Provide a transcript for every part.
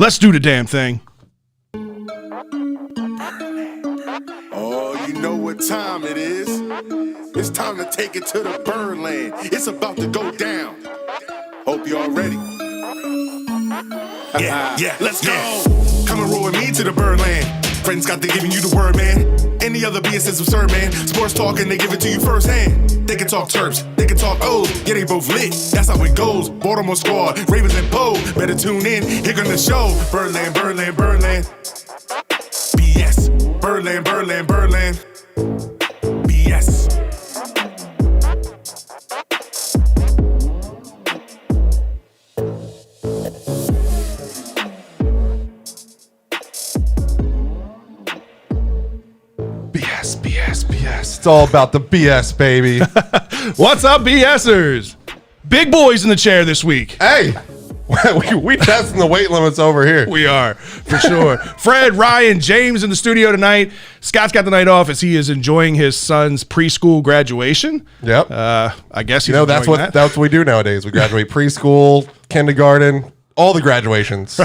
Let's do the damn thing. Oh, you know what time it is. It's time to take it to the Birdland. It's about to go down. Hope y'all ready. Yeah, let's go. Come and roll with me to the Birdland. Friends got to giving you the word, man. Any other BS is absurd, man. Sports talk and they give it to you firsthand. They can talk Terps, they can talk O's. Yeah, they both lit. That's how it goes. Baltimore squad, Ravens and Poe. Better tune in. Here gonna show. Birdland, Birdland, Birdland. BS. Birdland, Birdland, Birdland. BS. BS. It's all about the BS, baby. What's up, BSers? Big boys in the chair this week. Hey, we testing the weight limits over here. We are, for sure. Fred, Ryan, James in the studio tonight. Scott's got the night off as he is enjoying his son's preschool graduation. Yep. I guess he's that's what we do nowadays. We graduate preschool, kindergarten, all the graduations.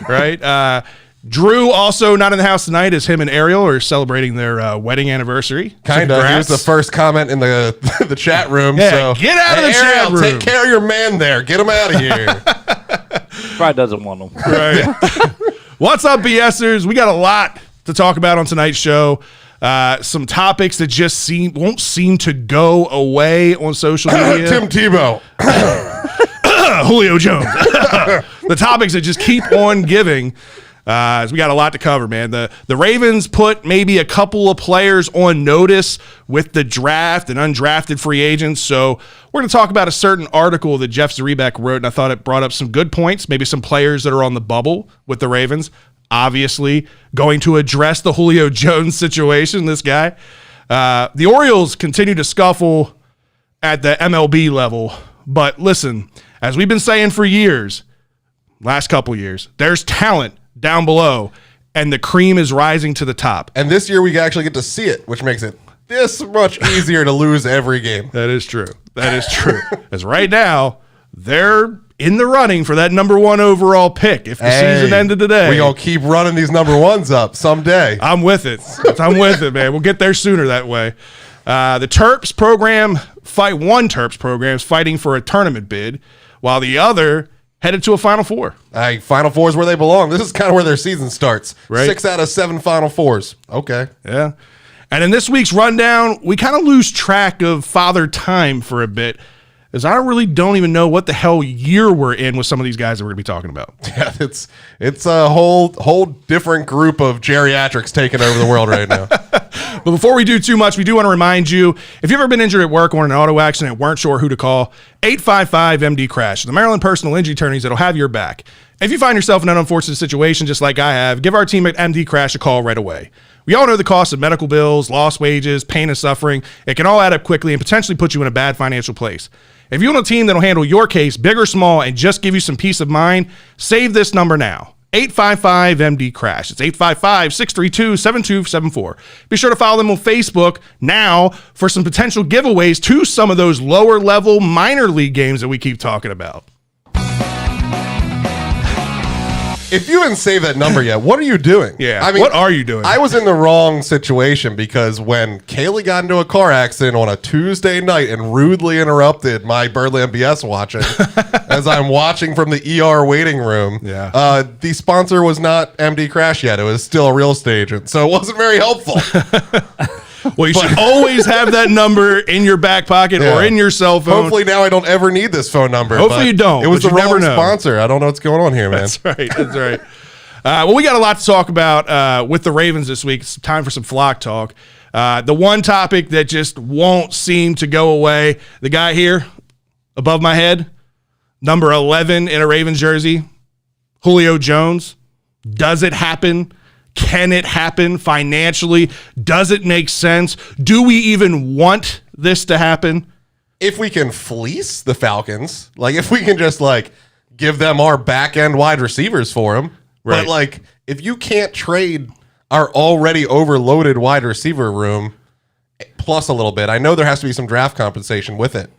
Right. Drew also not in the house tonight as him and Ariel are celebrating their wedding anniversary. Kind of. He was the first comment in the chat room. Yeah, so get out of the chat room. Take care of your man there. Get him out of here. Probably doesn't want them. Right. What's up, BSers? We got a lot to talk about on tonight's show. Some topics that just won't seem to go away on social media. Tim Tebow. Julio Jones. The topics that just keep on giving. So we got a lot to cover, man. The Ravens put maybe a couple of players on notice with the draft and undrafted free agents. So we're going to talk about a certain article that Jeff Zrebiec wrote, and I thought it brought up some good points, maybe some players that are on the bubble with the Ravens. Obviously, going to address the Julio Jones situation, this guy. The Orioles continue to scuffle at the MLB level. But listen, as we've been saying for years, last couple years, there's talent down below, and the cream is rising to the top. And this year we actually get to see it, which makes it this much easier to lose every game. That is true. As right now, they're in the running for that number one overall pick if the season ended today. We're going to keep running these number ones up someday. I'm with it, man. We'll get there sooner that way. The Terps program, one Terps program is fighting for a tournament bid, while the other headed to a Final Four. Final Four is where they belong. This is kind of where their season starts. Right. 6 out of 7 Final Fours. Okay. Yeah. And in this week's rundown, we kind of lose track of Father Time for a bit, as I really don't even know what the hell year we're in with some of these guys that we're going to be talking about. Yeah, it's a whole different group of geriatrics taking over the world right now. But before we do too much, we do want to remind you, if you've ever been injured at work or in an auto accident and weren't sure who to call, 855-MD-CRASH, the Maryland personal injury attorneys that'll have your back. If you find yourself in an unfortunate situation just like I have, give our team at MD Crash a call right away. We all know the cost of medical bills, lost wages, pain and suffering. It can all add up quickly and potentially put you in a bad financial place. If you want a team that'll handle your case, big or small, and just give you some peace of mind, save this number now. 855-MD-CRASH. It's 855-632-7274. Be sure to follow them on Facebook now for some potential giveaways to some of those lower level minor league games that we keep talking about. If you didn't save that number yet, what are you doing? Yeah, I mean, what are you doing? I was in the wrong situation because when Kaylee got into a car accident on a Tuesday night and rudely interrupted my Birdland BS watching as I'm watching from the ER waiting room, the sponsor was not MD Crash yet. It was still a real estate agent, so it wasn't very helpful. Well, you should always have that number in your back pocket or in your cell phone. Hopefully now I don't ever need this phone number. Hopefully you don't. It was the wrong sponsor. I don't know what's going on here, man. That's right. Well, we got a lot to talk about with the Ravens this week. It's time for some flock talk. The one topic that just won't seem to go away, the guy here above my head, number 11 in a Ravens jersey, Julio Jones. Does it happen? Can it happen financially? Does it make sense? Do we even want this to happen? If we can fleece the Falcons, like if we can just like give them our back end wide receivers for them, right? But like if you can't trade our already overloaded wide receiver room plus a little bit, I know there has to be some draft compensation with it.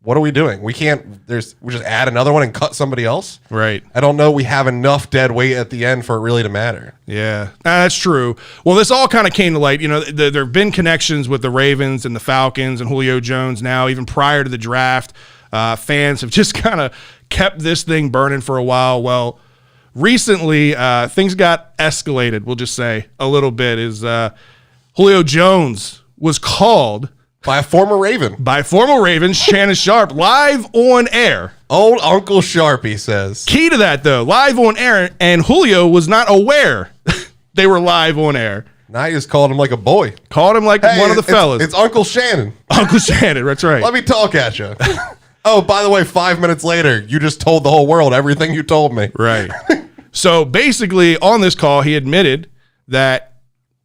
what are we doing? We just add another one and cut somebody else. Right. I don't know. We have enough dead weight at the end for it really to matter. Yeah, that's true. Well, this all kind of came to light. You know, there have been connections with the Ravens and the Falcons and Julio Jones now, even prior to the draft. Fans have just kind of kept this thing burning for a while. Well, recently, things got escalated, we'll just say, a little bit. Julio Jones was called By a former Raven. by former Ravens Shannon Sharp live on air. Old Uncle Sharp, he says. Key to that, though, live on air, and Julio was not aware they were live on air. Now you just called him like a boy. Called him like one of the fellas. It's Uncle Shannon. Uncle Shannon, that's right. Let me talk at you. Oh, by the way, 5 minutes later, you just told the whole world everything you told me. Right. So basically, on this call, he admitted that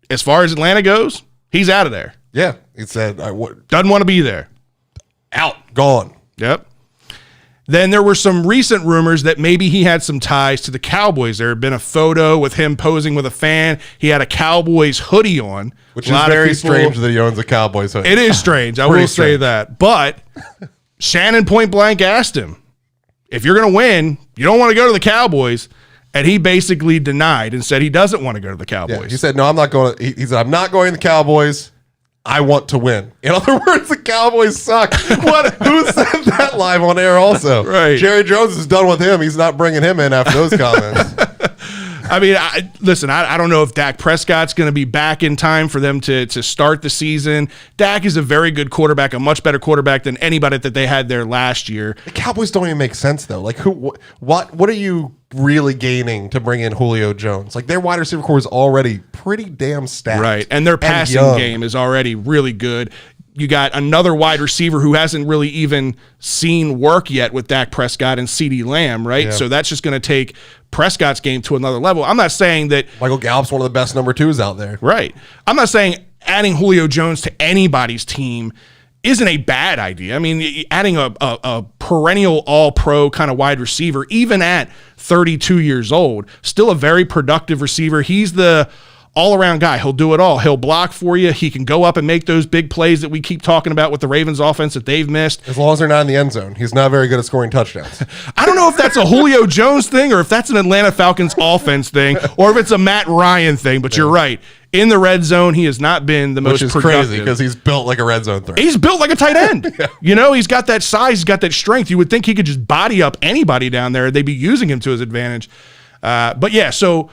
as far as Atlanta goes, he's out of there. Yeah. He said, Doesn't want to be there. out, gone. Yep. Then there were some recent rumors that maybe he had some ties to the Cowboys. There had been a photo with him posing with a fan. He had a Cowboys hoodie on. Which is very strange that he owns a Cowboys hoodie. It is strange. I will say that. But Shannon point blank asked him, if you're going to win, you don't want to go to the Cowboys. And he basically denied and said he doesn't want to go to the Cowboys. Yeah, he said, no, I'm not going to. He said, I'm not going to the Cowboys. I want to win. In other words, the Cowboys suck. Who said that live on air also? Right. Jerry Jones is done with him. He's not bringing him in after those comments. I mean, listen, I don't know if Dak Prescott's going to be back in time for them to start the season. Dak is a very good quarterback, a much better quarterback than anybody that they had there last year. The Cowboys don't even make sense, though. Like, what are you really gaining to bring in Julio Jones? Like, their wide receiver core is already pretty damn stacked. Right, and their passing game is already really good. You got another wide receiver who hasn't really even seen work yet with Dak Prescott and CeeDee Lamb, right? Yeah. So that's just going to take Prescott's game to another level. I'm not saying that Michael Gallup's one of the best number twos out there. Right. I'm not saying adding Julio Jones to anybody's team isn't a bad idea. I mean, adding a perennial all-pro kind of wide receiver, even at 32 years old, still a very productive receiver. He's the all-around guy. He'll do it all. He'll block for you. He can go up and make those big plays that we keep talking about with the Ravens offense that they've missed. As long as they're not in the end zone. He's not very good at scoring touchdowns. I don't know if that's a Julio Jones thing or if that's an Atlanta Falcons offense thing or if it's a Matt Ryan thing, but you're right. In the red zone, he has not been the most productive. Which is crazy because he's built like a red zone threat. He's built like a tight end. Yeah. You know, he's got that size, he's got that strength. You would think he could just body up anybody down there. They'd be using him to his advantage. But yeah, so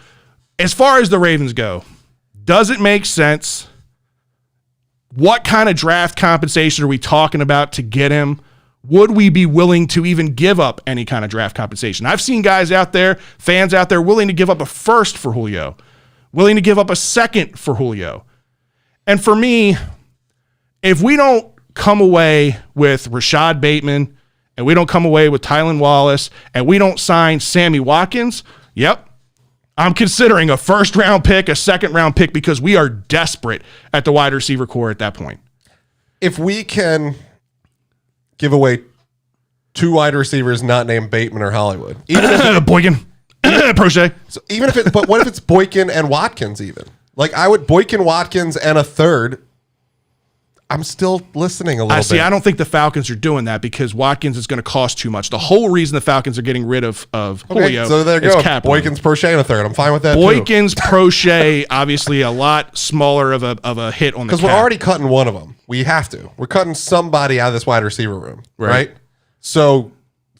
as far as the Ravens go, does it make sense? What kind of draft compensation are we talking about to get him? Would we be willing to even give up any kind of draft compensation? I've seen guys out there, fans out there, willing to give up a first for Julio, willing to give up a second for Julio. And for me, if we don't come away with Rashad Bateman and we don't come away with Tylan Wallace and we don't sign Sammy Watkins, yep, I'm considering a first-round pick, a second-round pick, because we are desperate at the wide receiver core at that point. If we can give away two wide receivers not named Bateman or Hollywood, even if Boykin, Prochet. So even if but what if it's Boykin and Watkins even? Like I would Boykin, Watkins, and a third. I'm still listening a little bit. I don't think the Falcons are doing that because Watkins is going to cost too much. The whole reason the Falcons are getting rid of Julio so there you is go. cap room. Boykins, Prochet, and a third. I'm fine with that Boykins, Prochet, obviously a lot smaller of a hit on the cap. because we're already cutting one of them. We have to. We're cutting somebody out of this wide receiver room, right? So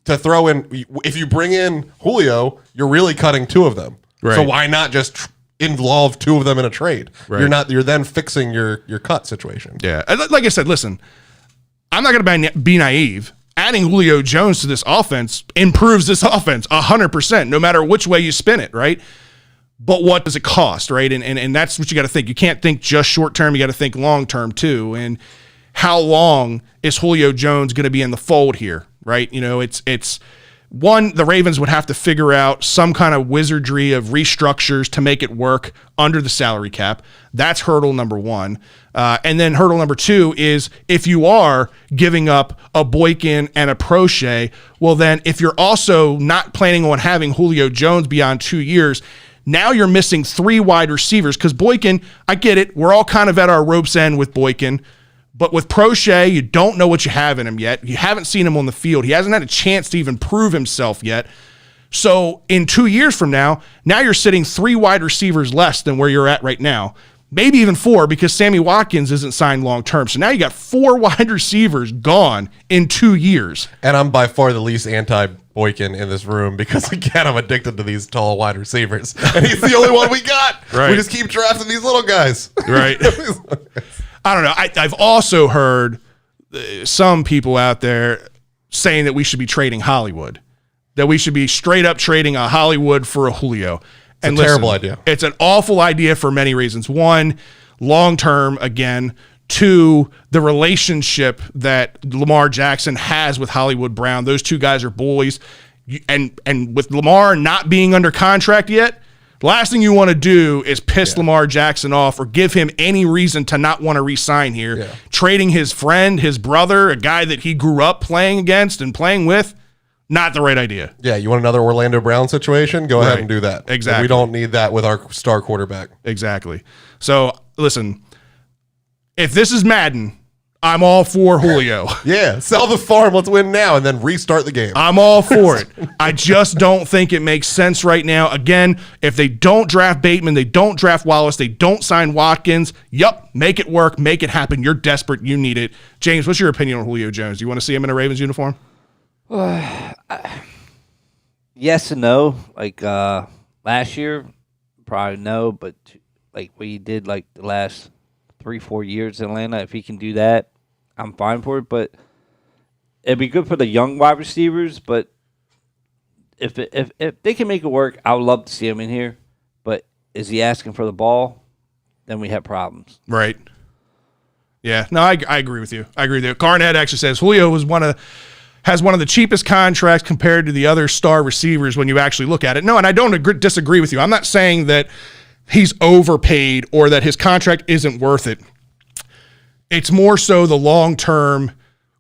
to throw in, if you bring in Julio, you're really cutting two of them. Right. So why not just involve two of them in a trade? Right. You're then fixing your cut situation. Yeah. Like I said, listen, I'm not going to be naive. Adding Julio Jones to this offense improves this offense 100%, no matter which way you spin it, right? But what does it cost, right? And that's what you got to think. You can't think just short term. You got to think long term too. And how long is Julio Jones going to be in the fold here, right? You know, it's one, the Ravens would have to figure out some kind of wizardry of restructures to make it work under the salary cap. That's hurdle number one. And then hurdle number two is if you are giving up a Boykin and a Prochet, well then if you're also not planning on having Julio Jones beyond 2 years, now you're missing three wide receivers because Boykin, I get it, we're all kind of at our rope's end with Boykin, But with Prochet, you don't know what you have in him yet. You haven't seen him on the field. He hasn't had a chance to even prove himself yet. So in 2 years from now you're sitting 3 wide receivers less than where you're at right now. Maybe even 4 because Sammy Watkins isn't signed long-term. So now you got 4 wide receivers gone in 2 years. And I'm by far the least anti-Boykin in this room because, again, I'm addicted to these tall wide receivers. And he's the only one we got. Right. We just keep drafting these little guys. Right. I don't know. I've also heard some people out there saying that we should be trading Hollywood, that we should be straight up trading a Hollywood for a Julio. It's a terrible idea. It's an awful idea for many reasons. 1, long-term, again. 2, the relationship that Lamar Jackson has with Hollywood Brown. Those 2 guys are boys. And with Lamar not being under contract yet, the last thing you want to do is piss Lamar Jackson off or give him any reason to not want to re-sign here. Yeah. Trading his friend, his brother, a guy that he grew up playing against and playing with, not the right idea. Yeah, you want another Orlando Brown situation? Go ahead and do that. Exactly. We don't need that with our star quarterback. Exactly. So, listen, if this is Madden, I'm all for Julio. Yeah, sell the farm, let's win now, and then restart the game. I'm all for it. I just don't think it makes sense right now. Again, if they don't draft Bateman, they don't draft Wallace, they don't sign Watkins, make it work, make it happen. You're desperate, you need it. James, what's your opinion on Julio Jones? Do you want to see him in a Ravens uniform? Yes and no. Like last year, probably no, but like what he did like the last 3-4 years in Atlanta, if he can do that, I'm fine for it. But it'd be good for the young wide receivers. But if they can make it work, I would love to see him in here. But is he asking for the ball? Then we have problems. Right. Yeah. No, I agree with you. Garnett actually says Julio has one of the cheapest contracts compared to the other star receivers when you actually look at it. No, and I don't disagree with you. I'm not saying that he's overpaid or that his contract isn't worth it. It's more so the long-term,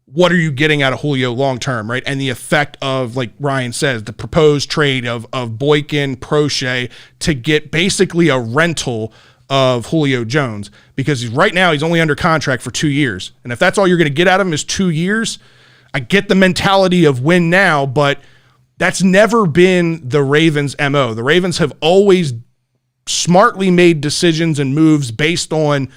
what are you getting out of Julio long-term, right? And the effect of, like Ryan says, the proposed trade of Boykin, Prochet to get basically a rental of Julio Jones, because right now he's only under contract for 2 years. And if that's all you're going to get out of him is 2 years, I get the mentality of win now, but that's never been the Ravens' MO. The Ravens have always smartly made decisions and moves based on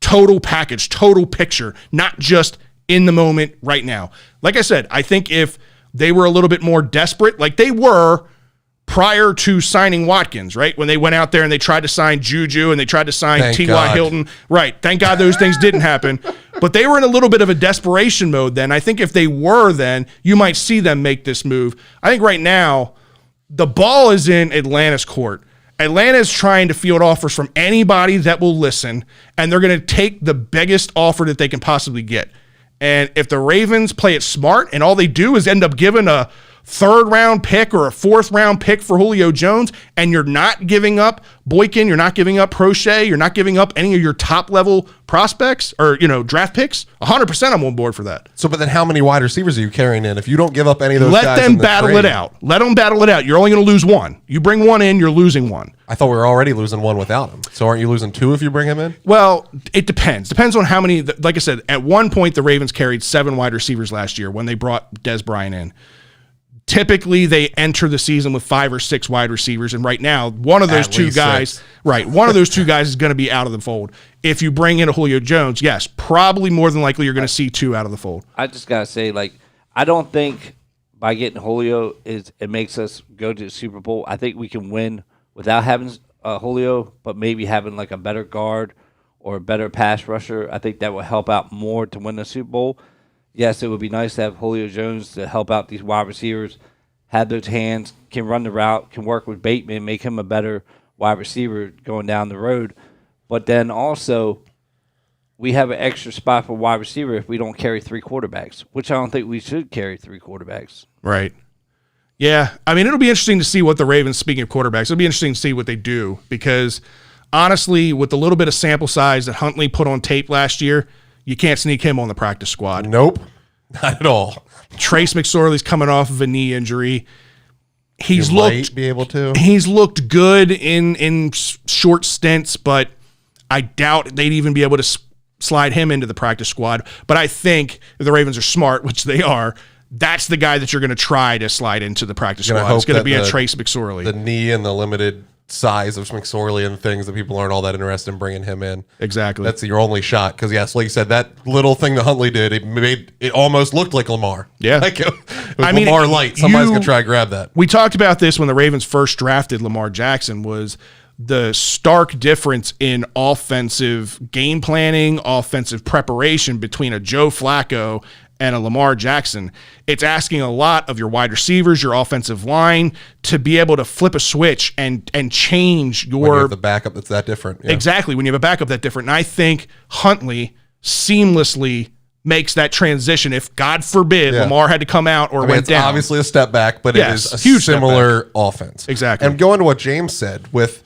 total package, total picture, not just in the moment right now. Like I said, I think if they were a little bit more desperate, like they were prior to signing Watkins, right? When they went out there and they tried to sign Juju and they tried to sign T.Y. Hilton. Right. Thank God those things didn't happen. But they were in a little bit of a desperation mode then. I think if they were then, you might see them make this move. I think right now, the ball is in Atlanta's court. Atlanta is trying to field offers from anybody that will listen, and they're going to take the biggest offer that they can possibly get. And if the Ravens play it smart and all they do is end up giving a 3rd-round pick or a 4th-round pick for Julio Jones, and you're not giving up Boykin, you're not giving up Prochet, you're not giving up any of your top-level prospects or, draft picks, 100% I'm on board for that. So, but then how many wide receivers are you carrying in? If you don't give up any of those guys, let them battle it out. Let them battle it out. You're only going to lose one. You bring one in, you're losing one. I thought we were already losing one without him. So aren't you losing 2 if you bring him in? Well, it depends. Depends on how many. Like I said, at one point, the Ravens carried 7 wide receivers last year when they brought Dez Bryant in. Typically, they enter the season with 5 or 6 wide receivers, and right now, one of those 2 guys, one of those 2 guys is going to be out of the fold. If you bring in a Julio Jones, yes, probably more than likely you're going to see 2 out of the fold. I just gotta say, I don't think by getting Julio it makes us go to the Super Bowl. I think we can win without having Julio, but maybe having a better guard or a better pass rusher. I think that will help out more to win the Super Bowl. Yes, it would be nice to have Julio Jones to help out these wide receivers, have those hands, can run the route, can work with Bateman, make him a better wide receiver going down the road. But then also, we have an extra spot for wide receiver if we don't carry 3 quarterbacks, which I don't think we should carry 3 quarterbacks. Right. Yeah. I mean, it'll be interesting to see what the Ravens, speaking of quarterbacks, it'll be interesting to see what they do because, honestly, with the little bit of sample size that Huntley put on tape last year, you can't sneak him on the practice squad. Nope, not at all. Trace McSorley's coming off of a knee injury. He's looked good in short stints, but I doubt they'd even be able to slide him into the practice squad. But I think if the Ravens are smart, which they are, that's the guy that you're going to try to slide into the practice squad. It's going to be a Trace McSorley. The knee and the limited size of McSorley and things that people aren't all that interested in bringing him in. Exactly. That's your only shot. Because, yes, like you said, that little thing that Huntley did, it almost looked like Lamar. Yeah. Like it was Lamar light. Somebody's going to try to grab that. We talked about this when the Ravens first drafted Lamar Jackson, was the stark difference in offensive game planning, offensive preparation between a Joe Flacco and a Lamar Jackson. It's asking a lot of your wide receivers, your offensive line, to be able to flip a switch and change your... When you have the backup that's that different. Yeah. Exactly, when you have a backup that different. And I think Huntley seamlessly makes that transition. If, God forbid, Lamar had to come out or went down. It's obviously a step back, but it is a huge similar offense. Exactly. And going to what James said with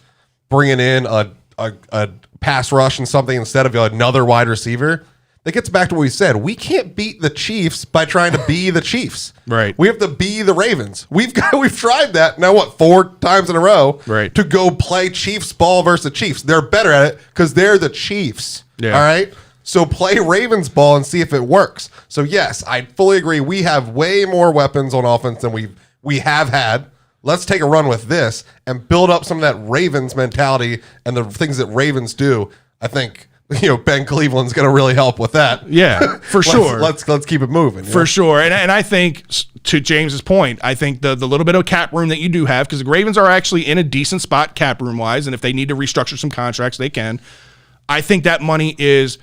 bringing in a pass rush and something instead of another wide receiver, that gets back to what we said. We can't beat the Chiefs by trying to be the Chiefs. Right. We have to be the Ravens. We've tried that now, 4 times in a row, right, to go play Chiefs ball versus the Chiefs. They're better at it because they're the Chiefs. Yeah. All right. So play Ravens ball and see if it works. So yes, I fully agree. We have way more weapons on offense than we have had. Let's take a run with this and build up some of that Ravens mentality and the things that Ravens do. I think Ben Cleveland's going to really help with that. Yeah, for sure. Let's keep it moving. For sure. And I think, to James's point, I think the little bit of cap room that you do have, because the Ravens are actually in a decent spot cap room wise, and if they need to restructure some contracts, they can. I think that money is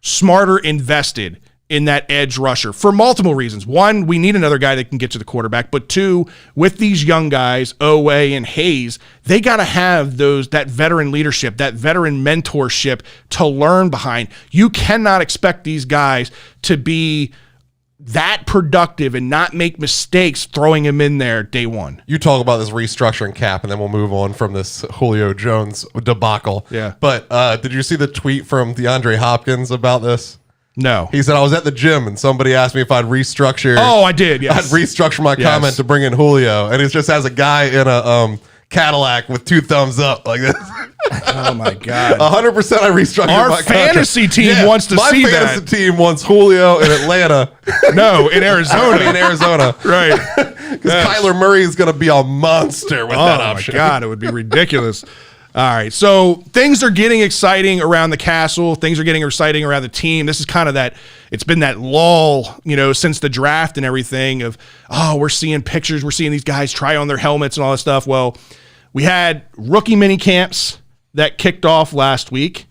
smarter invested in that edge rusher for multiple reasons. One, we need another guy that can get to the quarterback. But two, with these young guys, Owe and Hayes, they got to have that veteran leadership, that veteran mentorship to learn behind. You cannot expect these guys to be that productive and not make mistakes throwing him in there day one. You talk about this restructuring cap, and then we'll move on from this Julio Jones debacle. Yeah. But did you see the tweet from DeAndre Hopkins about this? No. He said, I was at the gym and somebody asked me if I'd restructure. Oh, I did, yes. I'd restructure my comment to bring in Julio. And it just has a guy in a Cadillac with 2 thumbs up like this. Oh, my God. 100% I restructured my contract. Our fantasy team wants to see that. My fantasy team wants Julio in Atlanta. No, in Arizona. In Arizona. Right. Because Kyler Murray is going to be a monster with that option. Oh, my God. It would be ridiculous. All right, so things are getting exciting around the castle. Things are getting exciting around the team. This is kind of it's been that lull, since the draft and everything of, we're seeing pictures. We're seeing these guys try on their helmets and all that stuff. Well, we had rookie mini camps that kicked off last week.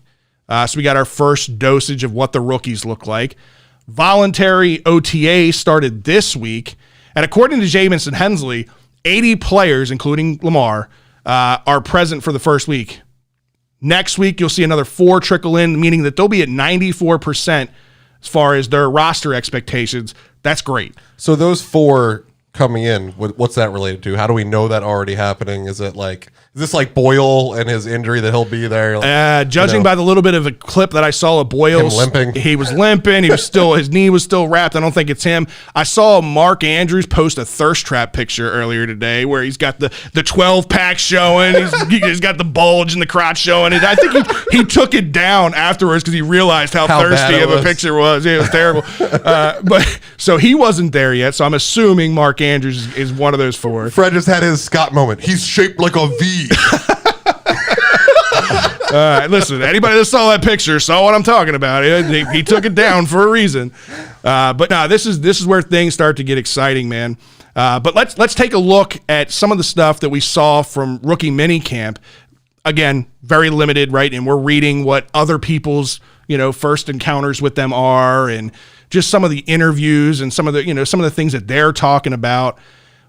So we got our first dosage of what the rookies look like. Voluntary OTA started this week. And according to Jamison Hensley, 80 players, including Lamar, are present for the first week. Next week, you'll see another 4 trickle in, meaning that they'll be at 94% as far as their roster expectations. That's great. So those 4 coming in, what's that related to? How do we know that already happening? Is this like Boyle and his injury that he'll be there? Judging by the little bit of a clip that I saw of Boyle's, limping. He was limping. His knee was still wrapped. I don't think it's him. I saw Mark Andrews post a thirst trap picture earlier today where he's got the 12-pack showing. He's got the bulge in the crotch showing. And I think he took it down afterwards because he realized how thirsty of a picture it was. It was terrible. But so he wasn't there yet. So I'm assuming Mark Andrews is one of those 4. Fred just had his Scott moment. He's shaped like a V. All right, listen, anybody that saw that picture saw what I'm talking about. He took it down for a reason. But no, this is where things start to get exciting, man. But let's take a look at some of the stuff that we saw from rookie minicamp. Again, very limited, right? And we're reading what other people's first encounters with them are, and just some of the interviews and some of the things that they're talking about.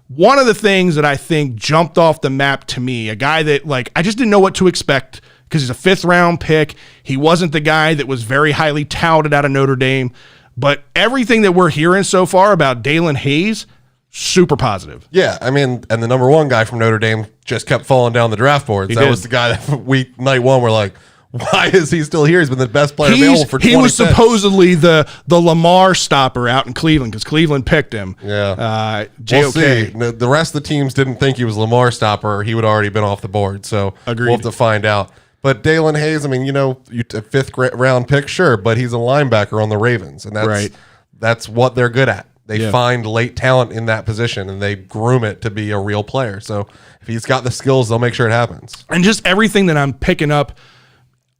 One of the things that I think jumped off the map to me, a guy that I just didn't know what to expect because he's a 5th round pick. He wasn't the guy that was very highly touted out of Notre Dame, but everything that we're hearing so far about Dalen Hayes, super positive. Yeah, I mean, and the number 1 guy from Notre Dame just kept falling down the draft boards. That was the guy that night 1 we're like, why is he still here? He's been the best player available for 20 He was cents. supposedly the Lamar stopper out in Cleveland because Cleveland picked him. Yeah. JOK. We'll see. The rest of the teams didn't think he was Lamar stopper. He would already been off the board. So Agreed. We'll have to find out. But Dalen Hayes, I mean, a fifth round pick, sure, but he's a linebacker on the Ravens, and that's what they're good at. They find late talent in that position, and they groom it to be a real player. So if he's got the skills, they'll make sure it happens. And just everything that I'm picking up,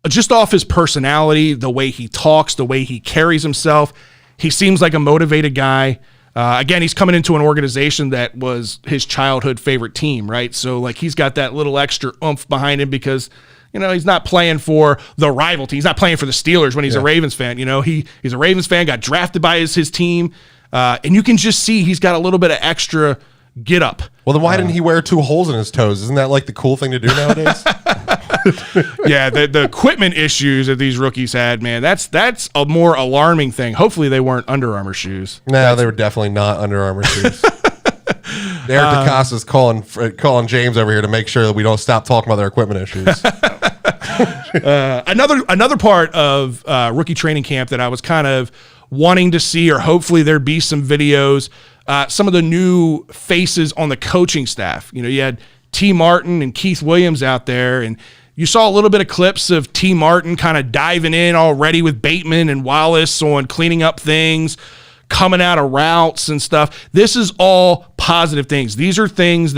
just off his personality, the way he talks, the way he carries himself, he seems like a motivated guy. Again, he's coming into an organization that was his childhood favorite team, right? So, like, he's got that little extra oomph behind him because, he's not playing for the rival team. He's not playing for the Steelers when he's a Ravens fan. He's a Ravens fan, got drafted by his team, and you can just see he's got a little bit of extra get up. Well, then why didn't he wear 2 holes in his toes? Isn't that like the cool thing to do nowadays? Yeah, the equipment issues that these rookies had, man, that's a more alarming thing. Hopefully they weren't Under Armour shoes. No, they were definitely not Under Armour shoes. Eric DeCosta's calling James over here to make sure that we don't stop talking about their equipment issues. Another part of rookie training camp that I was kind of wanting to see, or hopefully there'd be some videos, some of the new faces on the coaching staff. You had T. Martin and Keith Williams out there, and you saw a little bit of clips of T. Martin kind of diving in already with Bateman and Wallace on cleaning up things, coming out of routes and stuff. This is all positive things. These are things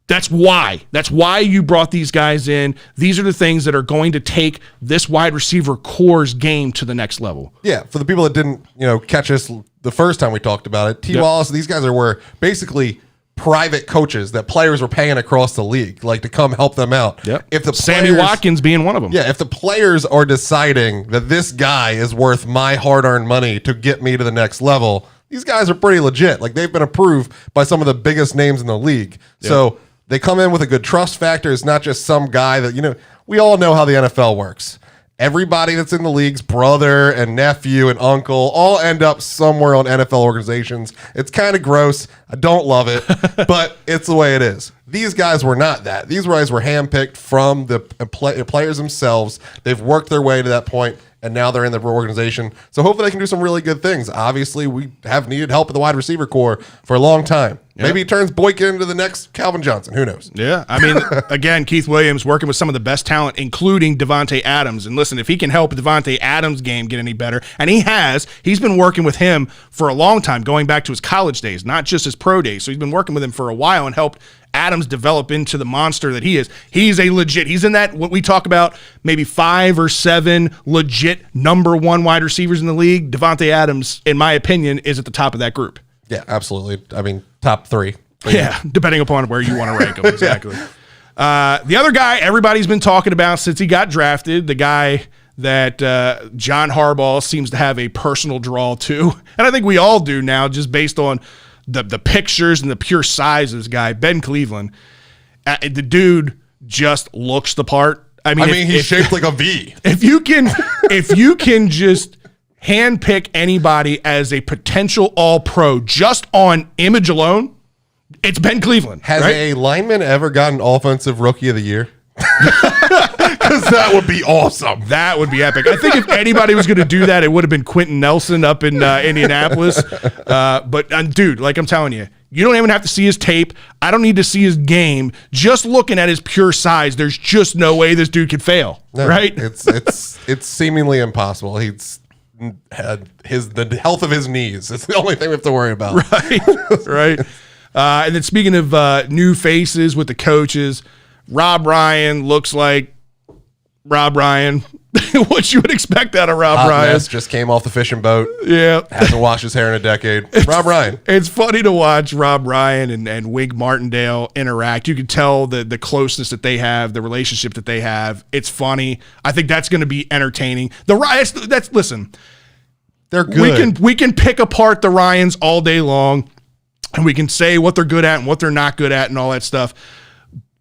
that's why you brought these guys in. These are the things that are going to take this wide receiver core's game to the next level. Yeah, for the people that didn't, catch us the first time we talked about it, T. Wallace, these guys were basically private coaches that players were paying across the league, like to come help them out. Yep. If the Sammy Watkins being one of them. Yeah, if the players are deciding that this guy is worth my hard-earned money to get me to the next level, these guys are pretty legit. Like, they've been approved by some of the biggest names in the league. Yep. So they come in with a good trust factor. It's not just some guy that, we all know how the NFL works. Everybody that's in the league's brother and nephew and uncle all end up somewhere on NFL organizations. It's kind of gross. I don't love it, but it's the way it is. These guys were not that. These guys were handpicked from the players themselves. They've worked their way to that point, and now they're in the organization. So hopefully they can do some really good things. Obviously, we have needed help at the wide receiver core for a long time. Yep. Maybe he turns Boykin into the next Calvin Johnson. Who knows? Yeah. I mean, again, Keith Williams working with some of the best talent, including Devontae Adams. And listen, if he can help Devontae Adams' game get any better, and he's been working with him for a long time, going back to his college days, not just his pro days. So he's been working with him for a while and helped Adams develop into the monster that he is. He's in that, what we talk about, maybe 5 or 7 legit number 1 wide receivers in the league. Devontae Adams, in my opinion, is at the top of that group. Yeah, absolutely. I mean, top 3. Yeah, depending upon where you want to rank him. Exactly. The other guy everybody's been talking about since he got drafted, the guy that John Harbaugh seems to have a personal draw to, and I think we all do now, just based on the pictures and the pure size of this guy, Ben Cleveland. The dude just looks the part. I mean, he's shaped like a V. If you can just handpick anybody as a potential All-Pro just on image alone, it's Ben Cleveland. Has a lineman ever gotten Offensive Rookie of the Year? Because that would be awesome. That would be epic. I think if anybody was going to do that, it would have been Quentin Nelson up in Indianapolis. But dude, like I'm telling you, you don't even have to see his tape. I don't need to see his game. Just looking at his pure size, there's just no way this dude could fail. No, right? It's seemingly impossible. He's had the health of his knees. It's the only thing we have to worry about. Right. And then speaking of new faces with the coaches, Rob Ryan looks like Rob Ryan. What you would expect out of Rob Ryan. Mess just came off the fishing boat. Yeah. Hasn't washed his hair in a decade. Rob Ryan. It's funny to watch Rob Ryan and Wink Martindale interact. You can tell the closeness that they have, the relationship that they have. It's funny. I think that's going to be entertaining. Listen, they're good. We can pick apart the Ryans all day long, and we can say what they're good at and what they're not good at and all that stuff.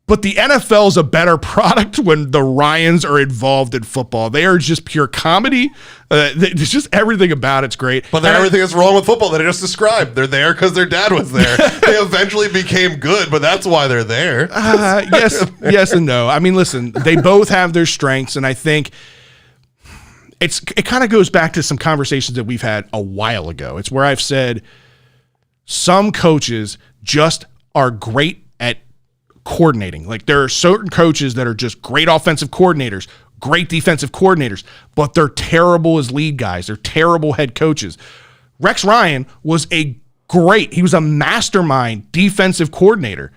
But the NFL is a better product when the Ryans are involved in football. They are just pure comedy. It's just everything about it's great. But then everything that's wrong with football that I just described. They're there because their dad was there. They eventually became good, but that's why they're there. Yes and no. I mean, listen, they both have their strengths, and I think it kind of goes back to some conversations that we've had a while ago. It's where I've said some coaches just are great at coordinating. Like there are certain coaches that are just great offensive coordinators, great defensive coordinators, but they're terrible as lead guys. They're terrible head coaches. Rex Ryan was he was a mastermind defensive coordinator.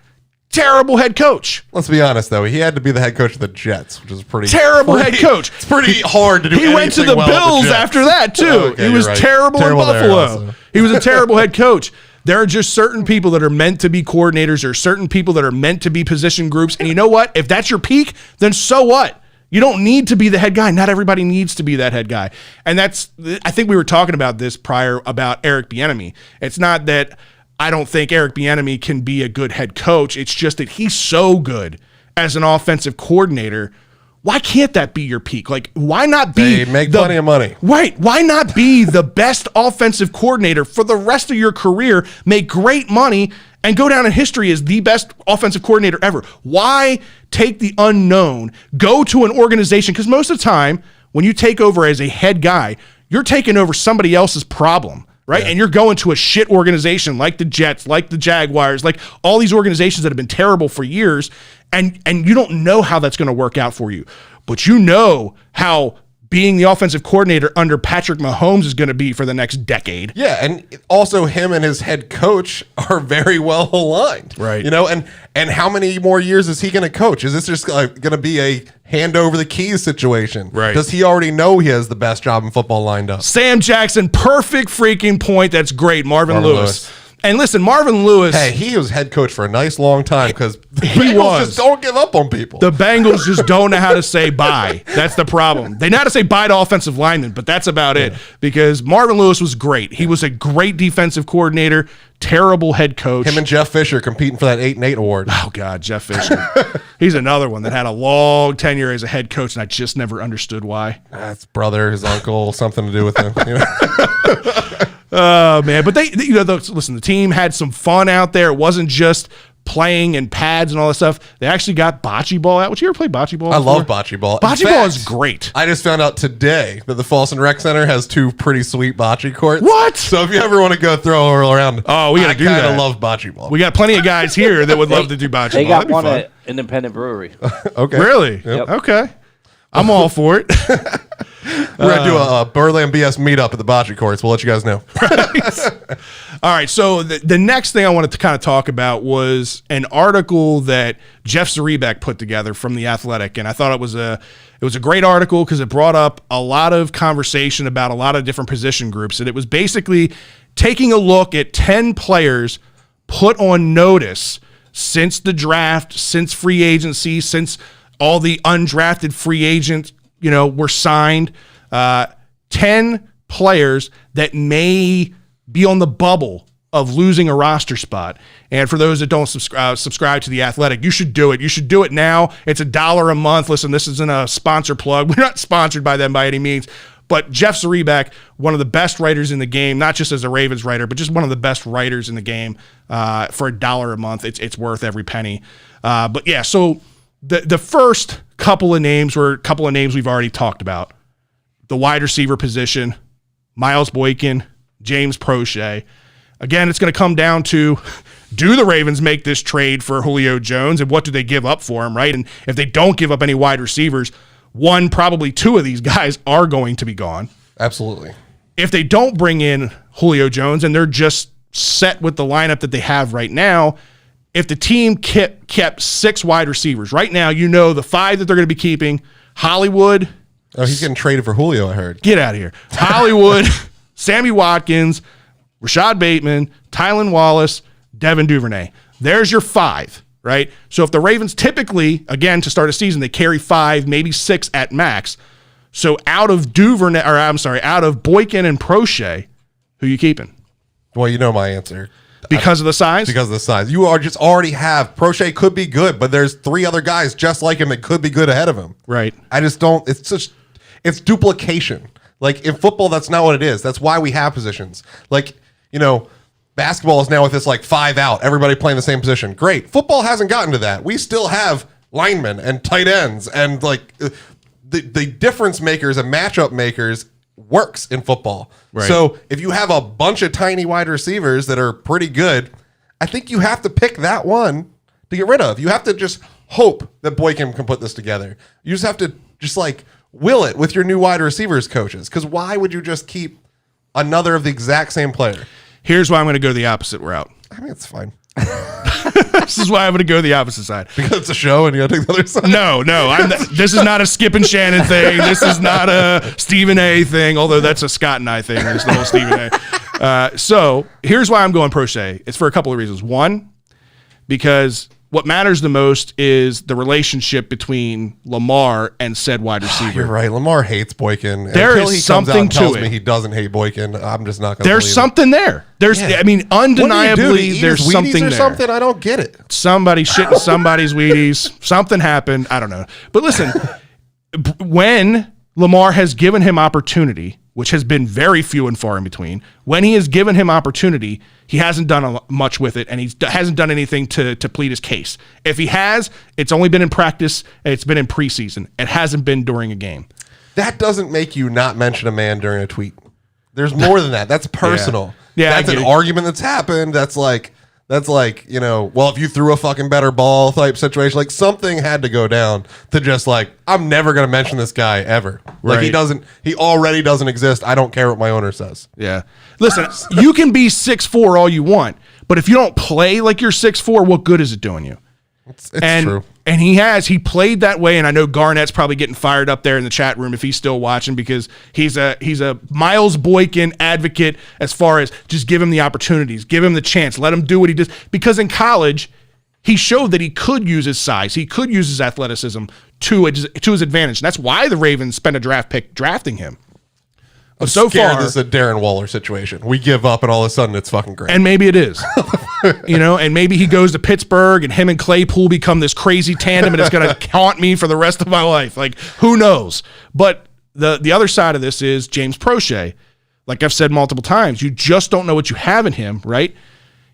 Terrible head coach. Let's be honest, though. He had to be the head coach of the Jets, which is terrible head coach. It's pretty hard to do. He went to the Bills after that, too. Okay, he was right. terrible in Buffalo. There, he was a terrible head coach. There are just certain people that are meant to be coordinators or certain people that are meant to be position groups. And you know what? If that's your peak, then so what? You don't need to be the head guy. Not everybody needs to be that head guy. And I think we were talking about this prior about Eric Bieniemy. It's not that I don't think Eric Bieniemy can be a good head coach. It's just that he's so good as an offensive coordinator. Why can't that be your peak? Like, why not be... They make plenty of money. Right. Why not be the best offensive coordinator for the rest of your career, make great money, and go down in history as the best offensive coordinator ever? Why take the unknown, go to an organization? Because most of the time, when you take over as a head guy, you're taking over somebody else's problem. Right. Yeah. And you're going to a shit organization like the Jets, like the Jaguars, like all these organizations that have been terrible for years. And you don't know how that's going to work out for you. But you know how being the offensive coordinator under Patrick Mahomes is going to be for the next decade. Yeah, and also him and his head coach are very well aligned. Right. You know, and how many more years is he going to coach? Is this just going to be a hand over the keys situation? Right. Does he already know he has the best job in football lined up? Sam Jackson, perfect freaking point. That's great. Marvin Lewis. And listen, Marvin Lewis. Hey, he was head coach for a nice long time because the He Bengals was. just don't give up on people. The Bengals just don't know how to say bye. That's the problem. They know how to say bye to offensive linemen, but that's about it. Because Marvin Lewis was great. He was a great defensive coordinator, terrible head coach. Him and Jeff Fisher competing for that 8-8 award. Oh, God, Jeff Fisher. He's another one that had a long tenure as a head coach, and I just never understood why. That's brother, his uncle, something to do with him. You know? Oh, man. But listen, the team had some fun out there. It wasn't just playing and pads and all that stuff. They actually got bocce ball out. Would you ever play bocce ball? I love bocce ball. Bocce ball is great. I just found out today that the Folsom Rec Center has 2 pretty sweet bocce courts. What? So if you ever want to go throw around, Oh, we got to do that. I kind of love bocce ball. We got plenty of guys here that would love to do bocce They ball. got That'd be one fun. at Independent Brewery. Okay. Really? Yep. Okay. I'm all for it. We're going to do a Birdland BS meetup at the bocce courts. We'll let you guys know. All right, so the next thing I wanted to kind of talk about was an article that Jeff Zrebeck put together from The Athletic, and I thought it was a great article because it brought up a lot of conversation about a lot of different position groups, and it was basically taking a look at 10 players put on notice since the draft, since free agency, since all the undrafted free agents, were signed. 10 players that may be on the bubble of losing a roster spot. And for those that don't subscribe to The Athletic, you should do it. You should do it now. It's $1 a month. Listen, this isn't a sponsor plug. We're not sponsored by them by any means. But Jeff Zrebeck, one of the best writers in the game, not just as a Ravens writer, but just one of the best writers in the game, for $1 a month. It's worth every penny. But yeah, so the first couple of names were a couple of names we've already talked about. The wide receiver position, Miles Boykin, James Prochet. Again, it's going to come down to, do the Ravens make this trade for Julio Jones, and what do they give up for him, right? And if they don't give up any wide receivers, probably 2 of these guys are going to be gone. Absolutely. If they don't bring in Julio Jones and they're just set with the lineup that they have right now, if the team kept 6 wide receivers, right now, the 5 that they're going to be keeping, Hollywood. Oh, he's getting traded for Julio, I heard. Get out of here. Hollywood, Sammy Watkins, Rashad Bateman, Tylan Wallace, Devin Duvernay. There's your 5, right? So if the Ravens typically, again, to start a season, they carry 5, maybe 6 at max. So out of Boykin and Prochet, who you keeping? Well, you know my answer. Because of the size? Because of the size. You already have. Prochet could be good, but there's 3 other guys just like him that could be good ahead of him. Right. I just don't. It's duplication. Like in football, that's not what it is. That's why we have positions. Like, basketball is now with this 5 out, everybody playing the same position. Great. Football hasn't gotten to that. We still have linemen and tight ends and the difference makers and matchup makers works in football. Right. So if you have a bunch of tiny wide receivers that are pretty good, I think you have to pick that one to get rid of. You have to just hope that Boykin can put this together. You just have to just like will it with your new wide receivers coaches. Because why would you just keep another of the exact same player? Here's why I'm going to go the opposite route. I mean, it's fine. This is why I'm going to go the opposite side. Because it's a show and you got to take the other side? No. This is not a Skip and Shannon thing. This is not a Stephen A thing, although that's a Scott and I thing. It's the whole Stephen A. So here's why I'm going pro se. It's for a couple of reasons. One, because what matters the most is the relationship between Lamar and said wide receiver. You're right. Lamar hates Boykin. There Until is he something comes out and to tells it. me he doesn't hate Boykin. I'm just not going to There's something there. There's, Yeah. I mean, undeniably, there's Wheaties something or there. something? I don't get it. Somebody shitting somebody's Wheaties. Something happened. I don't know. But listen, when Lamar has given him opportunity, which has been very few and far in between, when he has given him opportunity, he hasn't done much with it, and he hasn't done anything to plead his case. If he has, it's only been in practice, and it's been in preseason. It hasn't been during a game. That doesn't make you not mention a man during a tweet. There's more than that. That's personal. Yeah, That's I an get it. argument that's happened. That's like, you know, well, if you threw a fucking better ball type situation, like something had to go down to just like, I'm never going to mention this guy ever. Like he already doesn't exist. I don't care what my owner says. Yeah. Listen, you can be 6'4" all you want, but if you don't play like you're 6'4", what good is it doing you? It's true. And he played that way, and I know Garnett's probably getting fired up there in the chat room if he's still watching, because he's a Miles Boykin advocate as far as just give him the opportunities, give him the chance, let him do what he does. Because in college, he showed that he could use his size, he could use his athleticism to his advantage. And that's why the Ravens spent a draft pick drafting him. I'm so scared far, this is a Darren Waller situation. We give up, and all of a sudden it's fucking great. and maybe it is, and maybe he goes to Pittsburgh, and him and Claypool become this crazy tandem, and it's going to haunt me for the rest of my life. Like, who knows? But the other side of this is James Prochet. Like I've said multiple times, you just don't know what you have in him, right?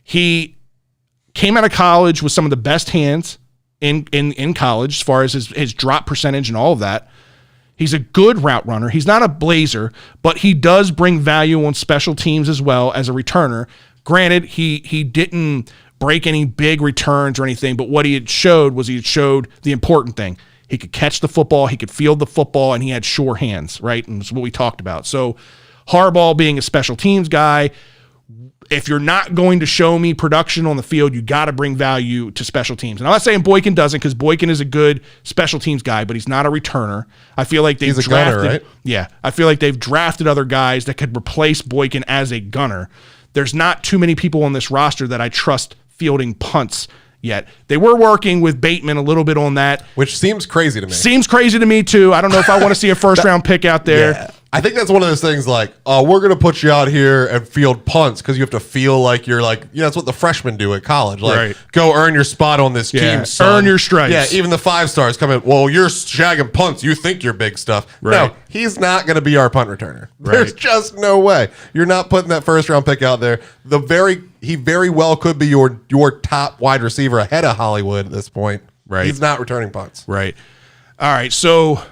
He came out of college with some of the best hands in college as far as his drop percentage and all of that. He's a good route runner. He's not a blazer, but he does bring value on special teams as well as a returner. Granted, he didn't break any big returns or anything, but what he had showed the important thing. He could catch the football, he could field the football, and he had sure hands, right? And that's what we talked about. So Harbaugh being a special teams guy, if you're not going to show me production on the field, you got to bring value to special teams. And I'm not saying Boykin doesn't, because Boykin is a good special teams guy, but he's not a returner. I feel like they've drafted, gunner, right? Yeah, I feel like they've drafted other guys that could replace Boykin as a gunner. There's not too many people on this roster that I trust fielding punts yet. They were working with Bateman a little bit on that. Which seems crazy to me. Seems crazy to me too. I don't know if I want to see a first round pick out there. Yeah. I think that's one of those things like, we're going to put you out here and field punts because you have to feel like you're like, that's what the freshmen do at college. Like, Right. go earn your spot on this team, son. Earn your stripes. Yeah, even the 5-stars come in, well, you're shagging punts. You think you're big stuff. Right. No, he's not going to be our punt returner. Right. There's just no way. You're not putting that first round pick out there. He very well could be your top wide receiver ahead of Hollywood at this point. Right. He's not returning punts. Right. All right. So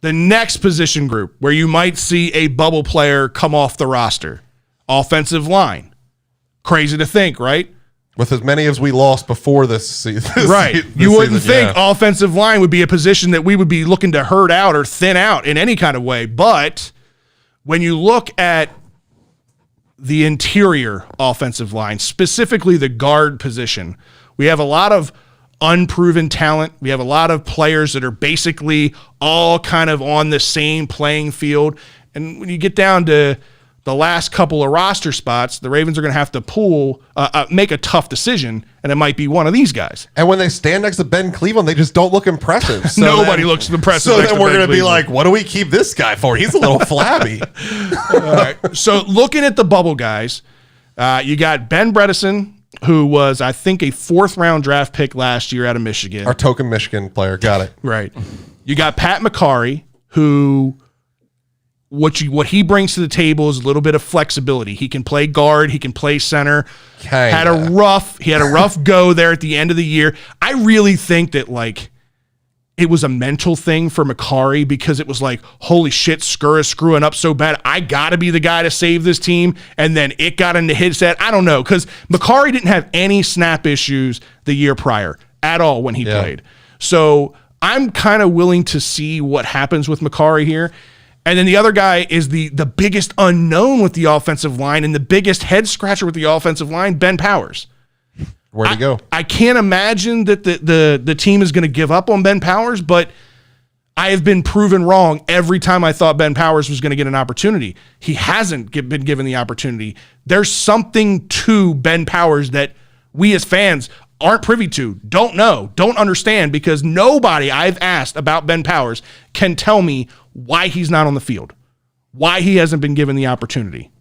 the next position group where you might see a bubble player come off the roster, offensive line. Crazy to think, right? With as many as we lost before this season. Right. You wouldn't think offensive line would be a position that we would be looking to herd out or thin out in any kind of way. But when you look at the interior offensive line, specifically the guard position, we have a lot of unproven talent. We have a lot of players that are basically all kind of on the same playing field. And when you get down to the last couple of roster spots, the Ravens are going to have to make a tough decision, and it might be one of these guys. And when they stand next to Ben Cleveland, they just don't look impressive. So Nobody looks impressive. So next then to we're Ben going to be Cleveland. like, what do we keep this guy for? He's a little flabby. All right. So looking at the bubble guys, you got Ben Bredesen, who was, I think, a 4th-round draft pick last year out of Michigan. Our token Michigan player. Got it. Right. You got Pat McCarry, who what he brings to the table is a little bit of flexibility. He can play guard, he can play center. He had a rough go there at the end of the year. I really think that it was a mental thing for McCarry, because it was like, holy shit, Skura is screwing up so bad. I got to be the guy to save this team. And then it got into his head. I don't know, because McCarry didn't have any snap issues the year prior. at all when he played. So I'm kind of willing to see what happens with Makari here. And then the other guy is the biggest unknown with the offensive line and the biggest head scratcher with the offensive line, Ben Powers. Where'd he go? I can't imagine that the team is going to give up on Ben Powers, but I have been proven wrong every time I thought Ben Powers was going to get an opportunity. He hasn't been given the opportunity. There's something to Ben Powers that we as fans aren't privy to, don't know, don't understand, because nobody I've asked about Ben Powers can tell me why he's not on the field, why he hasn't been given the opportunity.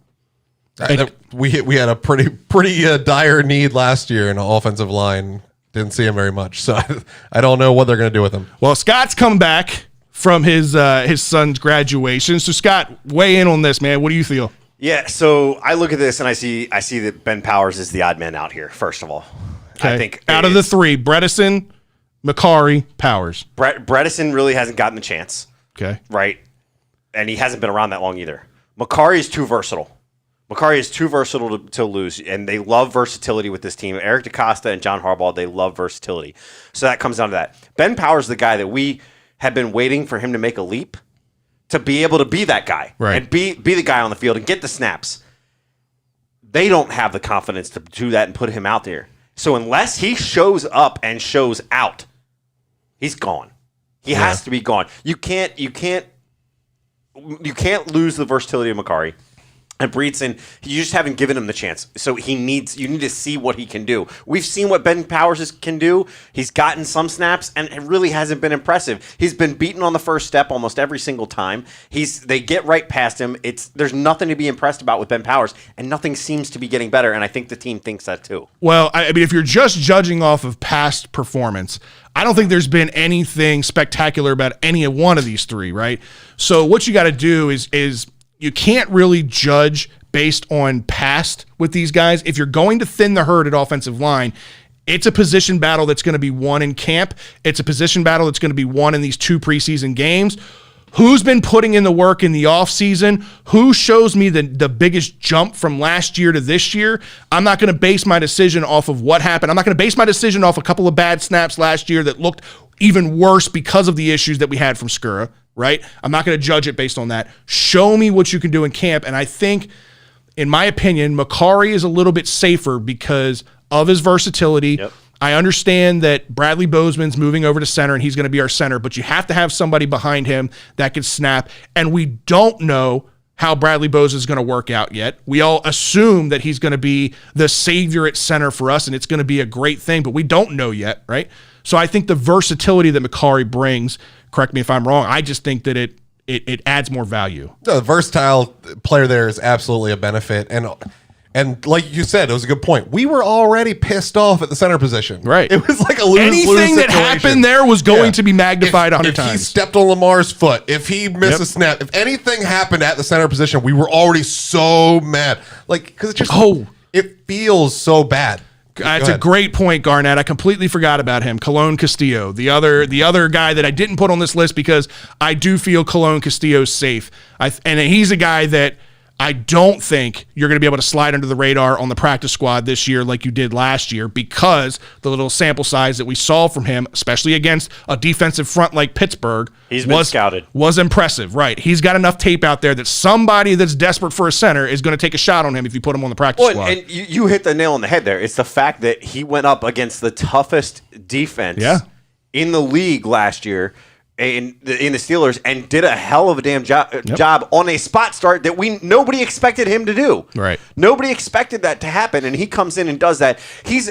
We had a pretty dire need last year in the offensive line. Didn't see him very much, so I don't know what they're going to do with him. Well, Scott's come back from his son's graduation. So, Scott, weigh in on this, man. What do you feel? Yeah, so I look at this and I see that Ben Powers is the odd man out here, first of all. Okay. I think out of the three, Bredesen, Makari, Powers. Bredesen really hasn't gotten the chance. Okay. Right? And he hasn't been around that long either. Makari is too versatile. Makari is too versatile to lose, and they love versatility with this team. Eric DaCosta and John Harbaugh, they love versatility. So that comes down to that. Ben Powers is the guy that we have been waiting for him to make a leap to be able to be that guy. Right. And be the guy on the field and get the snaps. They don't have the confidence to do that and put him out there. So unless he shows up and shows out, he's gone. He has to be gone. You can't lose the versatility of Makari. And Breedson, you just haven't given him the chance. So you need to see what he can do. We've seen what Ben Powers can do. He's gotten some snaps, and it really hasn't been impressive. He's been beaten on the first step almost every single time. They get right past him. There's nothing to be impressed about with Ben Powers, and nothing seems to be getting better, and I think the team thinks that too. Well, I mean, if you're just judging off of past performance, I don't think there's been anything spectacular about any one of these three, right? So what you got to do is you can't really judge based on past with these guys. If you're going to thin the herd at offensive line, it's a position battle that's going to be won in camp. It's a position battle that's going to be won in these 2 preseason games. Who's been putting in the work in the offseason? Who shows me the biggest jump from last year to this year? I'm not going to base my decision off of what happened. I'm not going to base my decision off a couple of bad snaps last year that looked even worse because of the issues that we had from Skura. Right? I'm not going to judge it based on that. Show me what you can do in camp. And I think, in my opinion, Makari is a little bit safer because of his versatility. Yep. I understand that Bradley Bozeman's moving over to center and he's going to be our center, but you have to have somebody behind him that can snap. And we don't know how Bradley Bozeman is going to work out yet. We all assume that he's going to be the savior at center for us and it's going to be a great thing, but we don't know yet, right? So I think the versatility that Makari brings, correct me if I'm wrong, I just think that it adds more value. No, the versatile player there is absolutely a benefit. And like you said, it was a good point. We were already pissed off at the center position. Right. It was like a lose-lose Anything that situation. happened there was going to be magnified 100 times. If he stepped on Lamar's foot, if he missed a snap, if anything happened at the center position, we were already so mad. Like, because it just, it feels so bad. That's a great point, Garnett. I completely forgot about him. Colon Castillo, the other guy that I didn't put on this list because I do feel Colon Castillo's safe. And he's a guy that I don't think you're going to be able to slide under the radar on the practice squad this year like you did last year because the little sample size that we saw from him, especially against a defensive front like Pittsburgh, scouted. Was impressive, right? He's got enough tape out there that somebody that's desperate for a center is going to take a shot on him if you put him on the practice squad. And you hit the nail on the head there. It's the fact that he went up against the toughest defense in the league last year in the Steelers and did a hell of a damn job on a spot start that nobody expected him to do. Right. Nobody expected that to happen, and he comes in and does that.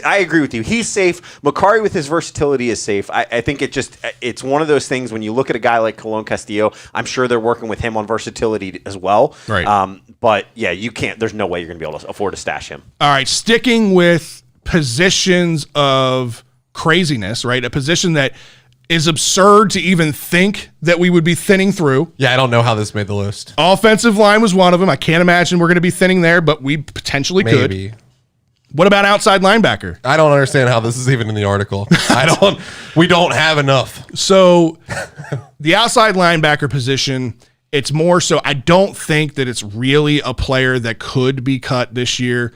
I agree with you. He's safe. Makari with his versatility is safe. I think it's one of those things when you look at a guy like Colon Castillo, I'm sure they're working with him on versatility as well. Right. But yeah, you can't. There's no way you're going to be able to afford to stash him. All right, sticking with positions of craziness, right? A position that is absurd to even think that we would be thinning through. Yeah, I don't know how this made the list. Offensive line was one of them. I can't imagine we're going to be thinning there, but we potentially could. What about outside linebacker? I don't understand how this is even in the article. We don't have enough. So the outside linebacker position, it's more so I don't think that it's really a player that could be cut this year,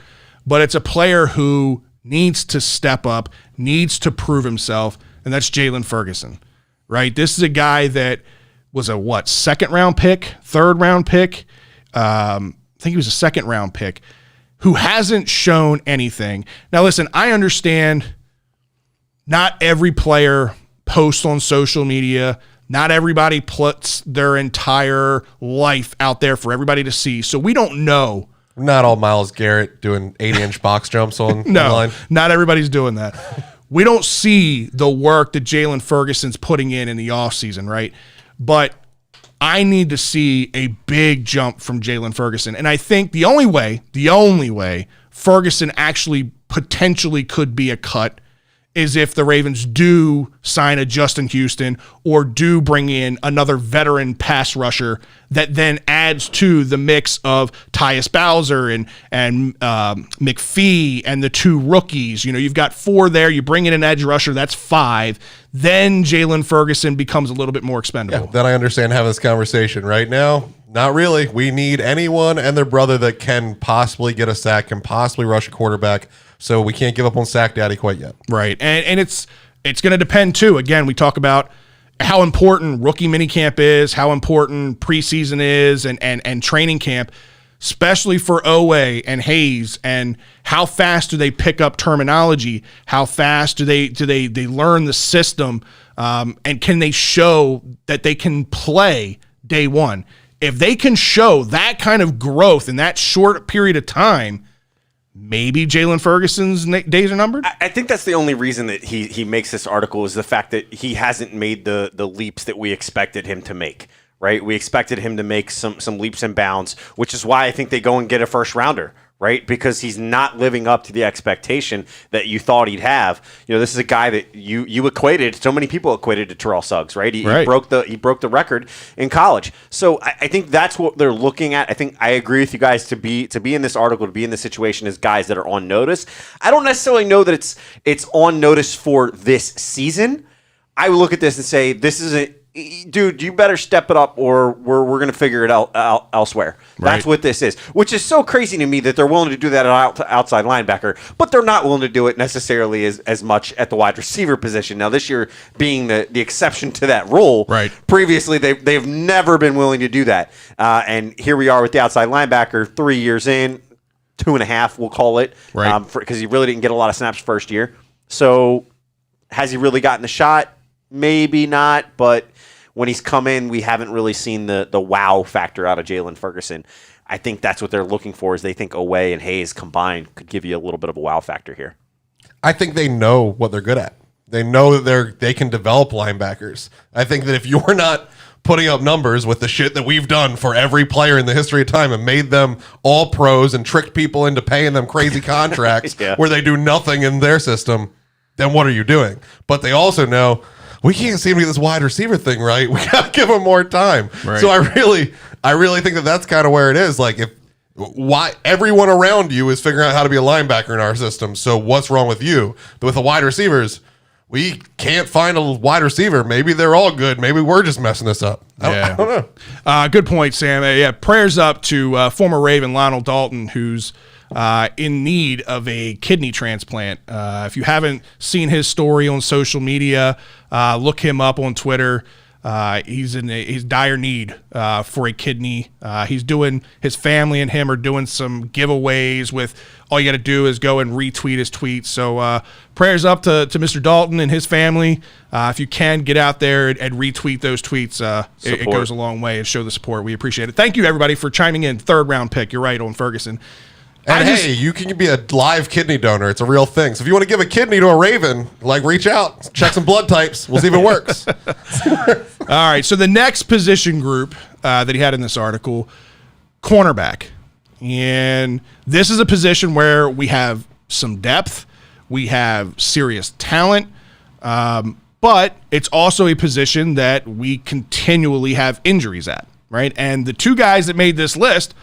but it's a player who needs to step up, needs to prove himself, and that's Jalen Ferguson, right? This is a guy that was a, second-round pick, third-round pick? I think he was a second-round pick, who hasn't shown anything. Now, listen, I understand not every player posts on social media. Not everybody puts their entire life out there for everybody to see. So we don't know. Not all Myles Garrett doing 80-inch box jumps on No, online. not everybody's doing that. We don't see the work that Jalen Ferguson's putting in the offseason, right? But I need to see a big jump from Jalen Ferguson. And I think the only way Ferguson actually potentially could be a cut is if the Ravens do sign a Justin Houston or do bring in another veteran pass rusher that then adds to the mix of Tyus Bowser and McPhee and the two rookies. You know, you've got 4 there. You bring in an edge rusher, that's 5. Then Jalen Ferguson becomes a little bit more expendable. Yeah, then I understand having this conversation. Right now, not really. We need anyone and their brother that can possibly get a sack, can possibly rush a quarterback. So we can't give up on Sack Daddy quite yet. Right. And it's going to depend, too. Again, we talk about how important rookie minicamp is, how important preseason is, and training camp, especially for Owe and Hayes, and how fast do they pick up terminology? How fast do they learn the system? And can they show that they can play day one? If they can show that kind of growth in that short period of time, maybe Jalen Ferguson's days are numbered? I think that's the only reason that he makes this article is the fact that he hasn't made the leaps that we expected him to make, right? We expected him to make some leaps and bounds, which is why I think they go and get a first rounder, right? Because he's not living up to the expectation that you thought he'd have. You know, this is a guy that you equated, so many people equated to Terrell Suggs, right? He broke the record in college. So I think that's what they're looking at. I think I agree with you guys to be in this article, to be in this situation as guys that are on notice. I don't necessarily know that it's on notice for this season. I would look at this and say, this is dude, you better step it up or we're going to figure it out elsewhere. Right. That's what this is, which is so crazy to me that they're willing to do that at outside linebacker, but they're not willing to do it necessarily as much at the wide receiver position. Now, this year being the exception to that rule, right. Previously, they've never been willing to do that. And here we are with the outside linebacker 3 years in, 2.5, we'll call it, right? Because he really didn't get a lot of snaps first year. So has he really gotten the shot? Maybe not, but when he's come in, we haven't really seen the wow factor out of Jalen Ferguson. I think that's what they're looking for, is they think Owe and Hayes combined could give you a little bit of a wow factor here. I think they know what they're good at. They know that they can develop linebackers. I think that if you're not putting up numbers with the shit that we've done for every player in the history of time and made them all pros and tricked people into paying them crazy contracts where they do nothing in their system, then what are you doing? But they also know, we can't seem to get this wide receiver thing right. We got to give him more time. Right. So I really think that that's kind of where it is. Like, why everyone around you is figuring out how to be a linebacker in our system. So what's wrong with you? But with the wide receivers, we can't find a wide receiver. Maybe they're all good. Maybe we're just messing this up. I don't know. Good point, Sam. Yeah, prayers up to former Raven Lionel Dalton, who's in need of a kidney transplant. If you haven't seen his story on social media, look him up on Twitter. He's dire need for a kidney. His family and him are doing some giveaways with, all you got to do is go and retweet his tweets. So prayers up to Mr. Dalton and his family. If you can, get out there and retweet those tweets. It goes a long way, and show the support. We appreciate it. Thank you, everybody, for chiming in. 3rd round pick. You're right on Ferguson. And hey, you can be a live kidney donor. It's a real thing. So if you want to give a kidney to a Raven, reach out, check some blood types. We'll see if it works. All right. So the next position group that he had in this article, cornerback. And this is a position where we have some depth. We have serious talent. But it's also a position that we continually have injuries at, right? And the 2 guys that made this list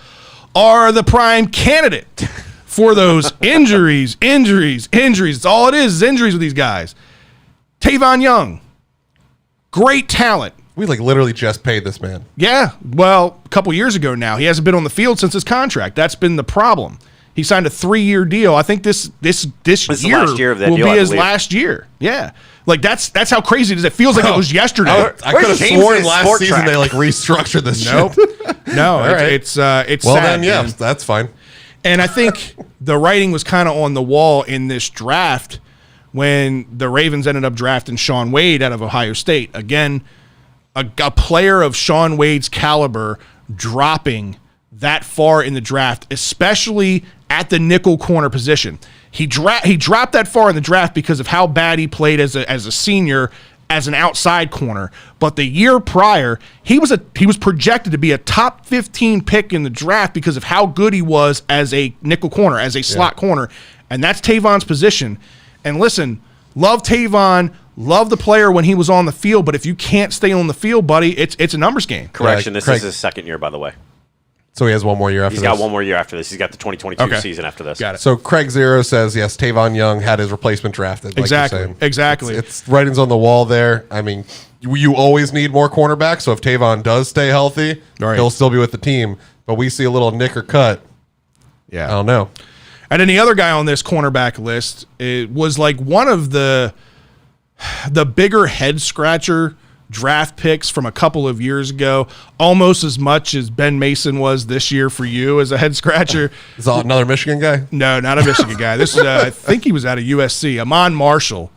are the prime candidate for those injuries. It's all it is injuries with these guys. Tavon Young, great talent. We literally just paid this man. Yeah, well, a couple years ago now. He hasn't been on the field since his contract. That's been the problem. He signed a 3-year deal. I think this is the year, last year of that will deal, be I his believe. last year. Yeah. Like that's how crazy it is. It feels like it was yesterday. I could have James sworn in last Sport season Track? they like restructured this Nope. shit. No, right. it's Well, sad, then, yeah, man. that's fine. And I think the writing was kind of on the wall in this draft when the Ravens ended up drafting Sean Wade out of Ohio State. Again, a player of Sean Wade's caliber dropping that far in the draft, especially at the nickel corner position. He dropped that far in the draft because of how bad he played as a senior as an outside corner. But the year prior, he was projected to be a top 15 pick in the draft because of how good he was as a nickel corner, as a slot corner. And that's Tavon's position. And listen, love Tavon, love the player when he was on the field, but if you can't stay on the field, buddy, it's a numbers game. Correction, this Craig- is his second year, by the way. So he has one more year after He's this. got one more year after this. He's got the 2022 Okay. season after this. Got it. So Craig Zero says, yes, Tavon Young had his replacement drafted. Like Exactly. You're saying. Exactly. It's writings on the wall there. I mean, you always need more cornerbacks. So if Tavon does stay healthy, Right. he'll still be with the team. But we see a little nick or cut. Yeah. I don't know. And then the other guy on this cornerback list, it was like one of the bigger head scratcher draft picks from a couple of years ago, almost as much as Ben Mason was this year for you as a head scratcher. Is that another Michigan guy? No, not a Michigan guy. This is, I think he was out of USC. Amon Marshall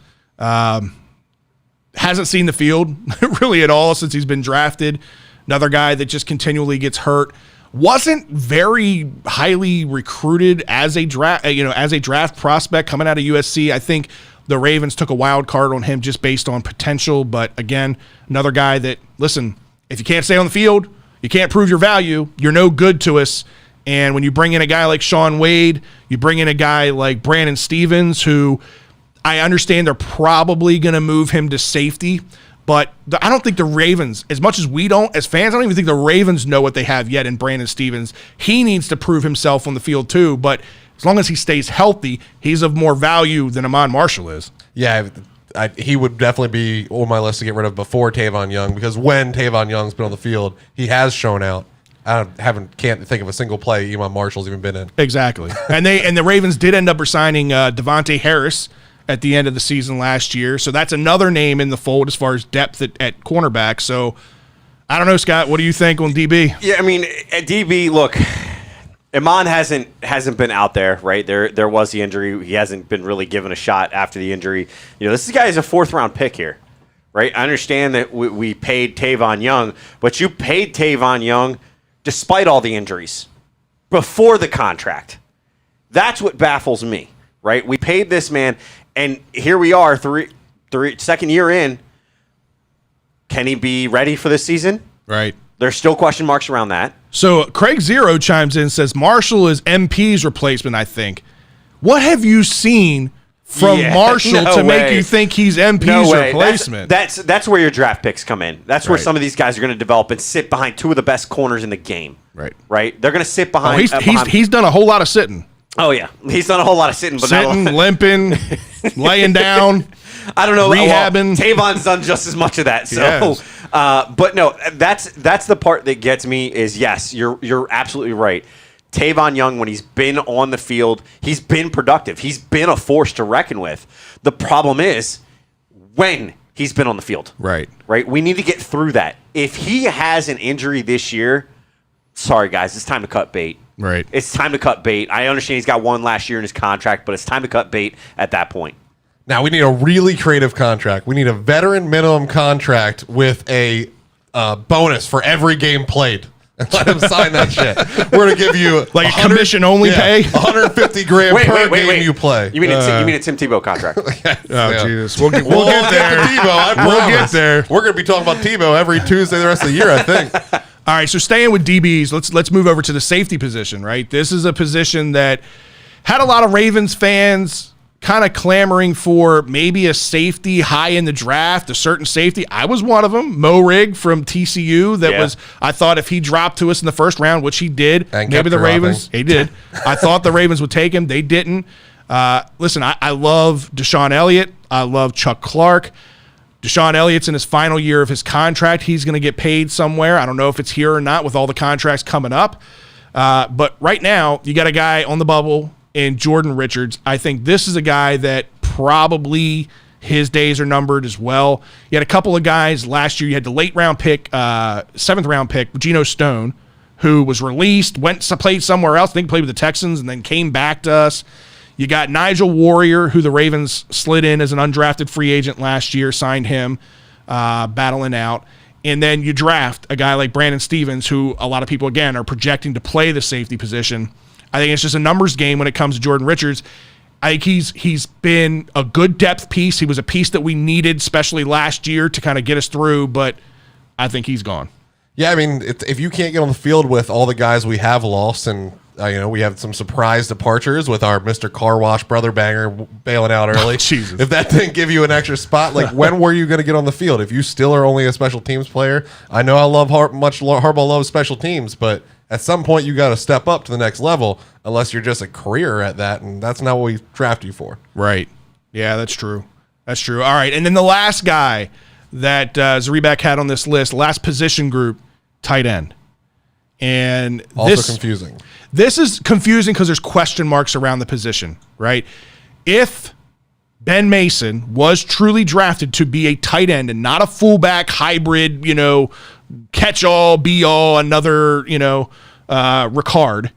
hasn't seen the field really at all since he's been drafted. Another guy that just continually gets hurt. Wasn't very highly recruited as a draft prospect coming out of USC. I think the Ravens took a wild card on him just based on potential. But again, another guy that, listen, if you can't stay on the field, you can't prove your value, you're no good to us. And when you bring in a guy like Sean Wade, you bring in a guy like Brandon Stevens, who I understand they're probably going to move him to safety. But I don't think the Ravens, as much as we don't, as fans, I don't even think the Ravens know what they have yet in Brandon Stevens. He needs to prove himself on the field too. But as long as he stays healthy, he's of more value than Amon Marshall is. Yeah, he would definitely be on my list to get rid of before Tavon Young, because when Tavon Young's been on the field, he has shown out. Can't think of a single play Amon Marshall's even been in. Exactly. and the Ravens did end up signing Devontae Harris at the end of the season last year. So that's another name in the fold as far as depth at cornerback. So I don't know, Scott, what do you think on DB? Yeah, I mean, at DB, look, Iman hasn't been out there, right? There was the injury. He hasn't been really given a shot after the injury. You know, this guy is a 4th-round pick here, right? I understand that we paid Tavon Young, but you paid Tavon Young despite all the injuries before the contract. That's what baffles me, right? We paid this man, and here we are, second year in. Can he be ready for this season? Right. There's still question marks around that. So Craig Zero chimes in and says Marshall is MP's replacement, I think. What have you seen from Marshall no to make way. you think he's MP's No way. replacement? That's where your draft picks come in. That's where Right. some of these guys are going to develop and sit behind two of the best corners in the game. Right. Right? They're going to sit Oh, behind. he's done a whole lot of sitting. Oh, yeah. He's done a whole lot of sitting. But Sitting, not, limping, laying down. I don't know. rehabbing. Well, Tavon's done just as much of that. So, Yes. But no, that's the part that gets me is, yes, you're absolutely right. Tavon Young, when he's been on the field, he's been productive. He's been a force to reckon with. The problem is when he's been on the field. Right. Right? We need to get through that. If he has an injury this year, sorry, guys, it's time to cut bait. Right. It's time to cut bait. I understand he's got one last year in his contract, but it's time to cut bait at that point. Now we need a really creative contract. We need a veteran minimum contract with a bonus for every game played. And let him sign that shit. We're gonna give you Like a commission only pay? $150,000 per game you play. You mean a Tim Tebow contract? Oh, Yeah. Jesus. We'll get We'll there. get to Tebow. I We'll promise. get there. We're gonna be talking about Tebow every Tuesday the rest of the year, I think. All right, so staying with DBs, let's move over to the safety position, right? This is a position that had a lot of Ravens fans kind of clamoring for maybe a safety high in the draft, a certain safety. I was one of them, Mo Rigg from TCU. I thought if he dropped to us in the first round, which he did, And maybe kept the Ravens, dropping. he did. I thought the Ravens would take him. They didn't. Listen, I love Deshaun Elliott. I love Chuck Clark. Deshaun Elliott's in his final year of his contract. He's going to get paid somewhere. I don't know if it's here or not with all the contracts coming up. But right now, you got a guy on the bubble in Jordan Richards. I think this is a guy that probably his days are numbered as well. You had a couple of guys last year. You had the late round pick, 7th round pick, Geno Stone, who was released, went to play somewhere else. I think played with the Texans and then came back to us. You got Nigel Warrior, who the Ravens slid in as an undrafted free agent last year, signed him, battling out. And then you draft a guy like Brandon Stevens, who a lot of people, again, are projecting to play the safety position. I think it's just a numbers game when it comes to Jordan Richards. I think he's been a good depth piece. He was a piece that we needed, especially last year, to kind of get us through, but I think he's gone. Yeah, I mean, if you can't get on the field with all the guys we have lost, and we have some surprise departures with our Mr. Car Wash brother banger bailing out early. Jesus. If that didn't give you an extra spot, like when were you going to get on the field? If you still are only a special teams player, I know I love Harbaugh loves special teams, but at some point you got to step up to the next level, unless you're just a career at that, and that's not what we draft you for. Right. Yeah, that's true. That's true. All right, and then the last guy that Zariback had on this list, last position group, tight end. And also confusing. This is confusing because there's question marks around the position, right? If Ben Mason was truly drafted to be a tight end and not a fullback hybrid, catch-all, be-all, another, Ricard.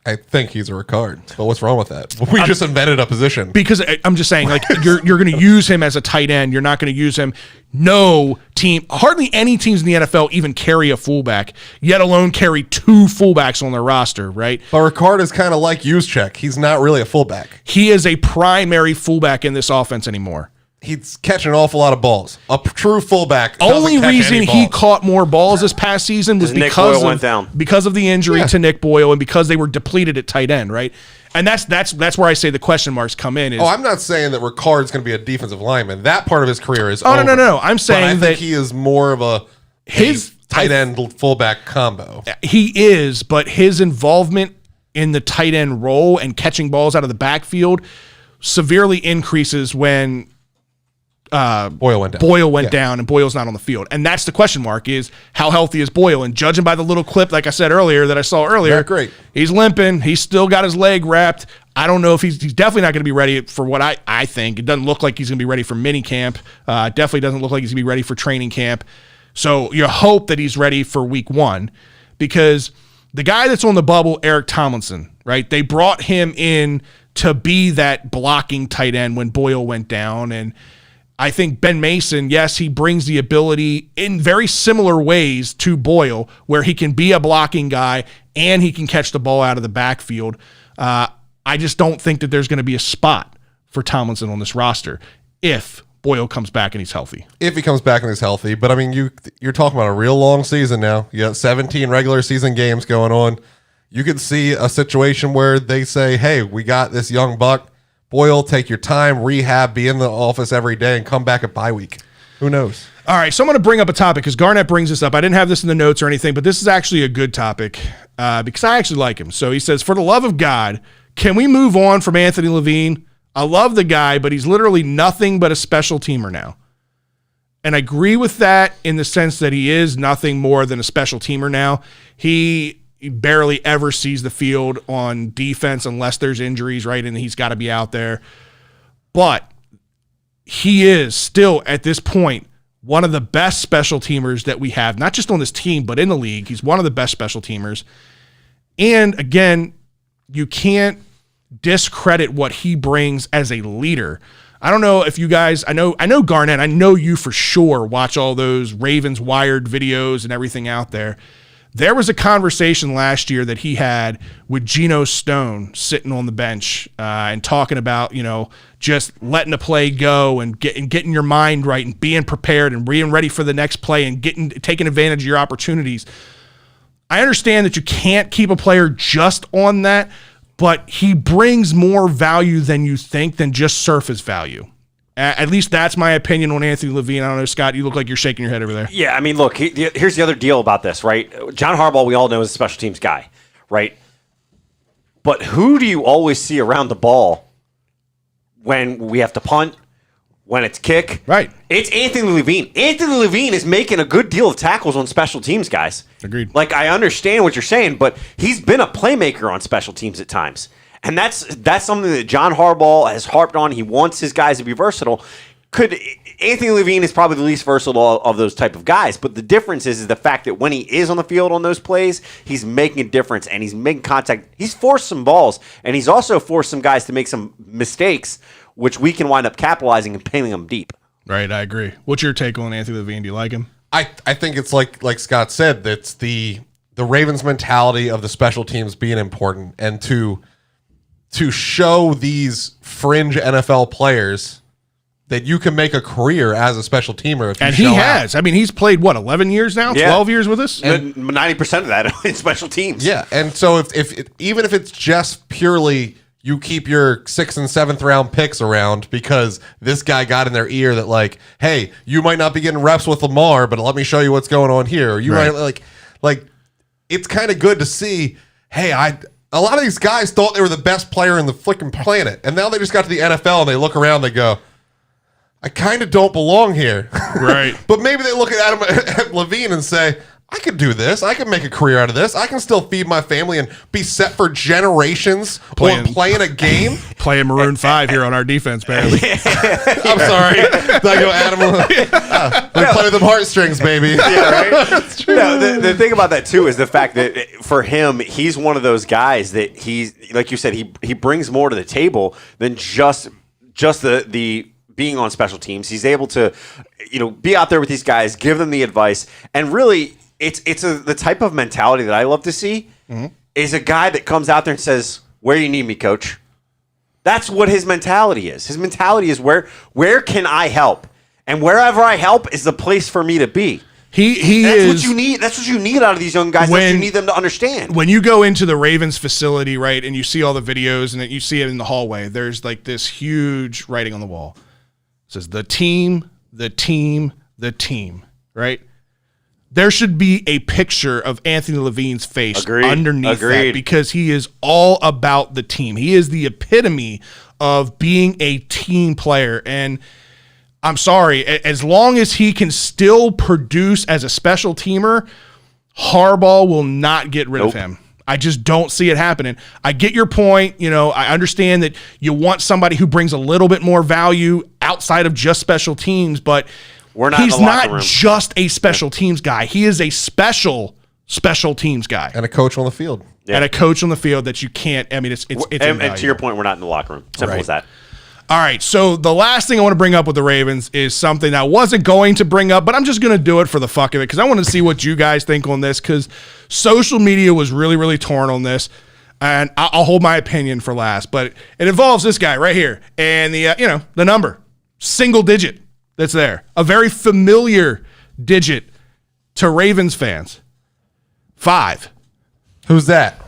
I think he's a Ricard, but what's wrong with that? We just invented a position. Because I'm just saying, like, you're going to use him as a tight end. You're not going to use him. No team, hardly any teams in the NFL even carry a fullback, yet alone carry 2 fullbacks on their roster, right? But Ricard is kind of like Juszczyk. He's not really a fullback. He is a primary fullback in this offense anymore. He's catching an awful lot of balls. A true fullback. Only reason he caught more balls this past season was Nick Boyle went down. because of the injury to Nick Boyle and because they were depleted at tight end, right? And that's where I say the question marks come in. Is, I'm not saying that Ricard's going to be a defensive lineman. That part of his career is over. No. I'm saying but I think he is more of a tight end fullback combo. He is, but his involvement in the tight end role and catching balls out of the backfield severely increases when Boyle went down. And Boyle's not on the field. And that's the question mark, is how healthy is Boyle? And judging by the little clip, like I said earlier, that I saw earlier, not great. He's limping. He's still got his leg wrapped. I don't know if he's definitely not going to be ready for what I think. It doesn't look like he's going to be ready for mini camp. Definitely doesn't look like he's going to be ready for training camp. So you hope that he's ready for week 1, because the guy that's on the bubble, Eric Tomlinson, right? They brought him in to be that blocking tight end when Boyle went down. And I think Ben Mason, yes, he brings the ability in very similar ways to Boyle, where he can be a blocking guy and he can catch the ball out of the backfield. I just don't think that there's going to be a spot for Tomlinson on this roster if Boyle comes back and he's healthy. If he comes back and he's healthy. But, I mean, you're talking about a real long season now. You got 17 regular season games going on. You could see a situation where they say, hey, we got this young buck. Boyle, take your time, rehab, be in the office every day, and come back at bye week. Who knows? All right, so I'm going to bring up a topic because Garnett brings this up. I didn't have this in the notes or anything, but this is actually a good topic because I actually like him. So he says, for the love of God, can we move on from Anthony Levine? I love the guy, but he's literally nothing but a special teamer now. And I agree with that in the sense that he is nothing more than a special teamer now. He barely ever sees the field on defense unless there's injuries, right? And he's got to be out there. But he is still, at this point, one of the best special teamers that we have, not just on this team, but in the league. He's one of the best special teamers. And again, you can't discredit what he brings as a leader. I don't know if you guys, I know Garnett, I know you for sure watch all those Ravens Wired videos and everything out there. There was a conversation last year that he had with Geno Stone sitting on the bench and talking about, just letting the play go and getting your mind right and being prepared and being ready for the next play and taking advantage of your opportunities. I understand that you can't keep a player just on that, but he brings more value than you think than just surface value. At least that's my opinion on Anthony Levine. I don't know, Scott, you look like you're shaking your head over there. Yeah, I mean, look, here's the other deal about this, right? John Harbaugh, we all know, is a special teams guy, right? But who do you always see around the ball when we have to punt, when it's kick. Right. It's Anthony Levine. Anthony Levine is making a good deal of tackles on special teams, guys. Agreed. Like, I understand what you're saying, but he's been a playmaker on special teams at times. And that's something that John Harbaugh has harped on. He wants his guys to be versatile. Anthony Levine is probably the least versatile of those type of guys, but the difference is the fact that when he is on the field on those plays, he's making a difference and he's making contact. He's forced some balls, and he's also forced some guys to make some mistakes, which we can wind up capitalizing and pinning them deep. Right, I agree. What's your take on Anthony Levine? Do you like him? I think it's like Scott said, that's the Ravens mentality of the special teams being important, and to show these fringe NFL players that you can make a career as a special teamer. If you and he has. I mean, he's played, 11 years now? Yeah. 12 years with us? And 90% of that in special teams. Yeah, and so if even if it's just purely you keep your 6th and 7th round picks around because this guy got in their ear that, like, hey, you might not be getting reps with Lamar, but let me show you what's going on here. Or you might like it's kind of good to see, hey, a lot of these guys thought they were the best player in the flicking planet, and now they just got to the NFL and they look around, they go, I kind of don't belong here. Right. But maybe they look at Levine and say, I could do this. I can make a career out of this. I can still feed my family and be set for generations on playing a game. Playing Maroon 5 here on our defense, man. I'm sorry. Did I go Adam? We play with them heartstrings, baby. Yeah, right? That's true. No, the thing about that, too, is the fact that for him, he's one of those guys that he's, like you said, he brings more to the table than just the being on special teams. He's able to, be out there with these guys, give them the advice, and really, it's the type of mentality that I love to see. Is a guy that comes out there and says, "Where you need me, coach." That's what his mentality is. His mentality is where can I help, and wherever I help is the place for me to be. That's what you need. That's what you need out of these young guys. That's what you need them to understand. When you go into the Ravens facility, right, and you see all the videos and you see it in the hallway, there's like this huge writing on the wall. It says the team, the team, the team, right? There should be a picture of Anthony Levine's face underneath that, because he is all about the team. He is the epitome of being a team player. And I'm sorry, as long as he can still produce as a special teamer, Harbaugh will not get rid of him. I just don't see it happening. I get your point. I understand that you want somebody who brings a little bit more value outside of just special teams, but he's not just a special teams guy. He is a special teams guy. And a coach on the field. Yeah. And a coach on the field that you can't, I mean, it's and to your point, we're not in the locker room. Simple as that. All right, so the last thing I want to bring up with the Ravens is something I wasn't going to bring up, but I'm just going to do it for the fuck of it because I want to see what you guys think on this, because social media was really, really torn on this, and I'll hold my opinion for last. But it involves this guy right here and the number, single digit that's there, a very familiar digit to Ravens fans, 5. Who's that?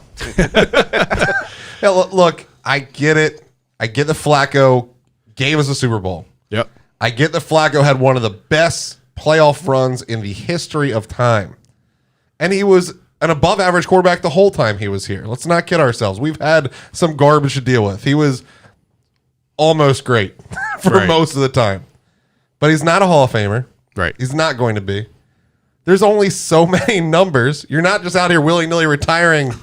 Yeah, look, I get it. I get the Flacco gave us a Super Bowl. Yep. I get the Flacco had one of the best playoff runs in the history of time. And he was an above average quarterback the whole time he was here. Let's not kid ourselves. We've had some garbage to deal with. He was almost great for most of the time. But he's not a Hall of Famer. Right. He's not going to be. There's only so many numbers. You're not just out here willy-nilly retiring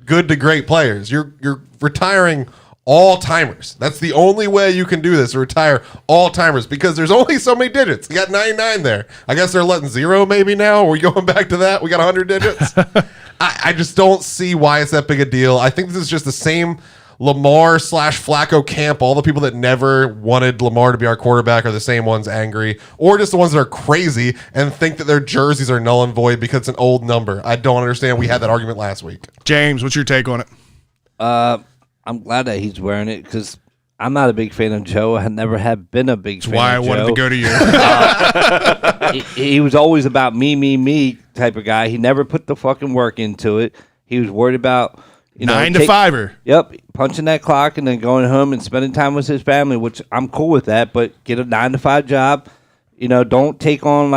good to great players. You're retiring all-timers. That's the only way you can do this, retire all-timers, because there's only so many digits. You got 99 there. I guess they're letting 0 maybe now. Are we going back to that? We got 100 digits? I just don't see why it's that big a deal. I think this is just the same Lamar/Flacco camp. All the people that never wanted Lamar to be our quarterback are the same ones angry, or just the ones that are crazy and think that their jerseys are null and void because it's an old number. I don't understand. We had that argument last week. James, what's your take on it? I'm glad that he's wearing it because I'm not a big fan of Joe. I never have been a big fan of Joe. That's why I wanted to go to you. He was always about me type of guy. He never put the fucking work into it. He was worried about 9 to 5er. Yep, punching that clock and then going home and spending time with his family, which I'm cool with that. But get a 9 to 5 job. Don't take on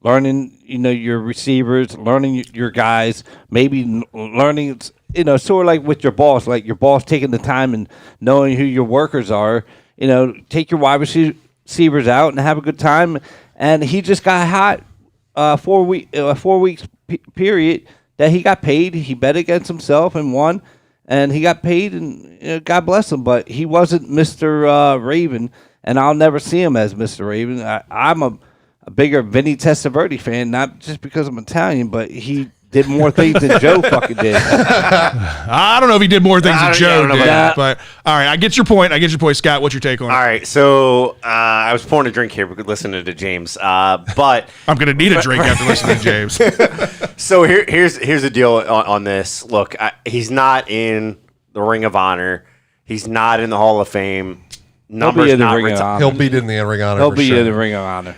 learning your receivers, learning your guys, maybe learning. Sort of like with your boss, like your boss taking the time and knowing who your workers are. Take your wide receivers out and have a good time. And he just got hot 4 weeks period that he got paid. He bet against himself and won, and he got paid, and God bless him. But he wasn't Mr. Raven, and I'll never see him as Mr. Raven. I'm a bigger Vinny Testaverde fan, not just because I'm Italian, but he did more things than Joe fucking did. I don't know if he did more things than Joe did, but all right, I get your point. Scott, what's your take on it? All right, so I was pouring a drink here because listening to James, but I'm going to need a drink after listening to James. So here's the deal on this. Look, he's not in the Ring of Honor. He's not in the Hall of Fame. Numbers He'll be in the Ring of Honor. He'll be in the Ring of Honor. He'll be in the Ring of Honor.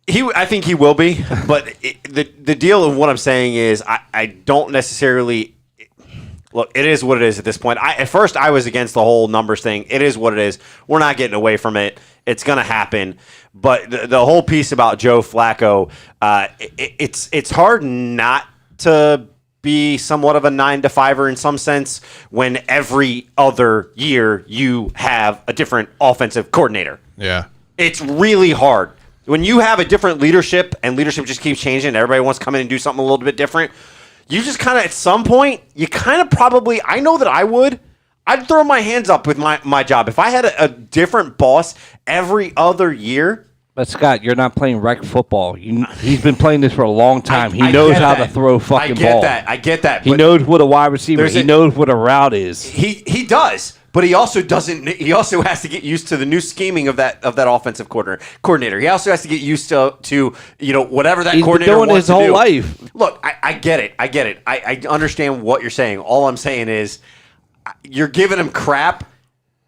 I think he will be, but the deal of what I'm saying is I don't necessarily look. It is what it is at this point. At first I was against the whole numbers thing. It is what it is. We're not getting away from it. It's gonna happen. But the whole piece about Joe Flacco, it's hard not to be somewhat of a 9-to-5er in some sense when every other year you have a different offensive coordinator. Yeah, it's really hard. When you have a different leadership and leadership just keeps changing and everybody wants to come in and do something a little bit different, you just kind of, at some point, you kind of probably, I know that I'd throw my hands up with my job. If I had a different boss every other year. But Scott, you're not playing rec football. He's been playing this for a long time. He knows how to throw fucking ball. I get that. He knows what a wide receiver is. He knows what a route is. He does. But he also doesn't. He also has to get used to the new scheming of that offensive coordinator. He also has to get used to whatever that coordinator wants to do. He's been doing his whole life. Look, I get it. I understand what you're saying. All I'm saying is, you're giving him crap.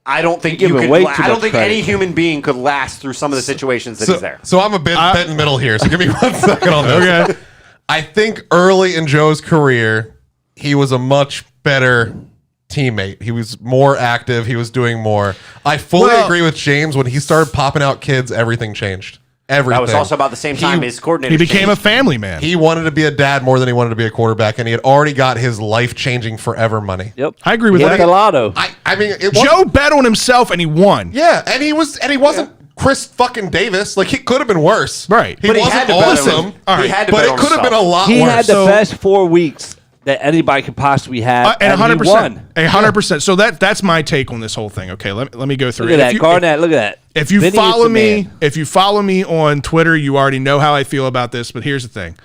I don't think you could. I don't think any human being could last through some of the situations that he's there. So I'm a bit in the middle here. So give me 1 second on this. Okay. I think early in Joe's career, he was a much better teammate. He was more active. He was doing more. I fully agree with James. When he started popping out kids, everything changed. Everything. That was also about the same time his coordinator. He became a family man. He wanted to be a dad more than he wanted to be a quarterback, and he had already got his life-changing forever money. Yep, I agree with that. The lotto. I mean, Joe bet on himself and he won. Yeah, and he wasn't Chris fucking Davis. Like, he could have been worse. Right. He wasn't awesome. He had to but bet it on could have himself. been a lot He worse. had the best 4 weeks that anybody could possibly have, and 100%, 100%. So that's my take on this whole thing. Okay, let me go through. Look at that, Garnett. Look at that. If you follow me on Twitter, you already know how I feel about this. But here's the thing: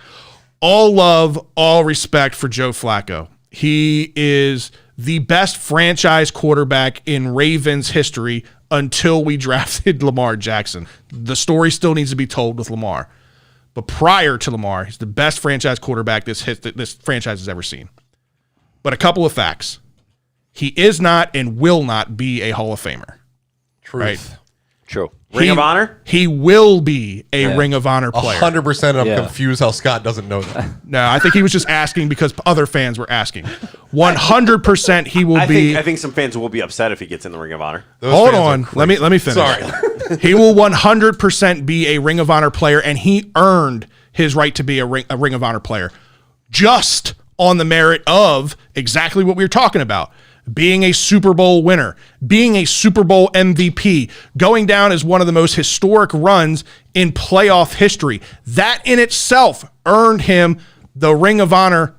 all love, all respect for Joe Flacco. He is the best franchise quarterback in Ravens history until we drafted Lamar Jackson. The story still needs to be told with Lamar. But prior to Lamar, he's the best franchise quarterback this franchise has ever seen. But a couple of facts. He is not and will not be a Hall of Famer. Truth. Right? True. Ring of Honor? He will be a Ring of Honor player. 100%. I'm confused how Scott doesn't know that. No, I think he was just asking because other fans were asking. 100% he will be. I think some fans will be upset if he gets in the Ring of Honor. Hold on. Let me finish. Sorry. He will 100% be a Ring of Honor player, and he earned his right to be a Ring of Honor player just on the merit of exactly what we were talking about. Being a Super Bowl winner, being a Super Bowl MVP, going down as one of the most historic runs in playoff history. That in itself earned him the Ring of Honor,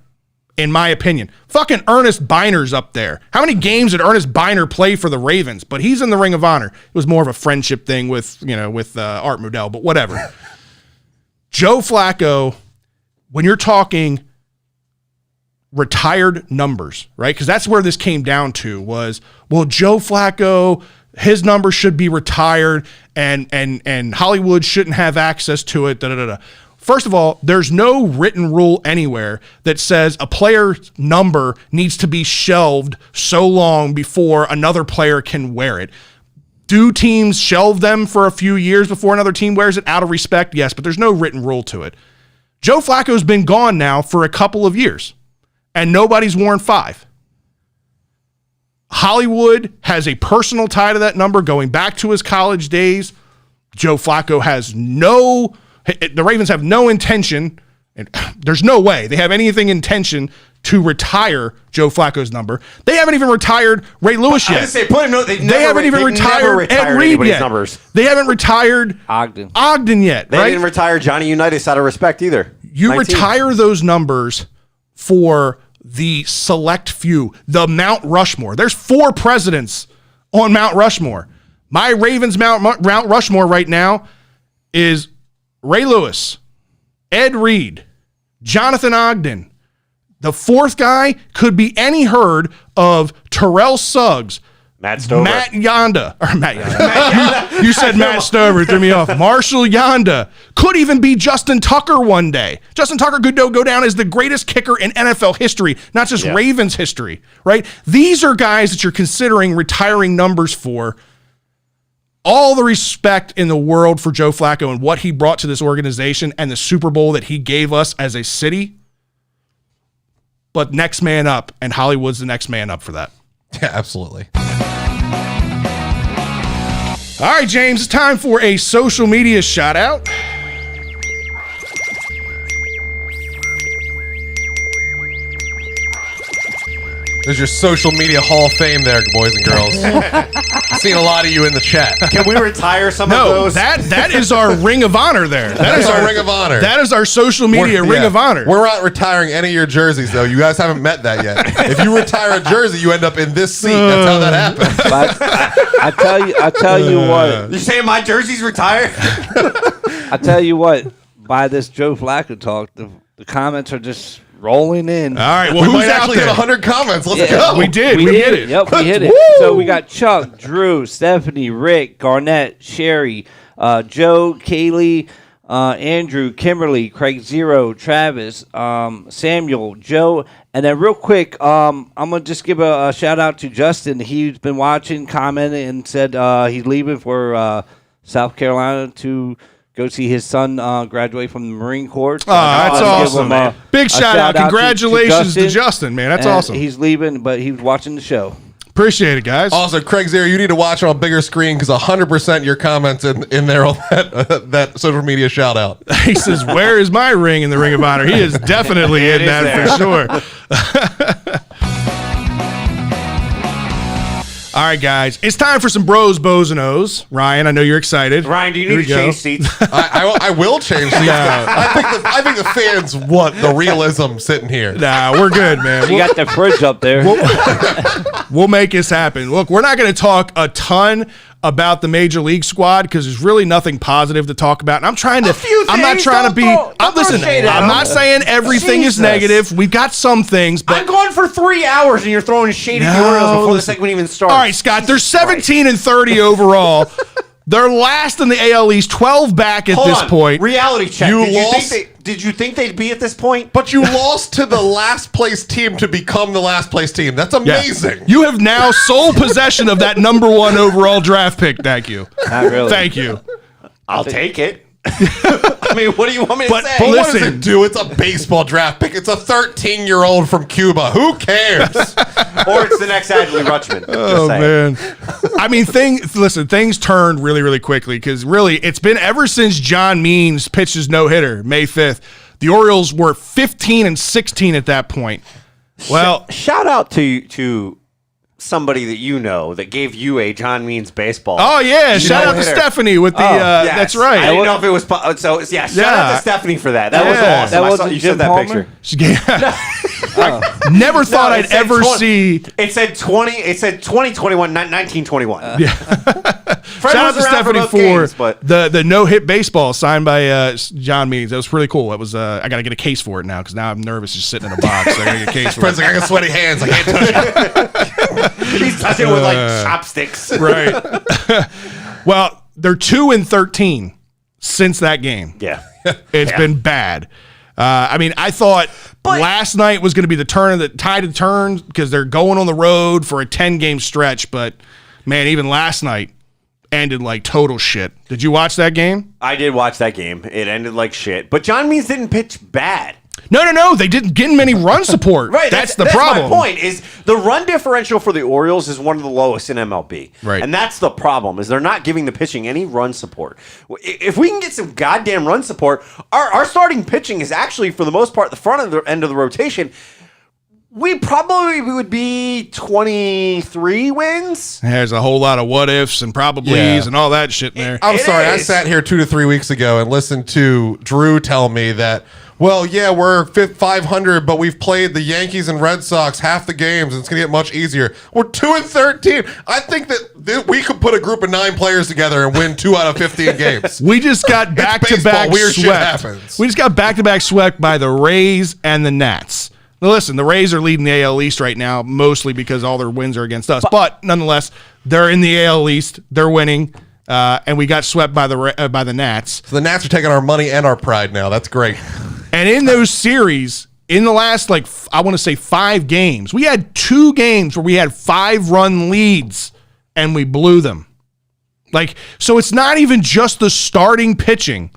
in my opinion. Fucking Ernest Biner's up there. How many games did Ernest Biner play for the Ravens? But he's in the Ring of Honor. It was more of a friendship thing with Art Modell, but whatever. Joe Flacco, when you're talking retired numbers, right? Because that's where this came down to was, well, Joe Flacco, his number should be retired and Hollywood shouldn't have access to it. First of all, there's no written rule anywhere that says a player's number needs to be shelved so long before another player can wear it. Do teams shelve them for a few years before another team wears it out of respect? Yes, but there's no written rule to it. Joe Flacco's been gone now for a couple of years, and nobody's worn 5. Hollywood has a personal tie to that number going back to his college days. Joe Flacco has the Ravens have no intention And there's no way they have anything intention to retire Joe Flacco's number. They haven't even retired Ray Lewis yet. I was gonna say, put him note. They haven't even retired Ed Reed yet. Numbers. They haven't retired Ogden yet. They didn't retire Johnny Unitas out of respect either. You retire those numbers for the select few, the Mount Rushmore. There's 4 presidents on Mount Rushmore. My Ravens Mount Rushmore right now is Ray Lewis, Ed Reed, Jonathan Ogden. The 4th guy could be any herd of Terrell Suggs, Matt Stover. Matt Yonda. You said Matt Stover, threw me off. Marshall Yonda. Could even be Justin Tucker one day. Justin Tucker could go down as the greatest kicker in NFL history, not just Ravens history, right? These are guys that you're considering retiring numbers for. All the respect in the world for Joe Flacco and what he brought to this organization and the Super Bowl that he gave us as a city. But next man up, and Hollywood's the next man up for that. Yeah, absolutely. All right, James, it's time for a social media shout out. There's your social media hall of fame there, boys and girls. I've seen a lot of you in the chat. Can we retire some of those? that is our Ring of Honor there. That is our Ring of Honor. That is our social media Ring of Honor. We're not retaring any of your jerseys, though. You guys haven't met that yet. If you retire a jersey, you end up in this seat. That's how that happens. But I tell you what. You saying my jersey's retired? I tell you what. By this Joe Flacco talk, the comments are just rolling in. All right, well, we who's might out actually there? hit 100 comments. Let's go. We did. We hit it. Yep, we hit it. So we got Chuck, Drew, Stephanie, Rick, Garnett, Sherry, Joe, Kaylee, Andrew, Kimberly, Craig Zero, Travis, Samuel, Joe, and then real quick, I'm gonna just give a shout out to Justin. He's been watching, commented, and said he's leaving for South Carolina to go see his son graduate from the Marine Corps. So that's awesome, man. Big shout out. Congratulations to Justin, man. That's awesome. He's leaving, but he was watching the show. Appreciate it, guys. Also, Craig Zero, you need to watch on a bigger screen because 100% your comments in there on that social media shout out. He says, "Where is my ring in the Ring of Honor?" He is definitely in that for sure. All right, guys, it's time for some bros, bows, and O's. Ryan, I know you're excited. Ryan, do you need to change seats? I will change seats. I think the fans want the realism sitting here. Nah, we're good, man. You got the fridge up there. We'll make this happen. Look, we're not going to talk a ton about the Major League squad because there's really nothing positive to talk about. And I'm not trying to be. I'm not saying everything is negative. We've got some things, but I'm going for 3 hours and you're throwing shade at the Orioles before the segment even starts. All right, Scott. They're 17 and 30 overall. They're last in the AL East, 12 back at this point. Reality check. You Did you think they'd be at this point? But you lost to the last place team to become the last place team. That's amazing. Yeah. You have now sole possession of that #1 overall draft pick. Thank you. Not really. Thank you. I'll take it. I mean, what do you want me to say? But what does it do? It's a baseball draft pick. It's a 13-year-old from Cuba. Who cares? Or it's the next Adley Rutschman. Oh, man. I mean, things turned really, really quickly because really it's been ever since John Means pitched his no-hitter May 5th. The Orioles were 15 and 16 at that point. Well, shout out to somebody that you know that gave you a John Means baseball. Oh yeah, shout out to Stephanie with the. Yes. That's right. I didn't know if it was. So yeah, shout out to Stephanie for that. That was awesome. That wasn't you Jim said that Palmer? picture. Never thought I'd ever see. It said 20. It said 2021, 1921. Yeah. Shout out to Stephanie for the no hit baseball signed by John Means. That was pretty cool. That was. I got to get a case for it now because now I'm nervous just sitting in a box. So I got to get a case for it. I got sweaty hands. I can't touch it. He's touching it with like chopsticks. Right. Well, they're 2 and 13 since that game. Yeah. It's been bad. I mean, I thought last night was going to be the tide of turns because they're going on the road for a 10-game stretch. But, man, even last night ended like total shit. Did you watch that game? I did watch that game. It ended like shit. But John Means didn't pitch bad. No. They didn't get many run support. Right, That's the problem. My point is the run differential for the Orioles is one of the lowest in MLB. Right. And that's the problem is they're not giving the pitching any run support. If we can get some goddamn run support, our starting pitching is actually, for the most part, the front of the end of the rotation. We probably would be 23 wins. There's a whole lot of what ifs and probablys and all that shit in there. I'm sorry. I is. sat here 2 to 3 weeks ago and listened to Drew tell me that, well, yeah, we're 500, but we've played the Yankees and Red Sox half the games, and it's going to get much easier. We're 2-13. I think that we could put a group of 9 players together and win 2 out of 15 games. We just got back-to-back Weird shit swept. happens. We just got back-to-back swept by the Rays and the Nats. Now, listen, the Rays are leading the AL East right now, mostly because all their wins are against us. But nonetheless, they're in the AL East. They're winning, and we got swept by the Nats. So the Nats are taking our money and our pride now. That's great. And in those series, in the last, I want to say 5 games, we had 2 games where we had 5-run leads, and we blew them. So it's not even just the starting pitching.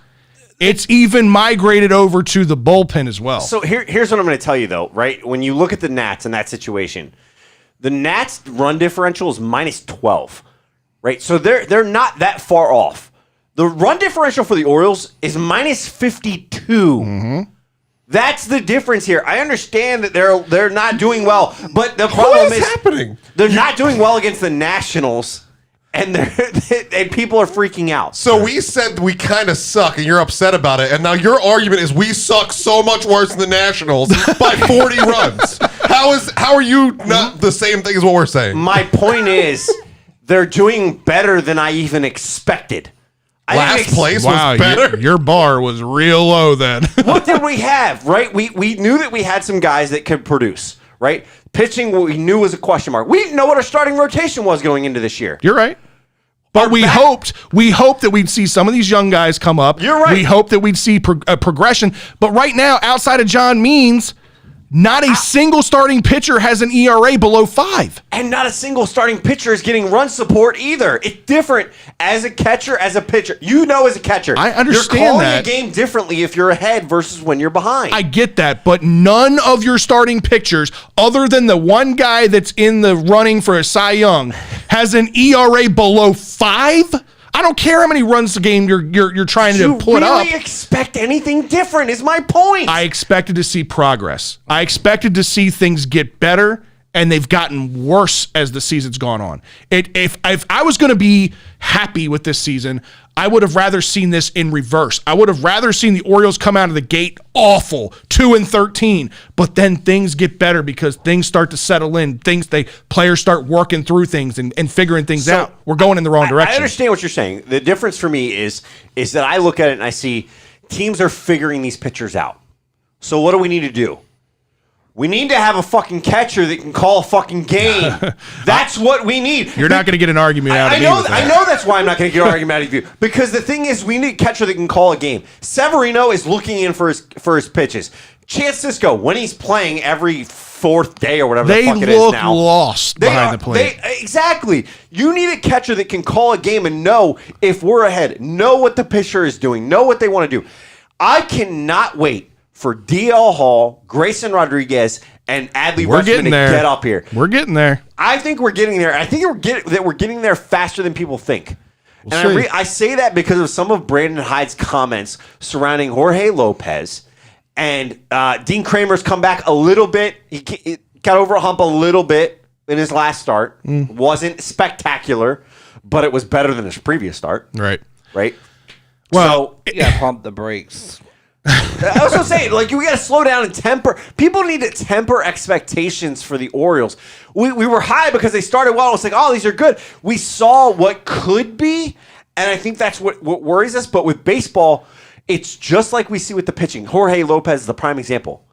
It's even migrated over to the bullpen as well. So here's what I'm going to tell you, though, right? When you look at the Nats in that situation, the Nats run differential is -12, right? So they're not that far off. The run differential for the Orioles is -52. Mm-hmm. That's the difference here. I understand that they're not doing well, but the problem is happening? They're not doing well against the Nationals. And and people are freaking out. So we said we kind of suck, and you're upset about it. And now your argument is we suck so much worse than the Nationals by 40 runs. How are you not the same thing as what we're saying? My point is, they're doing better than I even expected. Last place wow, was better. Your bar was real low then. What did we have? Right, we knew that we had some guys that could produce. Right, pitching we knew was a question mark. We didn't know what our starting rotation was going into this year. You're right. But we hoped that we'd see some of these young guys come up. You're right. We hoped that we'd see progression. But right now, outside of John Means, not a single starting pitcher has an ERA below 5. And not a single starting pitcher is getting run support either. It's different as a catcher, as a pitcher. As a catcher. I understand you're calling that. a game differently if you're ahead versus when you're behind. I get that, but none of your starting pitchers, other than the one guy that's in the running for a Cy Young, has an ERA below 5. I don't care how many runs a game you're trying to put up. You really expect anything different is my point. I expected to see progress. I expected to see things get better, and they've gotten worse as the season's gone on. If I was going to be happy with this season, I would have rather seen this in reverse. I would have rather seen the Orioles come out of the gate awful, 2-13, but then things get better because things start to settle in. Players start working through things and figuring things out. We're going in the wrong direction. I understand what you're saying. The difference for me is that I look at it and I see teams are figuring these pitchers out. So what do we need to do? We need to have a fucking catcher that can call a fucking game. That's what we need. You're not going to get an argument out of me with that. I know that's why I'm not going to get an argument out of you. Because the thing is, we need a catcher that can call a game. Severino is looking in for his pitches. Chance Sisco, when he's playing every 4th day or whatever the fuck it is now. They look lost behind the plate. Exactly. You need a catcher that can call a game and know if we're ahead, know what the pitcher is doing, know what they want to do. I cannot wait for DL Hall, Grayson Rodriguez, and Adley Rutschman to get up here. We're getting there. I think we're getting there. I think we're getting there faster than people think. I say that because of some of Brandon Hyde's comments surrounding Jorge Lopez. And Dean Kramer's come back a little bit. He got over a hump a little bit in his last start. Wasn't spectacular, but it was better than his previous start. Right. Well, you got to pump the brakes. I was going to say, we got to slow down and temper. People need to temper expectations for the Orioles. We were high because they started well. It's like, oh, these are good. We saw what could be, and I think that's what worries us. But with baseball, it's just like we see with the pitching. Jorge Lopez is the prime example.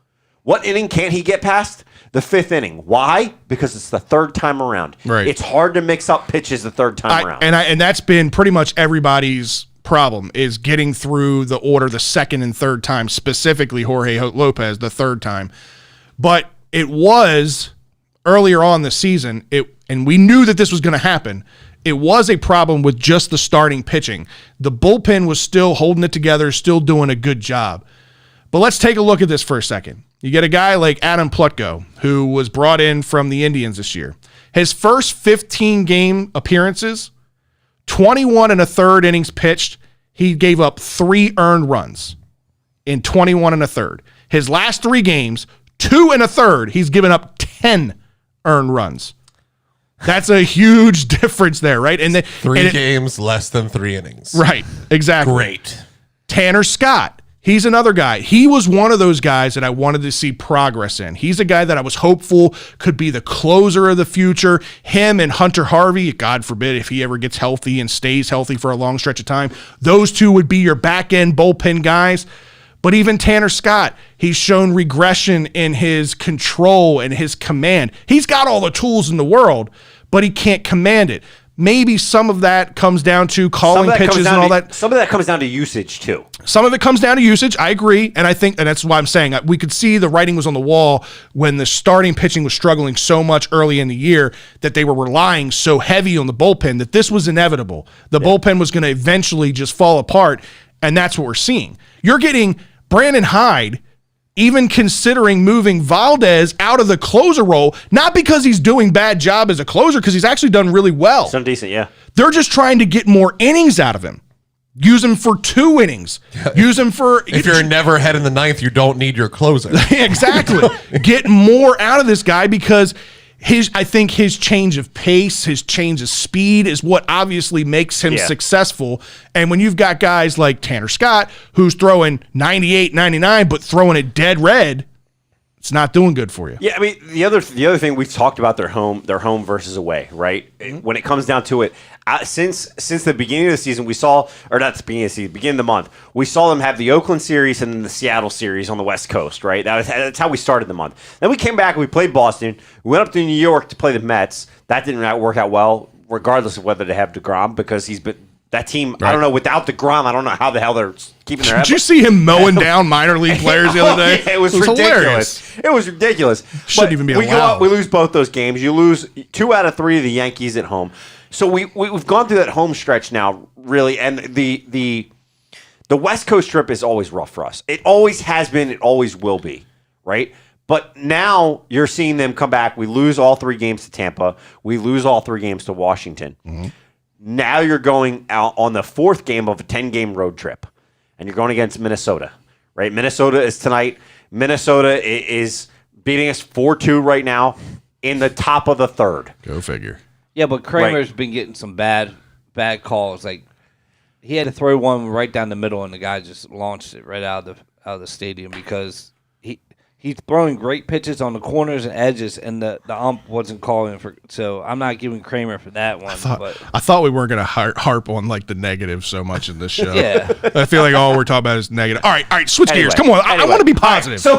What inning can't he get past? The 5th inning. Why? Because it's the 3rd time around. Right. It's hard to mix up pitches the 3rd time around. And that's been pretty much everybody's problem is getting through the order the 2nd and 3rd time, specifically Jorge Lopez the 3rd time. But it was earlier on the season, and we knew that this was going to happen. It was a problem with just the starting pitching. The bullpen was still holding it together, still doing a good job. But let's take a look at this for a second. You get a guy like Adam Plutko, who was brought in from the Indians this year. His first 15 game appearances, 21 and a third innings pitched, he gave up 3 earned runs in 21 and a third. His last 3 games, 2 and a third, he's given up 10 earned runs. That's a huge difference there, right? And 3 games, less than 3 innings. Right, exactly. Great. Tanner Scott, he's another guy. He was one of those guys that I wanted to see progress in. He's a guy that I was hopeful could be the closer of the future. Him and Hunter Harvey, God forbid, if he ever gets healthy and stays healthy for a long stretch of time, those two would be your back-end bullpen guys. But even Tanner Scott, he's shown regression in his control and his command. He's got all the tools in the world, but he can't command it. Maybe some of that comes down to calling pitches and all that. Some of that comes down to usage, too. Some of it comes down to usage. I agree. And I think, and that's why I'm saying we could see the writing was on the wall when the starting pitching was struggling so much early in the year that they were relying so heavy on the bullpen that this was inevitable. The bullpen was going to eventually just fall apart. And that's what we're seeing. You're getting Brandon Hyde even considering moving Valdez out of the closer role, not because he's doing bad job as a closer, because he's actually done really well. Some decent, yeah. They're just trying to get more innings out of him. Use him for 2 innings. Use him for... If you're never ahead in the 9th, you don't need your closer. Exactly. Get more out of this guy because I think his change of pace, his change of speed is what obviously makes him successful. And when you've got guys like Tanner Scott, who's throwing 98, 99, but throwing it dead red, it's not doing good for you. Yeah, I mean, the other thing we've talked about their home versus away, right? When it comes down to it, since the beginning of the season, we saw, or not the beginning of the season, beginning of the month, we saw them have the Oakland series and then the Seattle series on the West Coast, right? That's how we started the month. Then we came back and we played Boston. We went up to New York to play the Mets. That didn't work out well, regardless of whether they have DeGrom, because he's been. That team, right. I don't know, without DeGrom, I don't know how the hell they're keeping their head. Did you see him mowing down minor league players the other day? Yeah, it was ridiculous. Hilarious. It was ridiculous. Shouldn't even be allowed. We go out, we lose both those games. You lose 2 out of 3 of the Yankees at home. So we've gone through that home stretch now, really, and the West Coast trip is always rough for us. It always has been. It always will be, right? But now you're seeing them come back. We lose all 3 games to Tampa. We lose all 3 games to Washington. Mm-hmm. Now you're going out on the 4th game of a 10-game road trip, and you're going against Minnesota, right? Minnesota is tonight. Minnesota is beating us 4-2 right now in the top of the 3rd. Go figure. Yeah, but Kramer's been getting some bad calls. Like he had to throw one right down the middle, and the guy just launched it right out of the stadium because he's throwing great pitches on the corners and edges, and the ump wasn't calling for. So I'm not giving Kramer for that one. I thought we weren't going to harp on like the negative so much in this show. Yeah, I feel like all we're talking about is negative. All right, switch gears. Come on, I want to be positive. Right,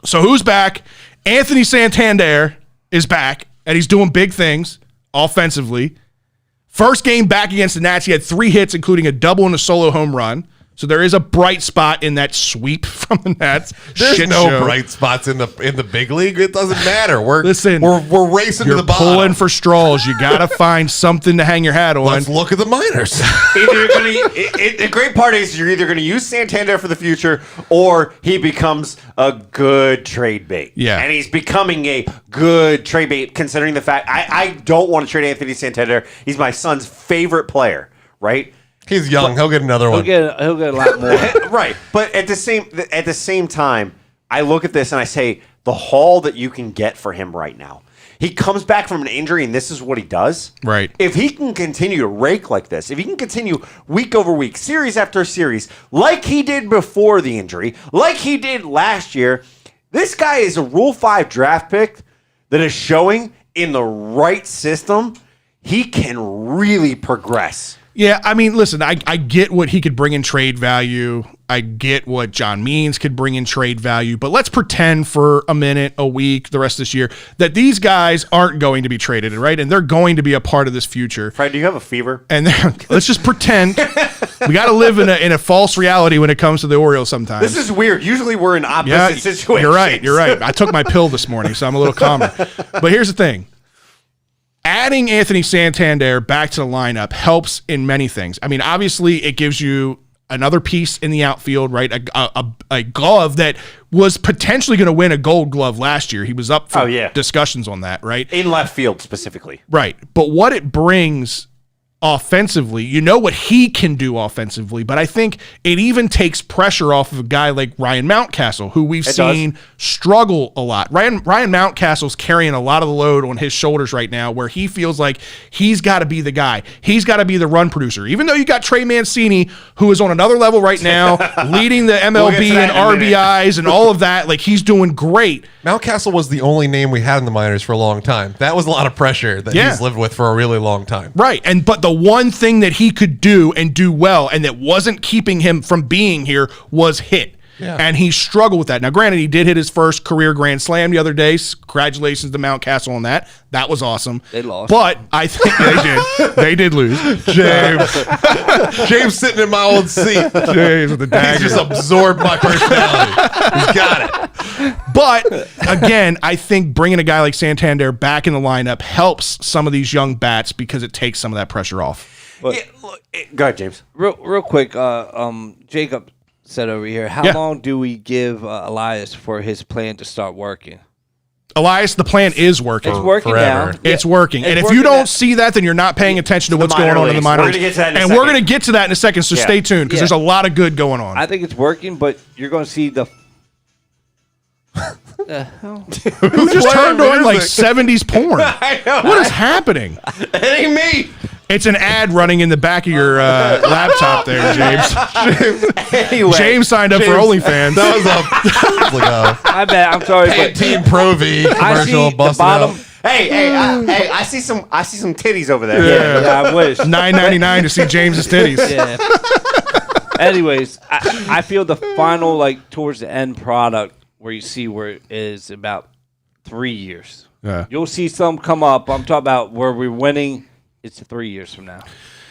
so who's back? Anthony Santander is back, and he's doing big things offensively. First game back against the Nats, he had 3 hits, including a double and a solo home run. So there is a bright spot in that sweep from the Nats. There's no bright spots in the big league. It doesn't matter. We're racing to the bottom. You're pulling for straws. You got to find something to hang your hat on. Let's look at the minors. The great part is you're either going to use Santander for the future or he becomes a good trade bait. Yeah. And he's becoming a good trade bait considering the fact I don't want to trade Anthony Santander. He's my son's favorite player, right? He's young. He'll get another one. He'll get a lot more. Right. But at the same time, I look at this and I say the haul that you can get for him right now. He comes back from an injury and this is what he does. Right. If he can continue to rake like this, if he can continue week over week, series after series, like he did before the injury, like he did last year, this guy is a Rule 5 draft pick that is showing in the right system, he can really progress. Yeah, I mean, listen, I get what he could bring in trade value. I get what John Means could bring in trade value. But let's pretend for a minute, a week, the rest of this year, that these guys aren't going to be traded, right? And they're going to be a part of this future. Fred, do you have a fever? And let's just pretend. We got to live in a false reality when it comes to the Orioles sometimes. This is weird. Usually we're in opposite situations. You're right. I took my pill this morning, so I'm a little calmer. But here's the thing. Adding Anthony Santander back to the lineup helps in many things. I mean, obviously, it gives you another piece in the outfield, right? A glove that was potentially going to win a Gold Glove last year. He was up for discussions on that, right? In left field specifically. Right. But what it brings offensively, you know what he can do offensively, but I think it even takes pressure off of a guy like Ryan Mountcastle, who we've seen struggle a lot. Ryan Mountcastle's carrying a lot of the load on his shoulders right now, where he feels like he's got to be the guy. He's got to be the run producer. Even though you got Trey Mancini, who is on another level right now, leading the MLB and RBIs and all of that, like he's doing great. Mountcastle was the only name we had in the minors for a long time. That was a lot of pressure that he's lived with for a really long time. Right. But the one thing that he could do and do well, and that wasn't keeping him from being here, was hit. Yeah. And he struggled with that. Now, granted, he did hit his first career grand slam the other day. Congratulations to Mountcastle on that. That was awesome. They lost. But I think they did. They did lose. James sitting in my old seat. James with the dagger. He's just absorbed my personality. He's got it. But, again, I think bringing a guy like Santander back in the lineup helps some of these young bats because it takes some of that pressure off. But go ahead, James. Real quick, Jacob said over here, how long do we give Elias for his plan to start working? Elias, the plan is working. It's working forever. now. It's working. And if you don't see that, then you're not paying attention to what's going on in the minor leagues. And we're going to get to that in a second, so stay tuned, because there's a lot of good going on. I think it's working, but you're going to see the... Who just turned on like 70s porn? I know. What is happening? It ain't me. It's an ad running in the back of your laptop there, James. Anyway, James signed up for OnlyFans. That was like I bet. I'm sorry, but Team Pro V I see commercial the busted bottom. out. hey, I see some titties over there. Yeah, I wish. $9.99 to see James's titties. Yeah. Anyways, I feel the final, like, towards the end product where you see where it is about 3 years. Yeah. You'll see some come up. I'm talking about where we're winning. It's 3 years from now.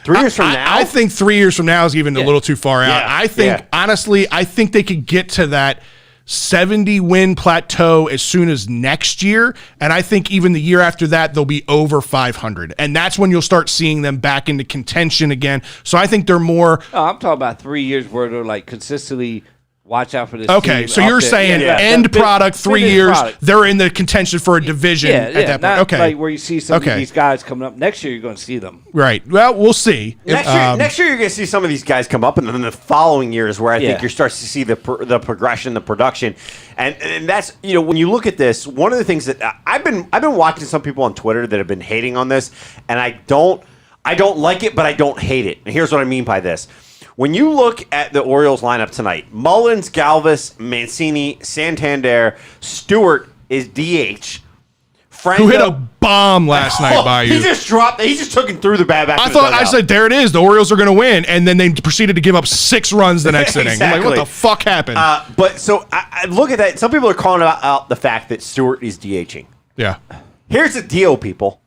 3 years from now? I think 3 years from now is even a little too far out. Yeah. I think, honestly, I think they could get to that 70-win plateau as soon as next year. And I think even the year after that, they'll be over 500. And that's when you'll start seeing them back into contention again. So I think they're more... No, I'm talking about 3 years where they're, like, consistently... Watch out for this. Okay, team so up you're there. saying end product, 3 years, product. they're in the contention for a division at that point. Not Okay. like where you see some of these guys coming up. Next year, you're going to see them. Right. Well, we'll see. Next year, you're going to see some of these guys come up, and then the following year is where I think you're starting to see the progression, the production, and that's, you know, when you look at this, one of the things that I've been watching some people on Twitter that have been hating on this, and I don't like it, but I don't hate it. And here's what I mean by this. When you look at the Orioles lineup tonight, Mullins, Galvis, Mancini, Santander, Stewart is DH. Franco, Who hit a bomb last night by you. He just dropped. He just took him through the bat back. I said, there it is. The Orioles are going to win. And then they proceeded to give up 6 runs the next inning. I'm like, what the fuck happened? But so I look at that. Some people are calling out the fact that Stewart is DHing. Yeah. Here's the deal, people.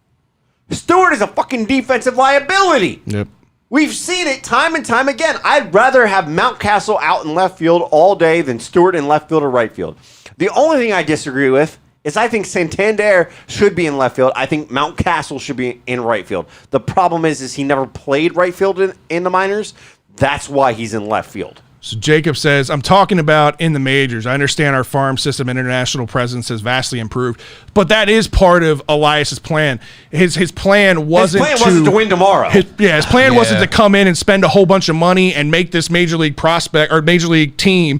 Stewart is a fucking defensive liability. Yep. We've seen it time and time again. I'd rather have Mountcastle out in left field all day than Stewart in left field or right field. The only thing I disagree with is I think Santander should be in left field. I think Mountcastle should be in right field. The problem is he never played right field in the minors. That's why he's in left field. So Jacob says, I'm talking about in the majors. I understand our farm system and international presence has vastly improved, but that is part of Elias's plan. His plan wasn't to win tomorrow. His plan wasn't to come in and spend a whole bunch of money and make this major league prospect or major league team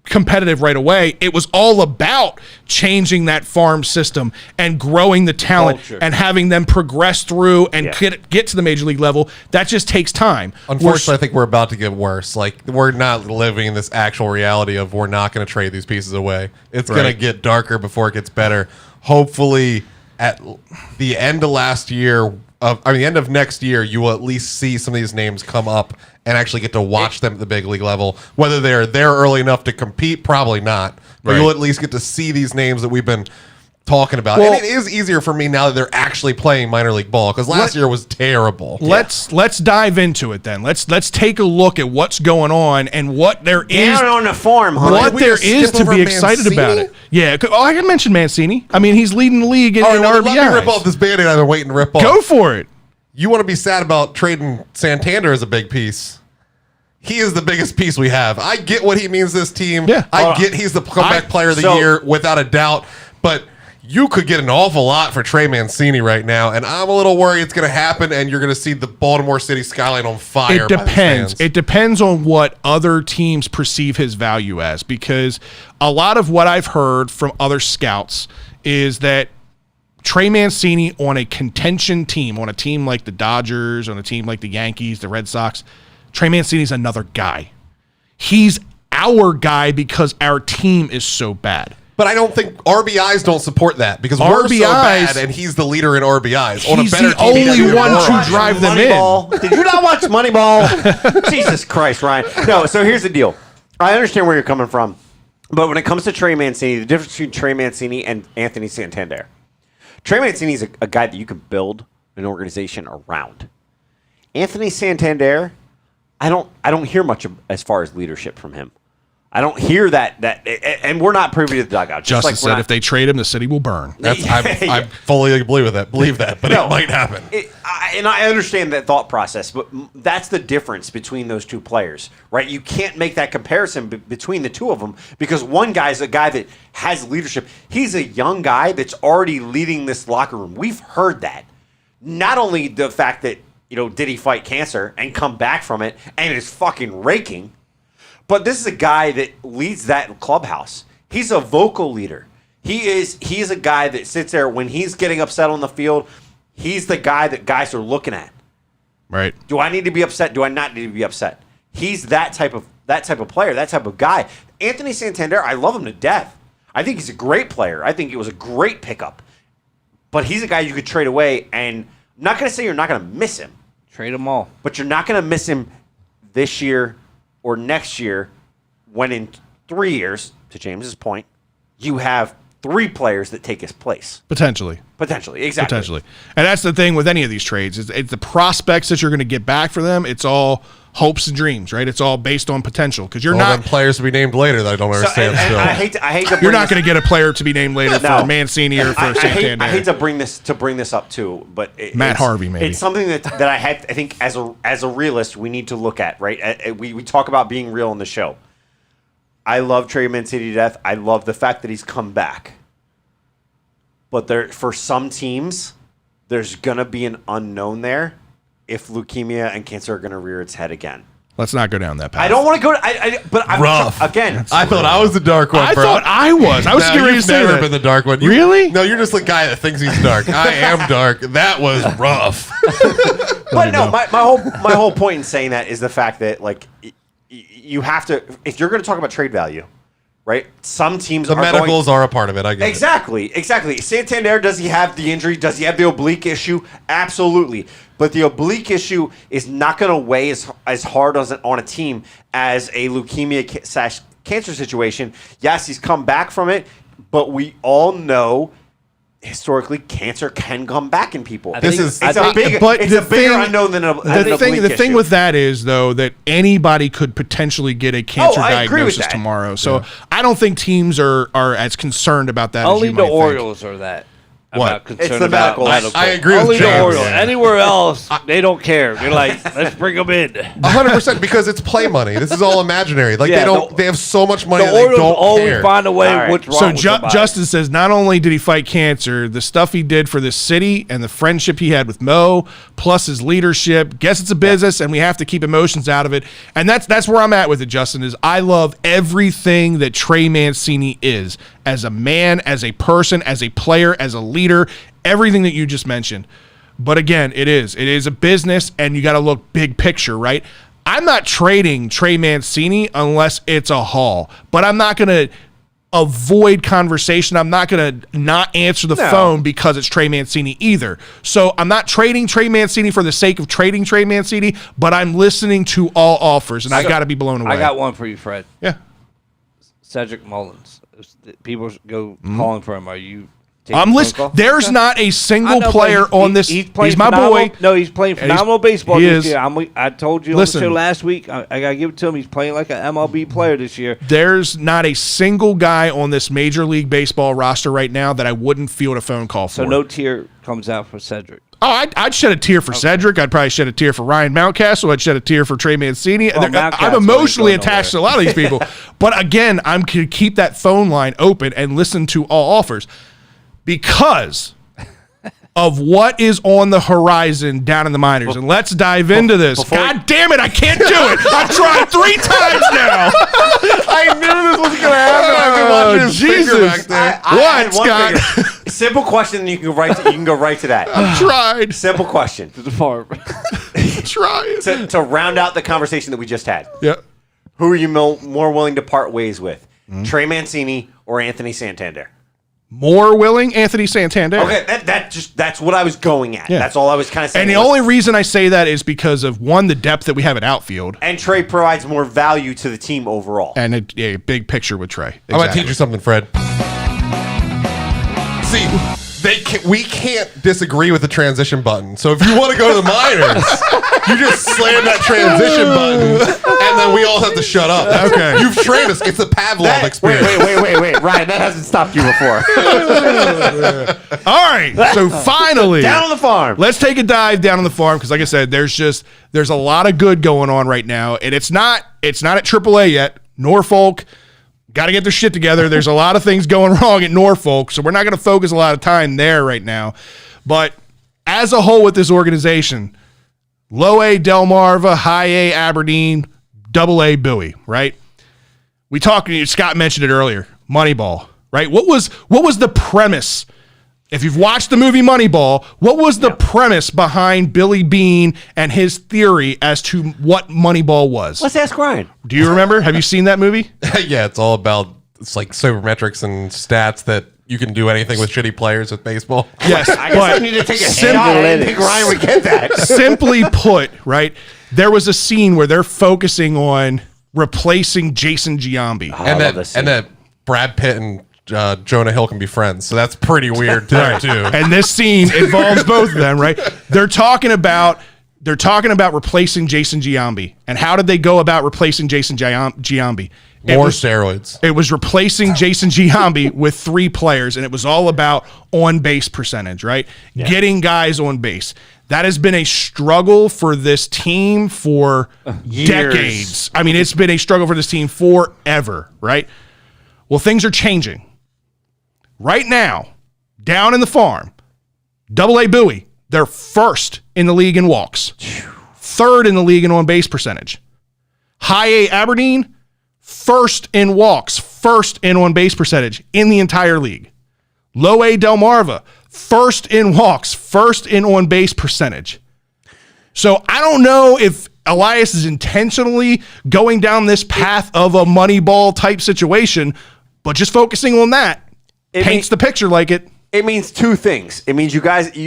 competitive right away. It was all about changing that farm system and growing the talent and having them progress through and get to the major league level. That just takes time. Unfortunately, I think we're about to get worse. Like, we're not living in this actual reality of we're not going to trade these pieces away. It's going to get darker before it gets better. Hopefully, at the end of the end of next year, you will at least see some of these names come up and actually get to watch them at the big league level. Whether they're there early enough to compete, probably not. But you'll at least get to see these names that we've been talking about. Well, and it is easier for me now that they're actually playing minor league ball, because last year was terrible. Let's dive into it then. Let's take a look at what's going on and what there is. Down on the form, huh? What there is to be excited about it. Yeah. Oh, I can mention Mancini. I mean, he's leading the league in RBIs. Let me rip off this Band-Aid I've been waiting to rip off. Go for it. You want to be sad about trading Santander as a big piece. he is the biggest piece we have. I get what he means to this team. Yeah. I get he's the comeback player of the year without a doubt. But you could get an awful lot for Trey Mancini right now, and I'm a little worried it's going to happen, and you're going to see the Baltimore City skyline on fire. It depends. It depends on what other teams perceive his value as, because a lot of what I've heard from other scouts is that Trey Mancini on a contention team, on a team like the Dodgers, on a team like the Yankees, the Red Sox, Trey Mancini's another guy. He's our guy because our team is so bad. But I don't think RBIs don't support that because we're so bad, and he's the leader in RBIs. He's the only one to drive them in. Did you not watch Moneyball? Jesus Christ, Ryan. No, so here's the deal. I understand where you're coming from. But when it comes to Trey Mancini, the difference between Trey Mancini and Anthony Santander. Trey Mancini is a guy that you can build an organization around. Anthony Santander, I don't hear much as far as leadership from him. I don't hear that, and we're not privy to the dugout. Justin said if they trade him, the city will burn. I fully believe that, but it might happen. And I understand that thought process, but that's the difference between those two players, right? You can't make that comparison between the two of them because one guy's a guy that has leadership. He's a young guy that's already leading this locker room. We've heard that. Not only the fact that, did he fight cancer and come back from it and is fucking raking, but this is a guy that leads that clubhouse. He's a vocal leader. He's a guy that sits there when he's getting upset on the field. He's the guy that guys are looking at. Right. Do I need to be upset? Do I not need to be upset? He's that type of player, that type of guy. Anthony Santander, I love him to death. I think he's a great player. I think it was a great pickup. But he's a guy you could trade away, and I'm not going to say you're not going to miss him. Trade them all. But you're not going to miss him this year or next year when in 3 years, to James's point, you have 3 players that take his place. Potentially, exactly. Potentially. And that's the thing with any of these trades. It's the prospects that you're going to get back for them. It's all hopes and dreams, right? It's all based on potential because you're not players to be named later that I don't understand. And still, I hate to. You're not going to get a player to be named later for Mancini or for Santander. I hate to bring this up too, but Matt Harvey, maybe it's something that I think as a realist we need to look at, right? We talk about being real on the show. I love Trey Mancini to death. I love the fact that he's come back. But for some teams, there's going to be an unknown there if leukemia and cancer are going to rear its head again. Let's not go down that path. I don't want to go but I'm rough. Again, I thought I was the dark one, bro. I thought I was. I was no, getting ready to say never that. been the dark one. Really? No, you're just the guy that thinks he's dark. I am dark. That was rough. But no, my whole point in saying that is the fact that you have to, if you're going to talk about trade value, right? Some teams the medicals are a part of it. I get it. Exactly. Santander, does he have the injury? Does he have the oblique issue? Absolutely. But the oblique issue is not going to weigh as hard on a team as a leukemia / cancer situation. Yes, he's come back from it, but we all know historically cancer can come back in people. It's a bigger unknown than an oblique issue. The thing with that is, though, that anybody could potentially get a cancer diagnosis tomorrow. So I don't think teams are as concerned about that Only as you might the Orioles are that. What? It's the medical. I agree with Only James. the Orioles. Anywhere else, they don't care. They're like, let's bring them in. 100% because it's play money. This is all imaginary. They have so much money. The they Orioles don't always care. find a way. What's wrong? So Justin says not only did he fight cancer, the stuff he did for this city and the friendship he had with Mo, plus his leadership. Guess it's a business, and we have to keep emotions out of it. And that's where I'm at with it. Justin is I love everything that Trey Mancini is as a man, as a person, as a player, as a leader. Everything that you just mentioned. But again, it is a business, and you got to look big picture, right? I'm not trading Trey Mancini unless it's a haul, but I'm not going to avoid conversation. I'm not going to not answer the phone because it's Trey Mancini either. So I'm not trading Trey Mancini for the sake of trading Trey Mancini, but I'm listening to all offers, and I got to be blown away. I got one for you, Fred. Yeah. Cedric Mullins. People go calling for him. Are you... I'm listening. There's not a single player on this. He's my boy. No, he's playing phenomenal baseball this year. I told you on the show last week. I got to give it to him. He's playing like an MLB player this year. There's not a single guy on this Major League Baseball roster right now that I wouldn't field a phone call for. So no tier comes out for Cedric. Oh, I'd shed a tear for Cedric. I'd probably shed a tear for Ryan Mountcastle. I'd shed a tear for Trey Mancini. Well, I'm emotionally attached to a lot of these people. But again, I'm going to keep that phone line open and listen to all offers because of what is on the horizon down in the minors. And let's dive into this. God damn it, I can't do it. I've tried 3 times now. I knew this was going to happen. I've been watching his finger back there. What, Scott? Simple question, and you can go right to that. I've tried. Simple question. To the farm. Trying. To round out the conversation that we just had. Yeah. Who are you more willing to part ways with? Trey Mancini or Anthony Santander? More willing, Anthony Santander. Okay, that's what I was going at. Yeah. That's all I was kind of saying. And the only reason I say that is because of, one, the depth that we have at outfield. And Trey provides more value to the team overall. And a big picture with Trey. Exactly. I'm going to teach you something, Fred. See, we can't disagree with the transition button. So if you want to go to the minors, you just slam that transition button, and then we all have to shut up. Okay. You've trained us. It's the Pavlov experience. Wait. Ryan, that hasn't stopped you before. All right. So finally. Down on the farm. Let's take a dive down on the farm because, like I said, there's a lot of good going on right now. And it's not at AAA yet. Norfolk got to get their shit together. There's a lot of things going wrong at Norfolk, so we're not going to focus a lot of time there right now. But as a whole with this organization, low A Delmarva, high A Aberdeen, double A Bowie, right? We talked, Scott mentioned it earlier, Moneyball, right? What was the premise? If you've watched the movie Moneyball, what was the premise behind Billy Beane and his theory as to what Moneyball was? Let's ask Ryan. Do you remember? Have you seen that movie? Yeah, it's all about, it's like sabermetrics and stats that you can do anything with shitty players with baseball. Yes, I guess I need to take a shot. I didn't think Ryan would get that. Simply put, right, there was a scene where they're focusing on replacing Jason Giambi. And that Brad Pitt and Jonah Hill can be friends, so that's pretty weird too. And this scene involves both of them, right? They're talking about replacing Jason Giambi. And how did they go about replacing Jason Giambi? More steroids. It was replacing Jason Giambi with 3 players, and it was all about on-base percentage, right? Yeah. Getting guys on base. That has been a struggle for this team for decades. I mean, it's been a struggle for this team forever, right? Well, things are changing. Right now, down in the farm, Double A Bowie, they're first in the league in walks, 3rd in the league in on-base percentage. High A Aberdeen, 1st in walks, 1st in on-base percentage in the entire league. Low A Delmarva, 1st in walks, 1st in on-base percentage. So I don't know if Elias is intentionally going down this path of a Moneyball type situation, but just focusing on that paints the picture like it. It means 2 things. It means you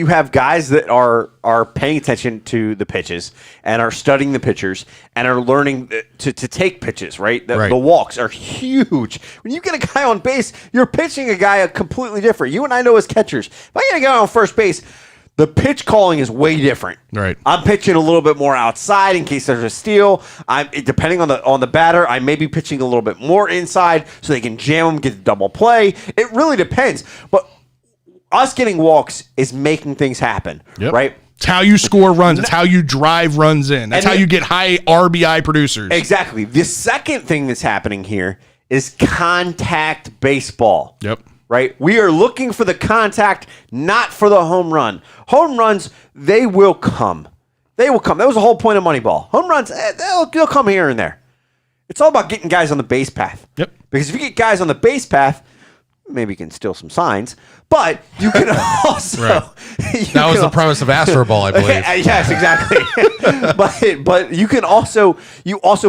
have guys that are paying attention to the pitches and are studying the pitchers and are learning to take pitches, right? The walks are huge. When you get a guy on base, you're pitching a guy completely different. You and I know as catchers, if I get a guy on first base, the pitch calling is way different. Right. I'm pitching a little bit more outside in case there's a steal. Depending on the batter, I may be pitching a little bit more inside so they can jam them, get the double play. It really depends. But us getting walks is making things happen, right? It's how you score runs. It's how you drive runs in. That's how you get high RBI producers. Exactly. The second thing that's happening here is contact baseball. Yep. Right? We are looking for the contact, not for the home run. Home runs, they will come. They will come. That was the whole point of Moneyball. Home runs, they'll come here and there. It's all about getting guys on the base path. Yep. Because if you get guys on the base path, maybe you can steal some signs, but you can also... That was the premise of Astro Ball, I believe. Yes, exactly. but you can also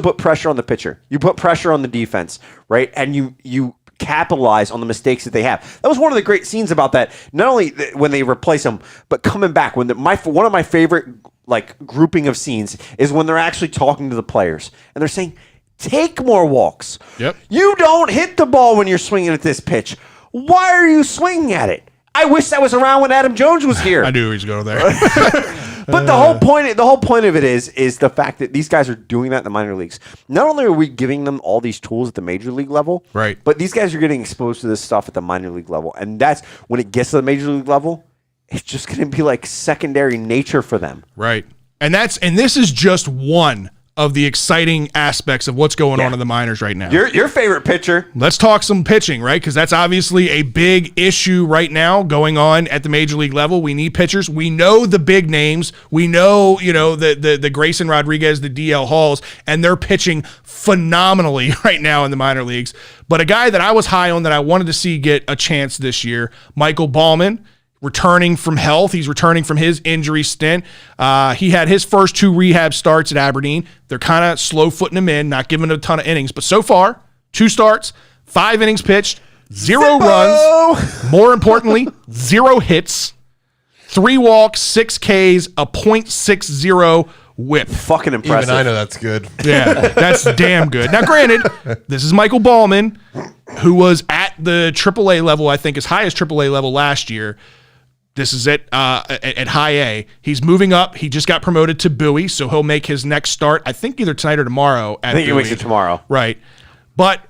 put pressure on the pitcher. You put pressure on the defense, right? And you capitalize on the mistakes that they have. That was one of the great scenes about that. Not only when they replace them, but coming back. One of my favorite grouping of scenes is when they're actually talking to the players and they're saying, "Take more walks. Yep. You don't hit the ball when you're swinging at this pitch. Why are you swinging at it? I wish that was around when Adam Jones was here." I knew he was going there. But the whole point of it is the fact that these guys are doing that in the minor leagues. Not only are we giving them all these tools at the major league level, right, but these guys are getting exposed to this stuff at the minor league level, and that's when it gets to the major league level, it's just going to be like secondary nature for them. Right. And this is just one of the exciting aspects of what's going on in the minors right now. Your favorite pitcher. Let's talk some pitching, right? Because that's obviously a big issue right now going on at the major league level. We need pitchers. We know the big names. We know, the Grayson Rodriguez, the DL Halls, and they're pitching phenomenally right now in the minor leagues. But a guy that I was high on that I wanted to see get a chance this year, Michael Ballman, returning from health. He's returning from his injury stint. He had his first 2 rehab starts at Aberdeen. They're kind of slow-footing him in, not giving him a ton of innings. But so far, 2 starts, 5 innings pitched, 0 runs. More importantly, 0 hits, 3 walks, 6 Ks, a .60 whip. Fucking impressive. Even I know that's good. Yeah, that's damn good. Now, granted, this is Michael Ballman, who was at the AAA level, I think, as high as AAA level last year. This is at high A. He's moving up. He just got promoted to Bowie, so he'll make his next start, I think, either tonight or tomorrow. I think he makes it tomorrow. Right. But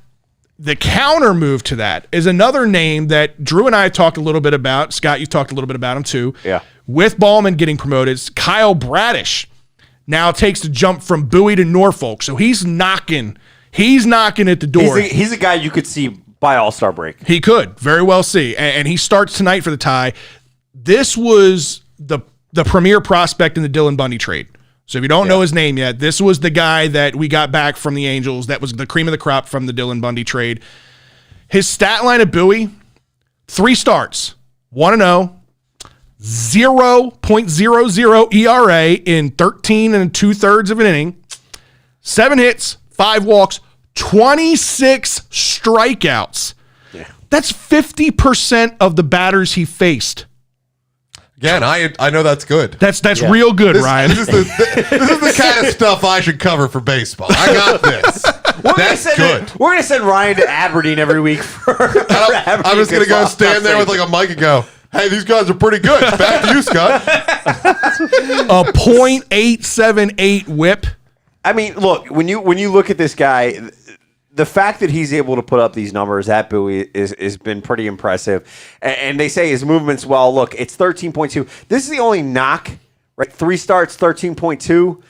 the counter move to that is another name that Drew and I talked a little bit about. Scott, you talked a little bit about him too. Yeah. With Ballman getting promoted, Kyle Bradish now takes the jump from Bowie to Norfolk. So he's knocking at the door. He's a guy you could see by All-Star break. He could very well see. And he starts tonight for the Tie. This was the premier prospect in the Dylan Bundy trade. So if you don't know his name yet, this was the guy that we got back from the Angels. That was the cream of the crop from the Dylan Bundy trade. His stat line at Bowie, 3 starts, 1-0, 0.00 ERA in 13 2/3 of an inning, 7 hits, 5 walks, 26 strikeouts. Yeah. That's 50% of the batters he faced. Again, I know that's good. That's real good, Ryan. This is the kind of stuff I should cover for baseball. I got this. That's good. We're going to send Ryan to Aberdeen every week for I'm just going to go stand there with like a mic and go, hey, these guys are pretty good. Back to you, Scott. A .878 whip. I mean, look, when you look at this guy, the fact that he's able to put up these numbers at Bowie has been pretty impressive. And they say his movement's well. Look, it's 13.2. This is the only knock, right? 3 starts, 13.2.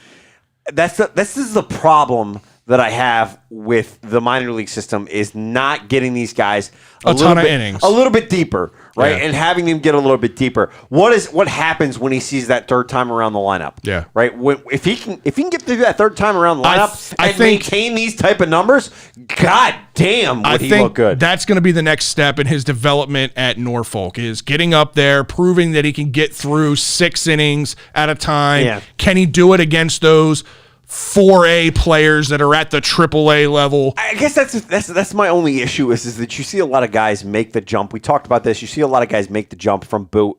This is the problem that I have with the minor league system is not getting these guys a ton of innings, a little bit deeper, right? Yeah. And having them get a little bit deeper. What happens when he sees that third time around the lineup? Yeah, right. If he can get through that third time around the lineup I and think, maintain these type of numbers, god damn, would he look good? That's going to be the next step in his development at Norfolk is getting up there, proving that he can get through 6 innings at a time. Yeah. Can he do it against those 4A players that are at the AAA level? I guess that's my only issue is that you see a lot of guys make the jump. We talked about this. You see a lot of guys make the jump from AA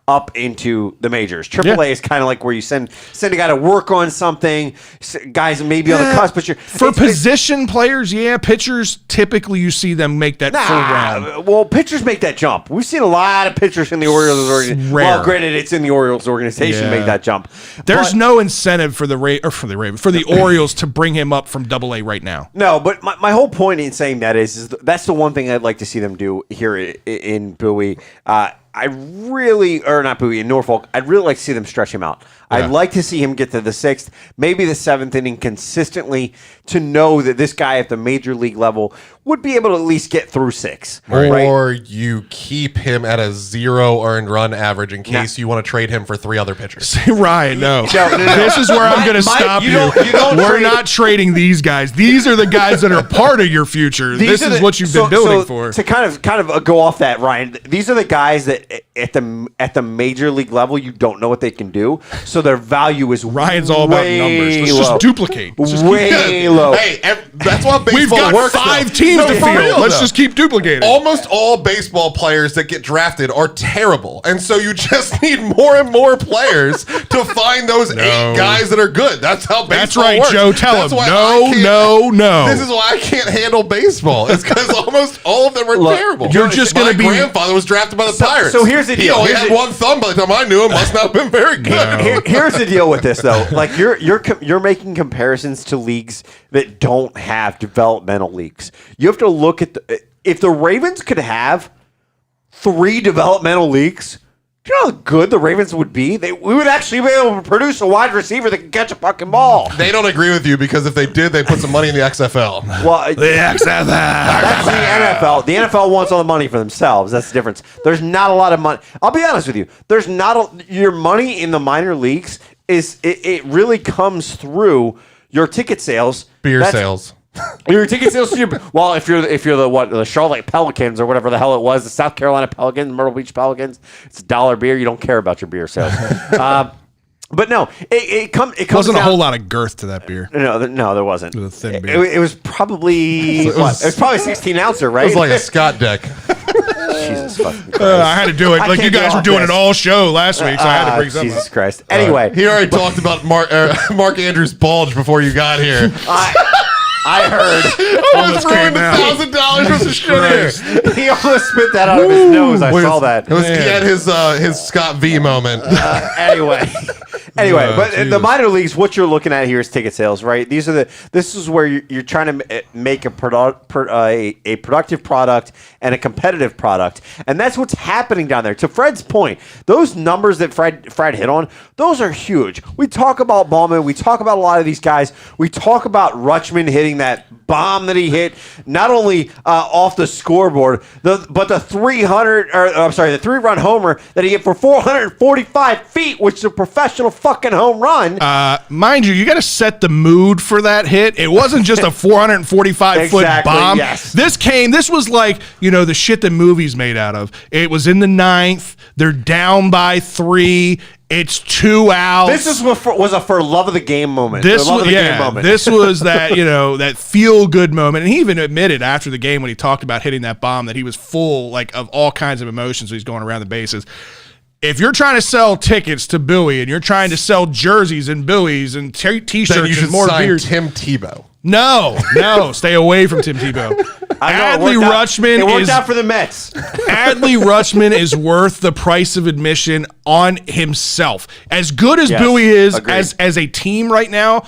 up into the majors. AAA is kind of like where you send a guy to work on something. Guys maybe on the cusp, but position players, pitchers typically you see them make that full round. Well, pitchers make that jump. We've seen a lot of pitchers in the Orioles organization. Well, granted, it's in the Orioles organization make that jump. There's no incentive for the Orioles to bring him up from AA right now. No, but my whole point in saying that is that's the one thing I'd like to see them do here in Bowie. In Norfolk, I'd really like to see them stretch him out. Yeah. I'd like to see him get to the 6th, maybe the 7th inning consistently to know that this guy at the major league level would be able to at least get through 6. Right? Or you keep him at a 0 earned run average in case you want to trade him for 3 other pitchers. Ryan, no. This is where I'm going to stop you. We're not trading these guys. These are the guys that are part of your future. This is what you've been building for. To kind of go off that, Ryan, these are the guys that at the major league level you don't know what they can do. So their value is Ryan's all about numbers. Let's just duplicate. Way low. Hey, that's why baseball We've got works. 5 teams to field. Let's just keep duplicating. Almost all baseball players that get drafted are terrible, and so you just need more and more players to find those 8 guys that are good. That's how baseball works. Joe. Tell him. No. This is why I can't handle baseball. It's because almost all of them are terrible. You're just going to be. My grandfather was drafted by the Pirates. So here's the deal. He only had 1 thumb by the time I knew him. Must not have been very good. No. Here's the deal with this, though. Like you're making comparisons to leagues that don't have developmental leagues. You have to look at if the Ravens could have 3 developmental leagues. Do you know how good the Ravens would be? We would actually be able to produce a wide receiver that can catch a fucking ball. They don't agree with you because if they did, they'd put some money in the XFL. Well, The XFL. that's the NFL. The NFL wants all the money for themselves. That's the difference. There's not a lot of money. I'll be honest with you. There's not your money in the minor leagues it really comes through your ticket sales, Beer sales. Your ticket sales. If you're the Charlotte Pelicans or whatever the hell it was, the South Carolina Pelicans, Myrtle Beach Pelicans, it's $1 beer. You don't care about your beer sales. But no, it comes. Wasn't down, a whole lot of girth to that beer. No, there wasn't. It was a thin beer. It was probably it was probably 16 ouncer, right? It was like a Scott deck. Jesus fucking Christ. I had to do it. I Like you can't guys do were doing this. it all show last week, so I had to bring something Jesus up. Christ. Anyway, He already talked about Mark Andrews' bulge before you got here. I heard Almost ruined $1,000 worth of shit here. he almost spit that out of his nose. I saw that. He had his Scott V moment. Anyway, but in the Jesus. minor leagues, what you're looking at here is ticket sales, right? This is where you're trying to make a productive product and a competitive product, and that's what's happening down there. To Fred's point, those numbers that Fred hit on, those are huge. We talk about Ballman, we talk about a lot of these guys, we talk about Rutschman hitting that bomb that he hit, not only off the scoreboard, but the 3-run homer that he hit for 445 feet, which is a professional fucking home run. Mind you got to set the mood for that hit. It wasn't just a 445-foot Exactly, bomb. yes. This was like, the shit that movies made out of. It was in the 9th. They're down by 3. It's 2 outs. This was a for love of the game moment. This For love was, of the game moment. this was that, that feel good moment. And he even admitted after the game when he talked about hitting that bomb that he was full of all kinds of emotions. So he's going around the bases. If you're trying to sell tickets to Bowie and you're trying to sell jerseys and buoys and T-shirts Then you should and more sign beers, Tim Tebow. no, stay away from Tim Tebow. I know, Adley Rutschman it worked out for the Mets. Adley Rutschman is worth the price of admission on himself. As good as Yes, Bowie is agreed. as a team right now,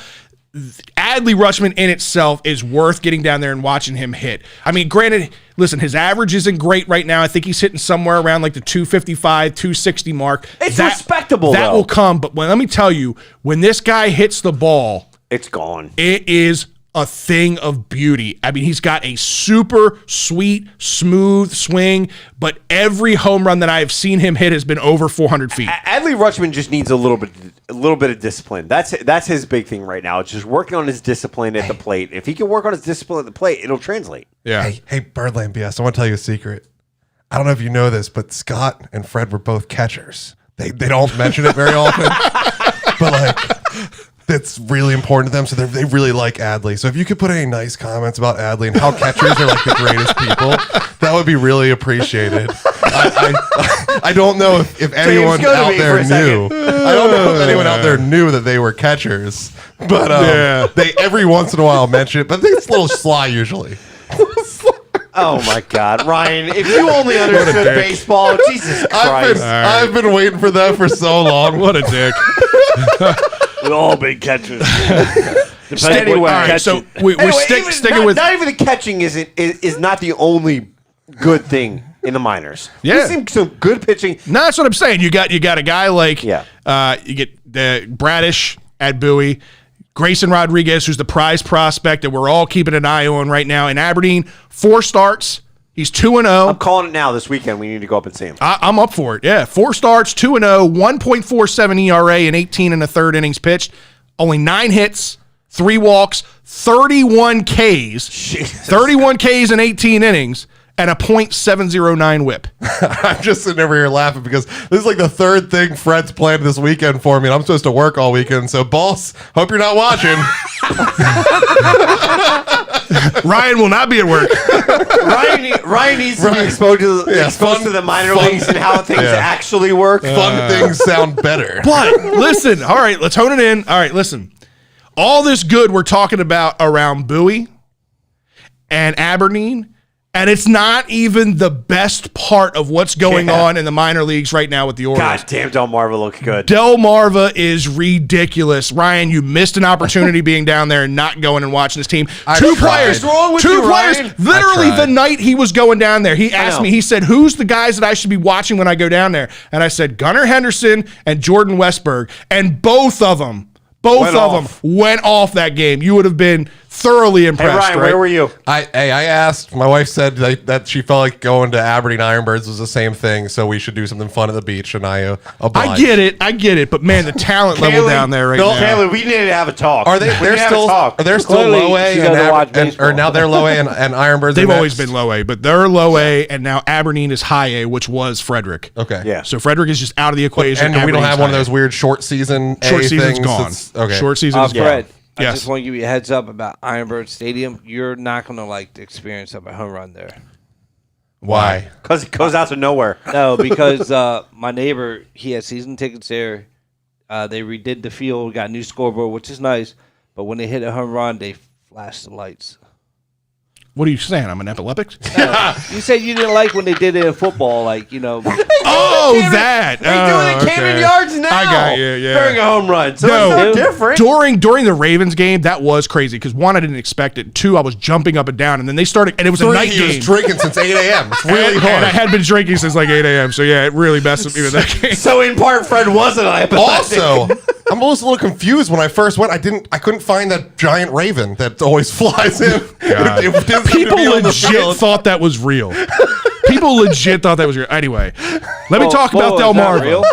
Adley Rutschman in itself is worth getting down there and watching him hit. I mean, granted, listen, his average isn't great right now. I think he's hitting somewhere around like the 255, 260 mark. It's respectable, That though. will come. But let me tell you, when this guy hits the ball, It's gone. it is a thing of beauty. I mean, he's got a super sweet, smooth swing, but every home run that I have seen him hit has been over 400 feet. Adley Rutschman just needs a little bit of discipline. That's his big thing right now. It's just working on his discipline at the plate. If he can work on his discipline at the plate, it'll translate. Yeah. Hey, Birdland BS, I want to tell you a secret. I don't know if you know this, but Scott and Fred were both catchers. They don't mention it very often, but that's really important to them. So they really like Adley. So if you could put any nice comments about Adley and how catchers are like the greatest people, that would be really appreciated. I don't know if anyone go to out me there for a knew. I don't know if anyone out there knew that they were catchers, but they every once in a while mention it. But it's a little sly usually. Oh my God, Ryan! If you only understood baseball, Jesus Christ! I've been waiting for that for so long. What a dick. We've all been catchers. Anyway, All right, so we're Anyway, sticking with. not even the catching is not the only good thing in the minors. Yeah. We've seen some good pitching. No, that's what I'm saying. You got a guy like you get Bradish at Bowie, Grayson Rodriguez, who's the prize prospect that we're all keeping an eye on right now in Aberdeen. 4 starts. He's 2-0. I'm calling it now. This weekend, we need to go up and see him. I'm up for it. Yeah, 4 starts, 2-0, 1.47 ERA in 18 and a third innings pitched. Only 9 hits, 3 walks, 31 Ks. 31 Ks in 18 innings. And a .709 whip. I'm just sitting over here laughing because this is like the third thing Fred's planned this weekend for me, and I'm supposed to work all weekend. So, boss, hope you're not watching. Ryan will not be at work. Ryan needs to be exposed to the minor leagues and how things actually work. Fun things sound better. But listen, all right, let's hone it in. All right, listen. All this good we're talking about around Bowie and Aberdeen And it's not even the best part of what's going on in the minor leagues right now with the Orioles. God damn, Delmarva looked good. Delmarva is ridiculous. Ryan, you missed an opportunity being down there and not going and watching this team. Two players. Literally the night he was going down there, he asked me, he said, who's the guys that I should be watching when I go down there? And I said, Gunnar Henderson and Jordan Westberg. And both of them went off that game. You would have been thoroughly impressed. Hey, Ryan, right? where were you? I asked. My wife said that she felt like going to Aberdeen Ironbirds was the same thing, so we should do something fun at the beach. And I obliged. I get it. But man, the talent level down there right now. Kaylee, we need to have a talk. Are they? They're still. Are they still Clearly, low A she doesn't watch baseball. or now they're low A and Ironbirds? They've are always next? been low A, but they're low A, and now Aberdeen is high A, which was Frederick. Okay. Yeah. So Frederick is just out of the equation. And we don't have Aberdeen's one of high A. those weird short season A Short season's things. gone. Okay. Short season's gone. Fred, I Yes. just want to give you a heads up about Ironbird Stadium. You're not going to like the experience of a home run there. Why? Because it goes out to nowhere. No, because my neighbor, he had season tickets there. They redid the field, got a new scoreboard, which is nice. But when they hit a home run, they flashed the lights. What are you saying? I'm an epileptic? You said you didn't like when they did it in football, like, Oh, that. They do it at Camden Yards now. I got you, yeah. During a home run. So No, it's so different. During the Ravens game, that was crazy because one, I didn't expect it. Two, I was jumping up and down, and then they started, and it was a night He game. was drinking since 8 a.m. It's really and hard. I had been drinking since like 8 a.m., so yeah, it really messed with me with that game. So in part, Fred wasn't empathetic. Also, I'm almost a little confused when I first went. I couldn't find that giant raven that always flies in. It didn't seem to People be on the legit field. thought that was real. People legit thought that was real. Anyway, let me talk about Delmarva.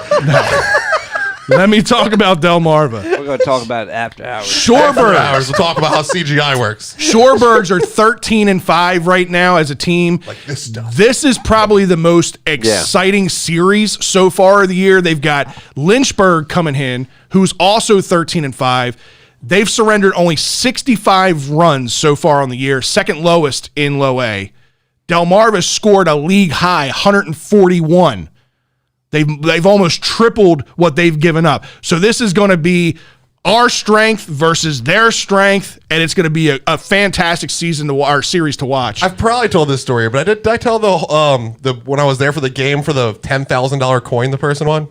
Let me talk about Delmarva. We're going to talk about it after hours. Shorebirds. Hours to talk about how CGI works. Shorebirds are 13-5 right now as a team. Like this stuff. This is probably the most exciting series so far of the year. They've got Lynchburg coming in, who's also 13-5. They've surrendered only 65 runs so far on the year, second lowest in low A. Delmarva scored a league high 141. They've almost tripled what they've given up. So this is going to be our strength versus their strength, and it's going to be a fantastic series to watch. I've probably told this story, but did I tell the when I was there for the game for the $10,000 coin the person won?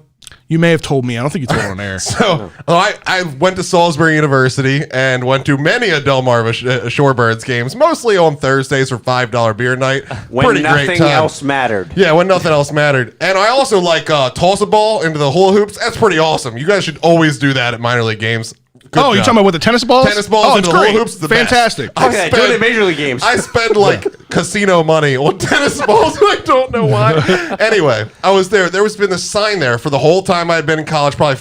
You may have told me. I don't think you told it on air. So I went to Salisbury University and went to many a Delmarva Shorebirds games, mostly on Thursdays for $5 beer night. When Pretty great nothing time. else mattered. Yeah, when nothing else mattered. And I also like toss a ball into the hula hoops. That's pretty awesome. You guys should always do that at minor league games. Good you're job. talking about with the tennis balls? Tennis balls Oh, into it's the great. hula hoops. The Fantastic. Best. Okay, do it at Major League games. I spend like casino money on tennis balls. I don't know why. Anyway, I was there. There was been this sign there for the whole time I had been in college, probably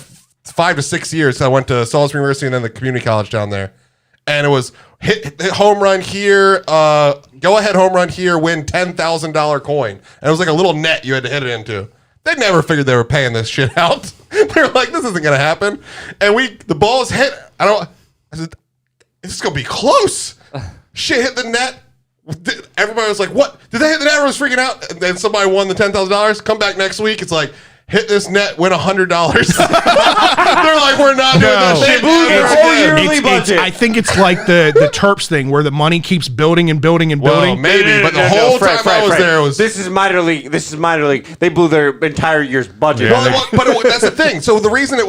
5 to 6 years. I went to Salisbury University and then the community college down there. And it was hit home run here, go ahead home run here, win $10,000 coin. And it was like a little net you had to hit it into. They never figured they were paying this shit out. They're like, this isn't gonna happen. And the balls hit. I said, this is gonna be close. Shit hit the net. Everybody was like, what? Did they hit the net? I was freaking out. And then somebody won the $10,000. Come back next week. It's like, hit this net, win $100. They're like, we're not doing that shit. their whole yearly budget. I think it's like the Terps thing where the money keeps building and building and Well, building. maybe, but the whole time I was there was. This is minor league. This is minor league. They blew their entire year's budget. Well, but that's the thing. So the reason it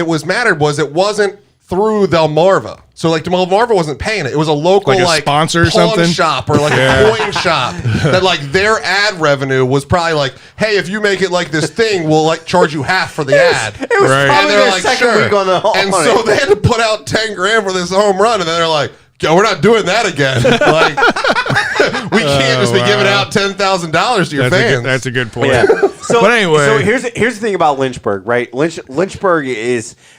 was mattered was it wasn't through Delmarva. So like Delmarva wasn't paying it. It was a local Like a sponsor or pawn something? shop or like a coin shop that like their ad revenue was probably like, hey, if you make it like this thing, we'll like charge you half for the ad. It was Right. probably And they're their like, second sure. week on the And so they had to put out $10,000 for this home run, and then they're like, yo, we're not doing that again. Like, we can't just be giving out $10,000 to your fans. That's a good point. Yeah. So, But anyway. so here's the thing about Lynchburg, right? Lynchburg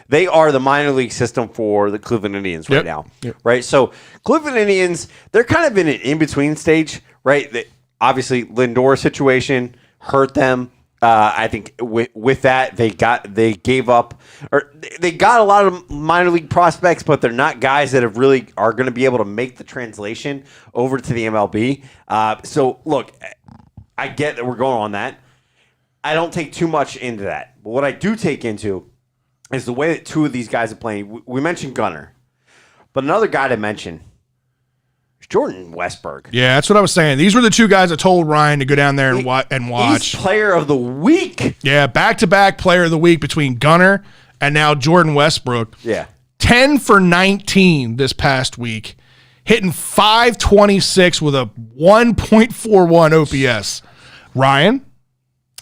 they are the minor league system for the Cleveland Indians right Yep. now, Yep. right? So Cleveland Indians, they're kind of in an in-between stage, right? Obviously, Lindor's situation hurt them. I think with that they got a lot of minor league prospects, but they're not guys that are going to be able to make the translation over to the MLB. So look, I get that we're going on that. I don't take too much into that, but what I do take into is the way that two of these guys are playing. We mentioned Gunnar, but another guy to mention is Jordan Westberg. Yeah, that's what I was saying. These were the two guys I told Ryan to go down there and watch. He's player of the week. Yeah, back-to-back player of the week between Gunnar and now Jordan Westbrook. Yeah. 10 for 19 this past week, hitting .526 with a 1.41 OPS. Ryan?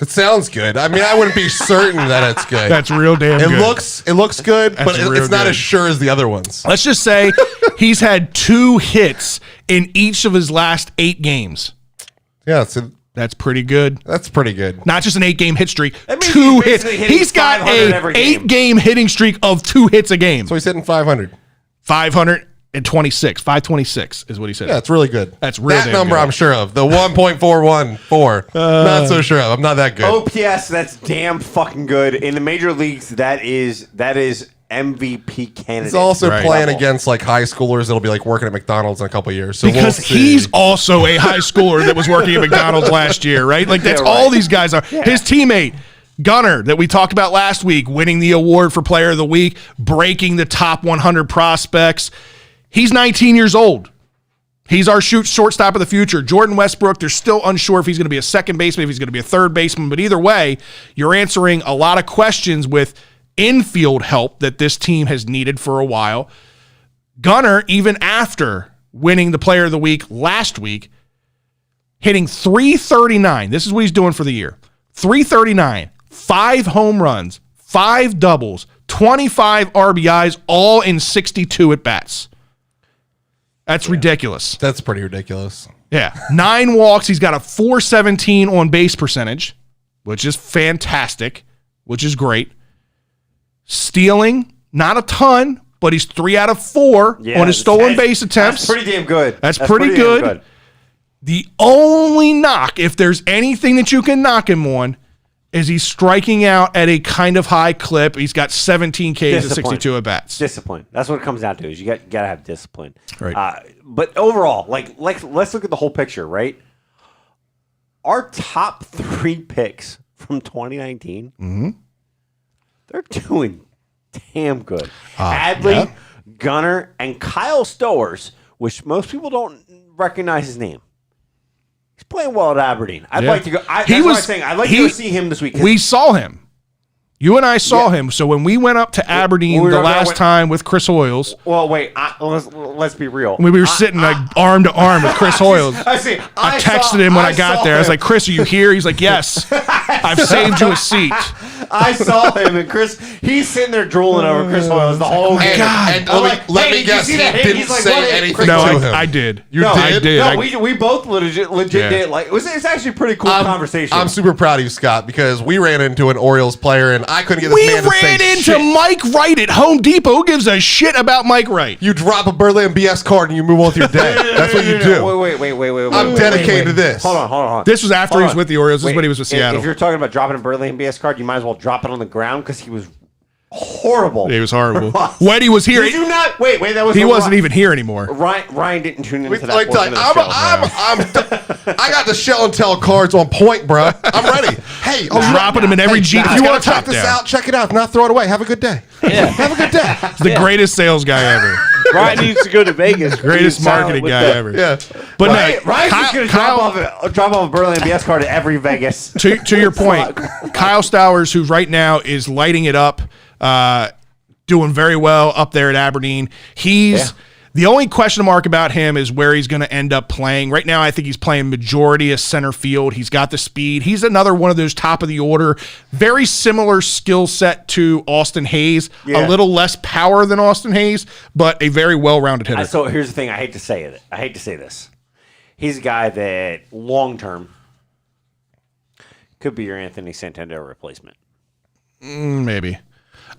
It sounds good. I mean, I wouldn't be certain that it's good. That's real damn good. It looks good, but That's real it's not good. as sure as the other ones. Let's just say he's had 2 hits in each of his last 8 games. Yeah, so That's pretty good. that's pretty good. Not just an 8-game hit streak, That means 2 he's hits. basically hitting He's got 500 a every game. 8-game hitting streak of 2 hits a game. So he's hitting 500. 526. 526 is what he said. Yeah, it's really good. That's real That damn number good. I'm sure of. The 1.414. Not so sure of. I'm not that good. OPS, that's damn fucking good. In the major leagues, that is MVP candidate. He's also Right. playing against like high schoolers that'll be like working at McDonald's in a couple years. So Because we'll see. he's also a high schooler that was working at McDonald's last year, right? Like, that's Yeah, all right. these guys are. His teammate, Gunnar, that we talked about last week, winning the award for Player of the Week, breaking the top 100 prospects. He's 19 years old. He's our shortstop of the future. Jordan Westbrook, they're still unsure if he's going to be a second baseman, if he's going to be a third baseman. But either way, you're answering a lot of questions with infield help that this team has needed for a while. Gunnar, even after winning the Player of the Week last week, hitting .339. This is what he's doing for the year. .339, 5 home runs, 5 doubles, 25 RBIs, all in 62 at-bats. That's ridiculous. That's pretty ridiculous. Yeah. 9 walks. He's got a .417 on base percentage, which is fantastic, which is great. Stealing, not a ton, but he's 3 out of 4 on his stolen base attempts. That's pretty damn good. That's pretty damn good. The only knock, if there's anything that you can knock him on, is he's striking out at a kind of high clip. He's got 17 Ks and Discipline. 62 at-bats. Discipline. That's what it comes down to. Is you got to have discipline. Right. But overall, like let's look at the whole picture, right? Our top 3 picks from 2019, they're doing damn good. Adley, Gunnar, and Kyle Stowers, which most people don't recognize his name. He's playing well at Aberdeen. I'd like to go. That's what I'm saying. I'd like to go see him this week. We saw him. You and I saw him. So when we went up to Aberdeen the last time with Chris Hoyles, Well, wait. Let's be real. we were sitting like arm to arm with Chris Hoyles. I see. I texted him when I got there. I was like, Chris, are you here? He's like, yes. I've saved you a seat. I saw him, and Chris, he's sitting there drooling over Chris Hoyles the whole game. God. And I'm let like, me hey, guess, did he you see that hit? didn't He's like, say what hit? anything No, to him. I did. You No, did? I did. No, we both legit Yeah. did. Like, it's actually a pretty cool conversation. I'm super proud of you, Scott, because we ran into an Orioles player and I couldn't get this We man to say ran into shit. Mike Wright at Home Depot. Who gives a shit about Mike Wright? You drop a Birdland BS card and you move on with your day. That's what you do. Wait. I'm dedicated to this. Hold on. This was after he was with the Orioles. This is when he was with If Seattle. you're talking about dropping a Birdland BS card, you might as well drop it on the ground because he was horrible. He was horrible. When he was here, Did you not? Wait. That was he wasn't even here anymore. Ryan didn't tune into that. Like, portion of the show. I got the shell and tell cards on point, bro. I'm ready. Hey, Dropping him in every Jeep. If He's you got want a to check top this down. out, check it out. If not, throw it away. Have a good day. Yeah. Have a good day. The greatest sales guy ever. Ryan needs to go to Vegas. Greatest marketing guy ever. Yeah. But Ryan's no, just going to drop off a Birdland BS card at every Vegas. to your point, Kyle Stowers, who right now is lighting it up, doing very well up there at Aberdeen. He's the only question mark about him is where he's going to end up playing. Right now, I think he's playing majority of center field. He's got the speed. He's another one of those top of the order, very similar skill set to Austin Hayes. Yeah. A little less power than Austin Hayes, but a very well-rounded hitter. So here's the thing. I hate to say this. He's a guy that long term could be your Anthony Santander replacement. Maybe.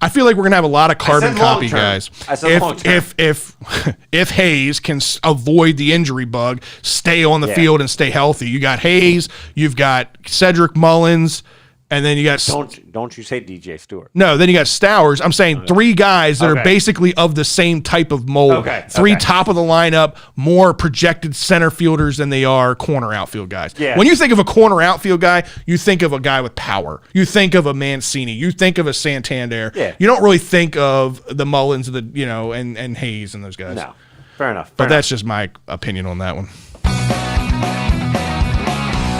I feel like we're gonna have a lot of carbon copy long-term. guys. I said long-term. If Hayes can avoid the injury bug, stay on the field and stay healthy. You got Hayes, you've got Cedric Mullins, and then you got Don't you say DJ Stewart? no. Then you got Stowers. I'm saying 3 guys that are basically of the same type of mold. Okay, 3 okay. top of the lineup, more projected center fielders than they are corner outfield guys. Yeah. When you think of a corner outfield guy, you think of a guy with power. You think of a Mancini. You think of a Santander. Yeah. You don't really think of the Mullins, and Hayes and those guys. No. Fair enough. But that's just my opinion on that one.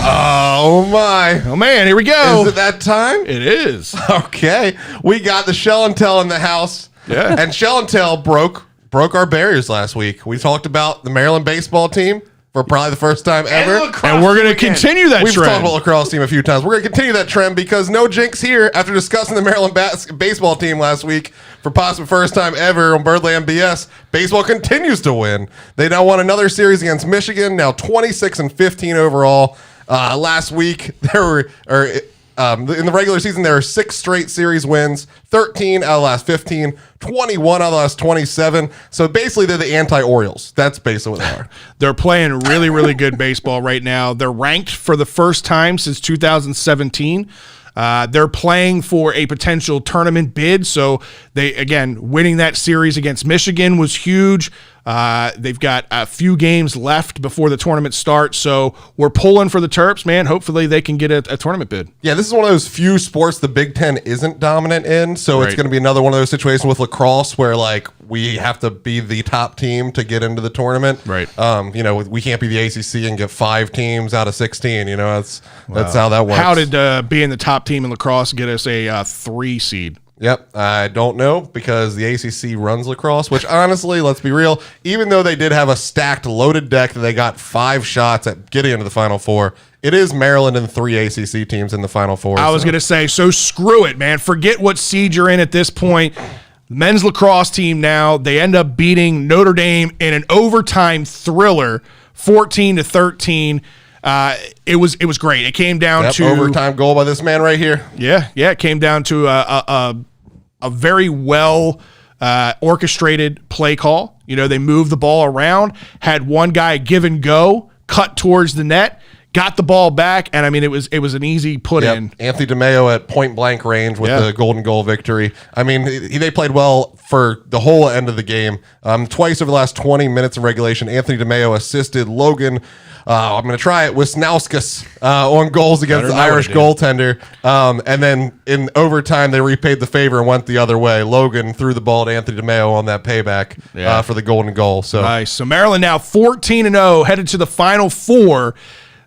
Oh my! Oh man, here we go. Is it that time? It is. Okay, we got the Shell and Tell in the house. Yeah. And Shell and Tell broke our barriers last week. We talked about the Maryland baseball team for probably the first time ever. And we're going to continue that We've talked trend. about the lacrosse team a few times. We're going to continue that trend because no jinx here after discussing the Maryland baseball team last week for possibly first time ever on Birdland BS. Baseball continues to win. They now won another series against Michigan, now 26-15 overall. Last week, in the regular season, there were 6 straight series wins, 13 out of the last 15, 21 out of the last 27. So basically, they're the anti-Orioles. That's basically what they are. They're playing really, really good baseball right now. They're ranked for the first time since 2017. They're playing for a potential tournament bid. So they, again, winning that series against Michigan was huge. They've got a few games left before the tournament starts. So we're pulling for the Terps, man. Hopefully they can get a tournament bid. Yeah, this is one of those few sports the Big Ten isn't dominant in. So it's Right. going to be another one of those situations with lacrosse where, like, we have to be the top team to get into the tournament. Right. We can't be the ACC and get 5 teams out of 16. That's how that works. How did being the top team in lacrosse get us a 3 seed? Yep, I don't know because the ACC runs lacrosse, which honestly, let's be real, even though they did have a stacked, loaded deck that they got 5 shots at getting into the Final Four, it is Maryland and 3 ACC teams in the Final Four. I was going to say, so screw it, man. Forget what seed you're in at this point. The men's lacrosse team now, they end up beating Notre Dame in an overtime thriller, 14-13. It was great. It came down to overtime goal by this man right here. Yeah. It came down to a very well orchestrated play call. They moved the ball around, had one guy give and go, cut towards the net, got the ball back, and I mean it was an easy put in. Anthony DeMeo at point blank range with the golden goal victory. I mean, they played well for the whole end of the game. Twice over the last 20 minutes of regulation, Anthony DeMeo assisted Logan. I'm going to try it. Wisnauskas on goals against the Irish goaltender. And then in overtime, they repaid the favor and went the other way. Logan threw the ball to Anthony DeMeo on that payback for the golden goal. So nice. So Maryland now 14-0, headed to the Final Four.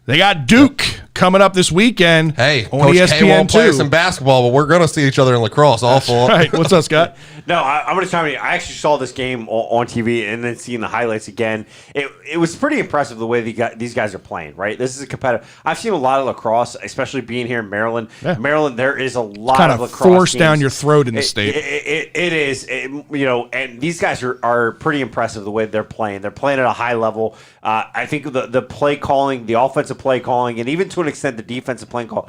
They got Duke coming up this weekend. Hey, on Coach K ESPN won't play 2. us in basketball, but we're going to see each other in lacrosse. Awful. Right. What's up, Scott? No, I'm going to chime in. I actually saw this game on TV and then seeing the highlights again. It was pretty impressive the way these guys are playing, right? This is a competitive. I've seen a lot of lacrosse, especially being here in Maryland. Yeah. Maryland, there is a lot of lacrosse forced games. Down your throat in the state. It is. And these guys are pretty impressive the way they're playing. They're playing at a high level. I think the play calling, the offensive play calling, and even to an extent the defensive play call,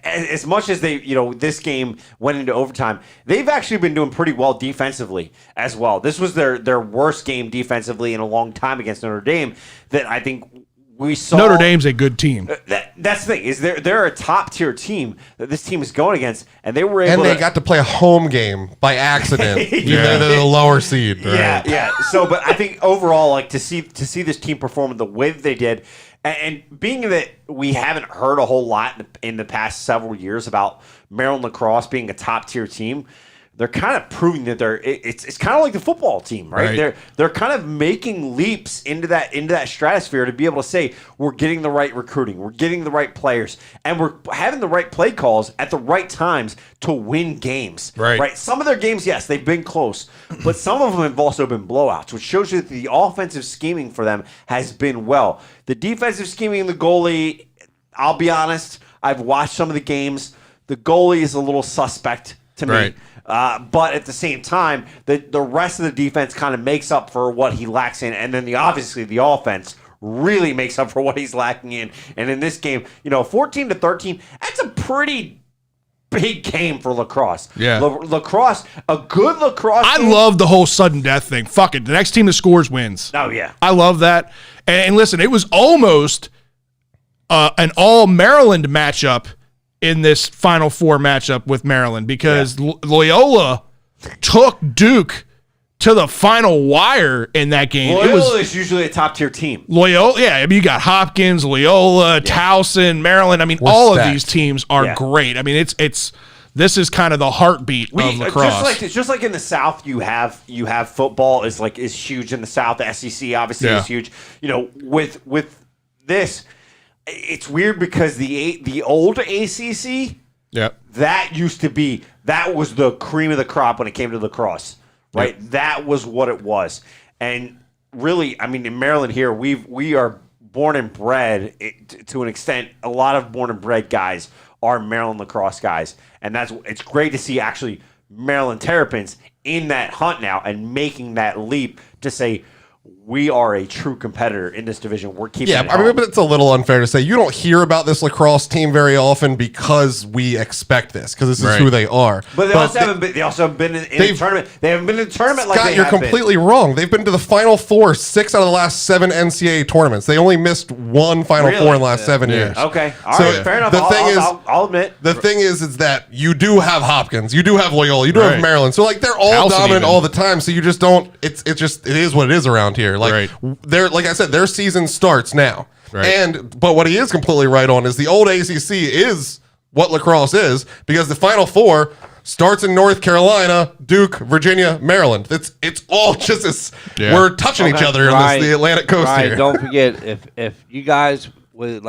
as much as they, this game went into overtime, they've actually been doing pretty well defensively as well. This was their worst game defensively in a long time against Notre Dame that I think we saw. Notre Dame's a good team. That's the thing, is they're a top tier team that this team is going against, and they were able and they got to play a home game by accident. They're the lower seed. Right? Yeah. So, but I think overall, like to see this team perform the way that they did, and being that we haven't heard a whole lot in the past several years about Maryland lacrosse being a top tier team, they're kind of proving that it's kind of like the football team, right? They're kind of making leaps into that stratosphere to be able to say we're getting the right recruiting, we're getting the right players, and we're having the right play calls at the right times to win games. Right. Some of their games, yes, they've been close, but some of them have also been blowouts, which shows you that the offensive scheming for them has been well. The defensive scheming, the goalie, I'll be honest, I've watched some of the games. The goalie is a little suspect to me. Right. But at the same time, the rest of the defense kind of makes up for what he lacks in, and then obviously the offense really makes up for what he's lacking in. And in this game, 14-13, that's a pretty big game for lacrosse. Yeah, lacrosse, a good lacrosse. I love the whole sudden death thing. Fuck it, the next team that scores wins. Oh yeah, I love that. And listen, it was almost an all Maryland matchup in this Final Four matchup with Maryland because Loyola took Duke to the final wire in that game. Loyola is usually a top-tier team. Loyola, yeah. I mean, you got Hopkins, Loyola, Towson, Maryland. I mean, all of these teams are great. I mean, it's this is kind of the heartbeat of lacrosse. Just like in the South, you have football is huge in the South. The SEC obviously is huge. You know, with this, it's weird because the old ACC, that was the cream of the crop when it came to lacrosse, right? Yep. That was what it was, and really, I mean, in Maryland here, we are born and bred to an extent. A lot of born and bred guys are Maryland lacrosse guys, and it's great to see actually Maryland Terrapins in that hunt now and making that leap to say, we are a true competitor in this division. We're keeping it home. But it's a little unfair to say you don't hear about this lacrosse team very often because we expect this, because this is who they are. But they also haven't been in the tournament. They haven't been in the tournament like Scott, they you're have completely wrong. They've been to the Final Four 6 out of the last 7 NCAA tournaments. They only missed one Final Four in the last 7 years. Okay, all right, fair enough. I'll admit. The thing is that you do have Hopkins, you do have Loyola, you do have Maryland. So like they're all dominant all the time. So you just don't. It is what it is around here. Like they're, like I said, their season starts now. But what he is completely right on is the old ACC is what lacrosse is, because the Final Four starts in North Carolina, Duke, Virginia, Maryland. It's all just as we're touching each other in the Atlantic coast here. Don't forget, if you guys would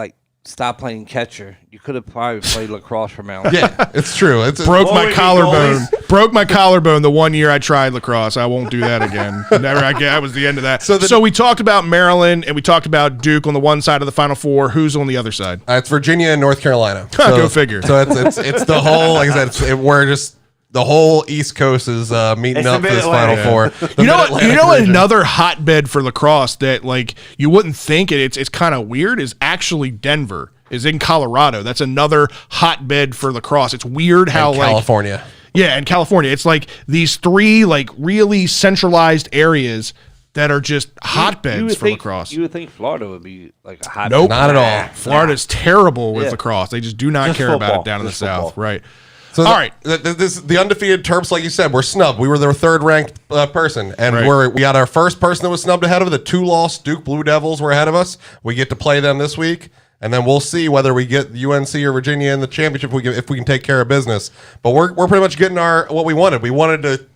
stop playing catcher, you could have probably played lacrosse for Maryland. Yeah, it's true. Broke my collarbone. Broke my collarbone the one year I tried lacrosse. I won't do that again. Never again. That was the end of that. So we talked about Maryland and we talked about Duke on the one side of the Final Four. Who's on the other side? It's Virginia and North Carolina. Go figure. So it's the whole, like I said, we're just. The whole East Coast is meeting up for this Final Four. You know another hotbed for lacrosse that you wouldn't think it's kind of weird is actually Denver is in Colorado. That's another hotbed for lacrosse. It's weird how California. Yeah, in California. It's like these 3 really centralized areas that are just hotbeds for lacrosse. You would think Florida would be a hotbed. Nope. Not at all. Florida's terrible with lacrosse. They just do not care about it down in the South. Right. So all right, the undefeated Terps, like you said, we're snubbed. We were their 3rd ranked person, and we got our first person that was snubbed ahead of the 2-loss Duke Blue Devils were ahead of us. We get to play them this week, and then we'll see whether we get UNC or Virginia in the championship if we can take care of business. But we're pretty much getting what we wanted. We wanted to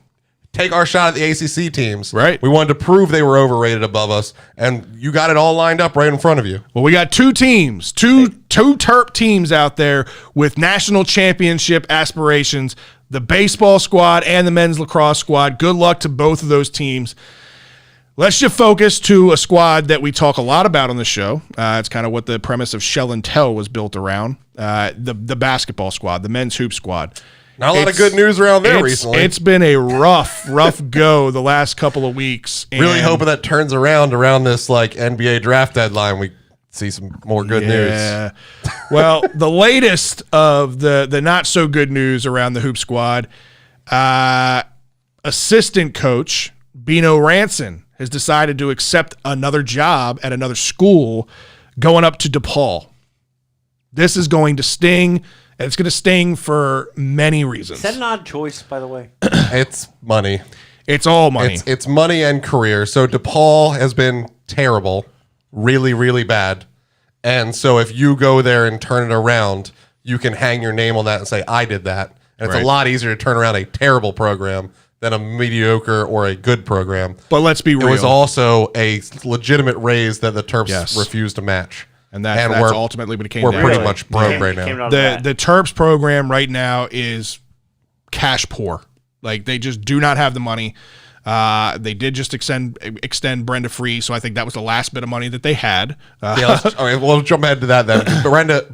take our shot at the ACC teams. Right. We wanted to prove they were overrated above us, and you got it all lined up right in front of you. Well, we got 2 teams, two Terp teams out there with national championship aspirations, the baseball squad and the men's lacrosse squad. Good luck to both of those teams. Let's shift focus to a squad that we talk a lot about on the show. It's kind of what the premise of Shell and Tell was built around, the basketball squad, the men's hoop squad. Not a lot of good news around there recently. It's been a rough go the last couple of weeks. Really hoping that turns around this NBA draft deadline. We see some more good news. Well, the latest of the not so good news around the hoop squad, assistant coach Bino Ranson has decided to accept another job at another school, going up to DePaul. This is going to sting. And it's going to sting for many reasons. Is that an odd choice, by the way? It's money. It's all money. It's money and career. So DePaul has been terrible, really, really bad. And so if you go there and turn it around, you can hang your name on that and say, I did that. And it's a lot easier to turn around a terrible program than a mediocre or a good program. But let's be real. It was also a legitimate raise that the Terps refused to match. And that's ultimately what it came down to. We're pretty much broke right now. The Terps program right now is cash poor. They just do not have the money. They did just extend Brenda Free, so I think that was the last bit of money that they had. We'll jump ahead to that then.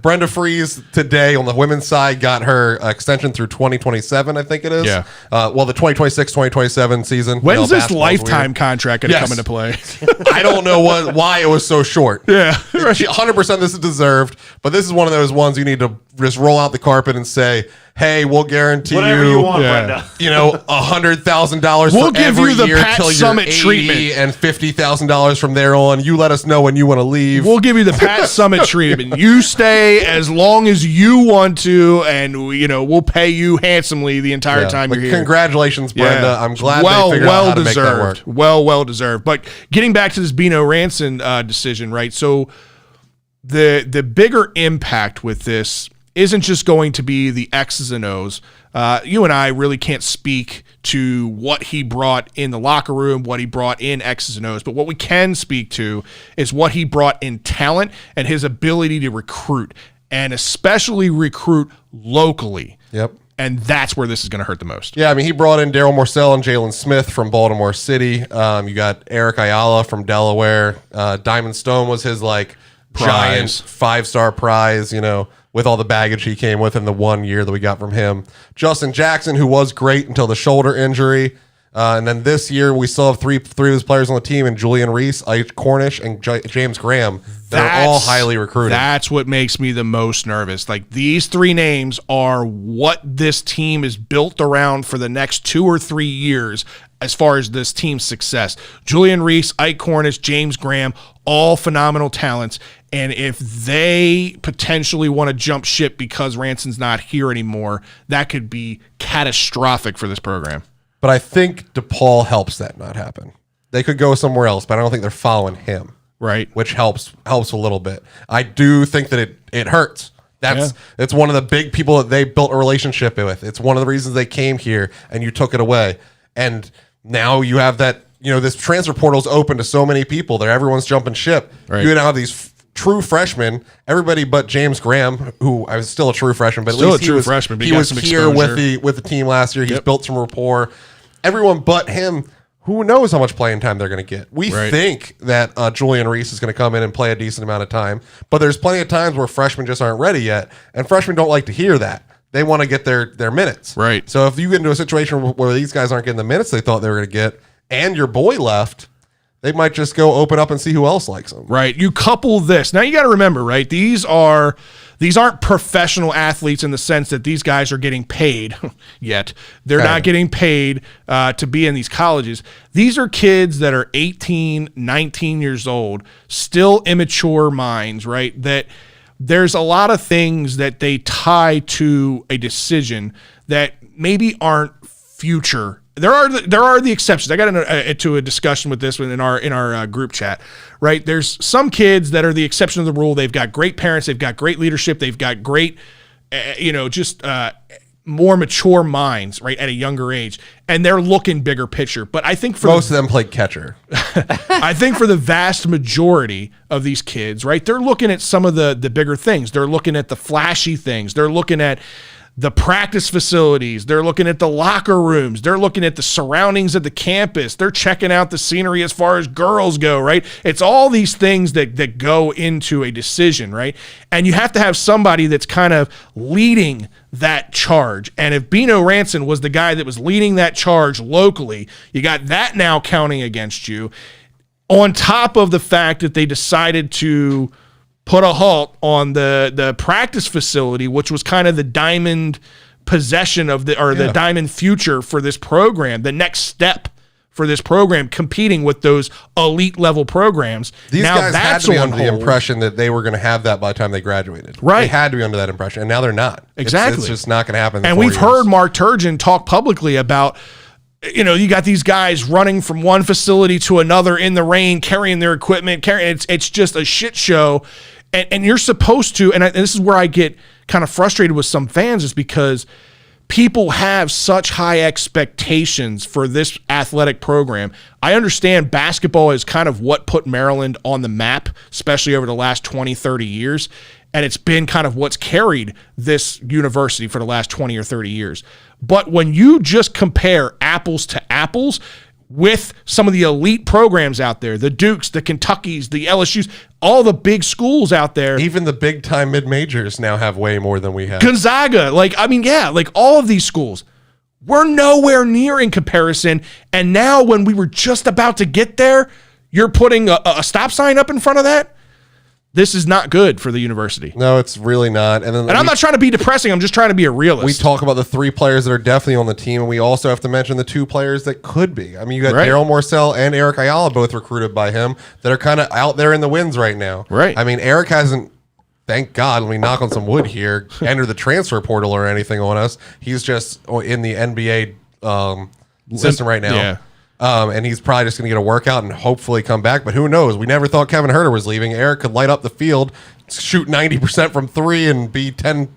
Brenda Free's today on the women's side got her extension through 2027, I think it is. Yeah. The 2026-2027 season. When's this lifetime contract going to come into play? I don't know why it was so short. Yeah. 100% this is deserved, but this is one of those ones you need to just roll out the carpet and say, hey, we'll guarantee whatever you want, Brenda. $100,000 we'll for give every you the year Pat till Summit you're 80 treatment and $50,000 from there on. You let us know when you want to leave. We'll give you the Pat Summit treatment. You stay as long as you want to, and we'll pay you handsomely the entire time you're here. Congratulations, Brenda. I'm glad they figured out how to make that work. Well deserved. But getting back to this Bino Ranson decision, right? So the bigger impact with this isn't just going to be the X's and O's. You and I really can't speak to what he brought in the locker room, what he brought in X's and O's, but what we can speak to is what he brought in talent and his ability to recruit, and especially recruit locally. Yep. And that's where this is going to hurt the most. Yeah, I mean, he brought in Daryl Morcell and Jalen Smith from Baltimore City. You got Eric Ayala from Delaware. Diamond Stone was his, like, giant 5-star prize, you know, with all the baggage he came with in the 1 year that we got from him. Justin Jackson, who was great until the shoulder injury. And then this year, we still have three of his players on the team, and Julian Reese, Ike Cornish, and James Graham. They're all highly recruited. That's what makes me the most nervous. Like, these three names are what this team is built around for the next 2 or 3 years as far as this team's success. Julian Reese, Ike Cornish, James Graham, all phenomenal talents. And if they potentially want to jump ship because Ranson's not here anymore, that could be catastrophic for this program. But I think DePaul helps that not happen. They could go somewhere else, but I don't think they're following him. Right. Which helps a little bit. I do think that it hurts. It's one of the big people that they built a relationship with. It's one of the reasons they came here, and you took it away. And now you have that, you know, this transfer portal's open to so many people there. Everyone's jumping ship. Right. You now have these true freshmen, everybody but James Graham, who I was still a true freshman, but Still at least a true freshman, but he he got was some here exposure. with the team last year. He's Yep. built some rapport. Everyone but him, who knows how much playing time they're going to get. We Right. think that Julian Reese is going to come in and play a decent amount of time, but there's plenty of times where freshmen just aren't ready yet, and freshmen don't like to hear that. They want to get their minutes. Right. So if you get into a situation where these guys aren't getting the minutes they thought they were going to get, and your boy left, they might just go open up and see who else likes them. Right. You couple this. Now you got to remember, right? These aren't professional athletes in the sense that these guys are getting paid yet. They're not getting paid to be in these colleges. These are kids that are 18, 19 years old, still immature minds, right? That there's a lot of things that they tie to a decision that maybe aren't future. There are the exceptions. I got into a discussion with this one in our group chat, right? There's some kids that are the exception of the rule. They've got great parents. They've got great leadership. They've got great, more mature minds, right, at a younger age, and they're looking bigger picture. But I think for Most of them played catcher. I think for the vast majority of these kids, right, they're looking at some of the bigger things. They're looking at the flashy things. They're looking at the practice facilities. They're looking at the locker rooms. They're looking at the surroundings of the campus. They're checking out the scenery as far as girls go, right? It's all these things that go into a decision, right? And you have to have somebody that's kind of leading that charge. And if Bino Ranson was the guy that was leading that charge locally, you got that now counting against you, on top of the fact that they decided to put a halt on the practice facility, which was kind of the diamond possession of the diamond future for this program, the next step for this program, competing with those elite level programs. These now guys had to be under the hold. impression that they were going to have that by the time they graduated. Right. They had to be under that impression, and now they're not. Exactly. It's just not going to happen. And we've heard Mark Turgeon talk publicly about, you know, you got these guys running from one facility to another in the rain, carrying their equipment, it's just a shit show. And you're supposed to, and this is where I get kind of frustrated with some fans, is because people have such high expectations for this athletic program. I understand basketball is kind of what put Maryland on the map, especially over the last 20, 30 years. And it's been kind of what's carried this university for the last 20 or 30 years. But when you just compare apples to apples with some of the elite programs out there, the Dukes, the Kentuckys, the LSUs, all the big schools out there. even the big time mid majors now have way more than we have. Gonzaga, like all of these schools, we're nowhere near in comparison. And now when we were just about to get there, you're putting a stop sign up in front of that. This is not good for the university. No, it's really not. And I'm not trying to be depressing. I'm just trying to be a realist. We talk about the 3 players that are definitely on the team, and we also have to mention the 2 players that could be. I mean, you got Right. Daryl Morcell and Eric Ayala, both recruited by him, that are kind of out there in the winds right now. Right. I mean, Eric hasn't, thank God, let me knock on some wood here, entered the transfer portal or anything on us. He's just in the NBA system right now. Yeah. And he's probably just going to get a workout and hopefully come back. But who knows? We never thought Kevin Herter was leaving. Eric could light up the field, shoot 90% from 3, and be 10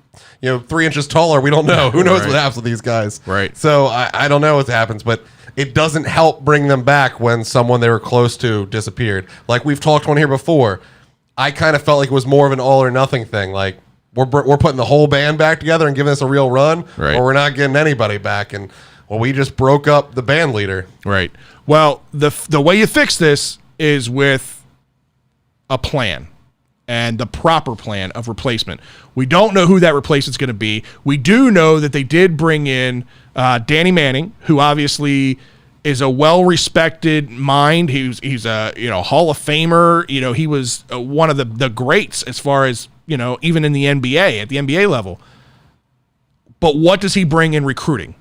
3 inches taller. We don't know. Who knows Right. what happens with these guys? Right. So I don't know what happens, but it doesn't help bring them back when someone they were close to disappeared. Like we've talked on here before, I kind of felt like it was more of an all or nothing thing. Like we're putting the whole band back together and giving us a real run, Right. or we're not getting anybody back. And we just broke up the band leader. Right. Well, the way you fix this is with a plan and the proper plan of replacement. We don't know who that replacement's going to be. We do know that they did bring in Danny Manning, who obviously is a well-respected mind. He's a Hall of Famer. He was one of the greats as far as even in the NBA at the NBA level. But what does he bring in recruiting,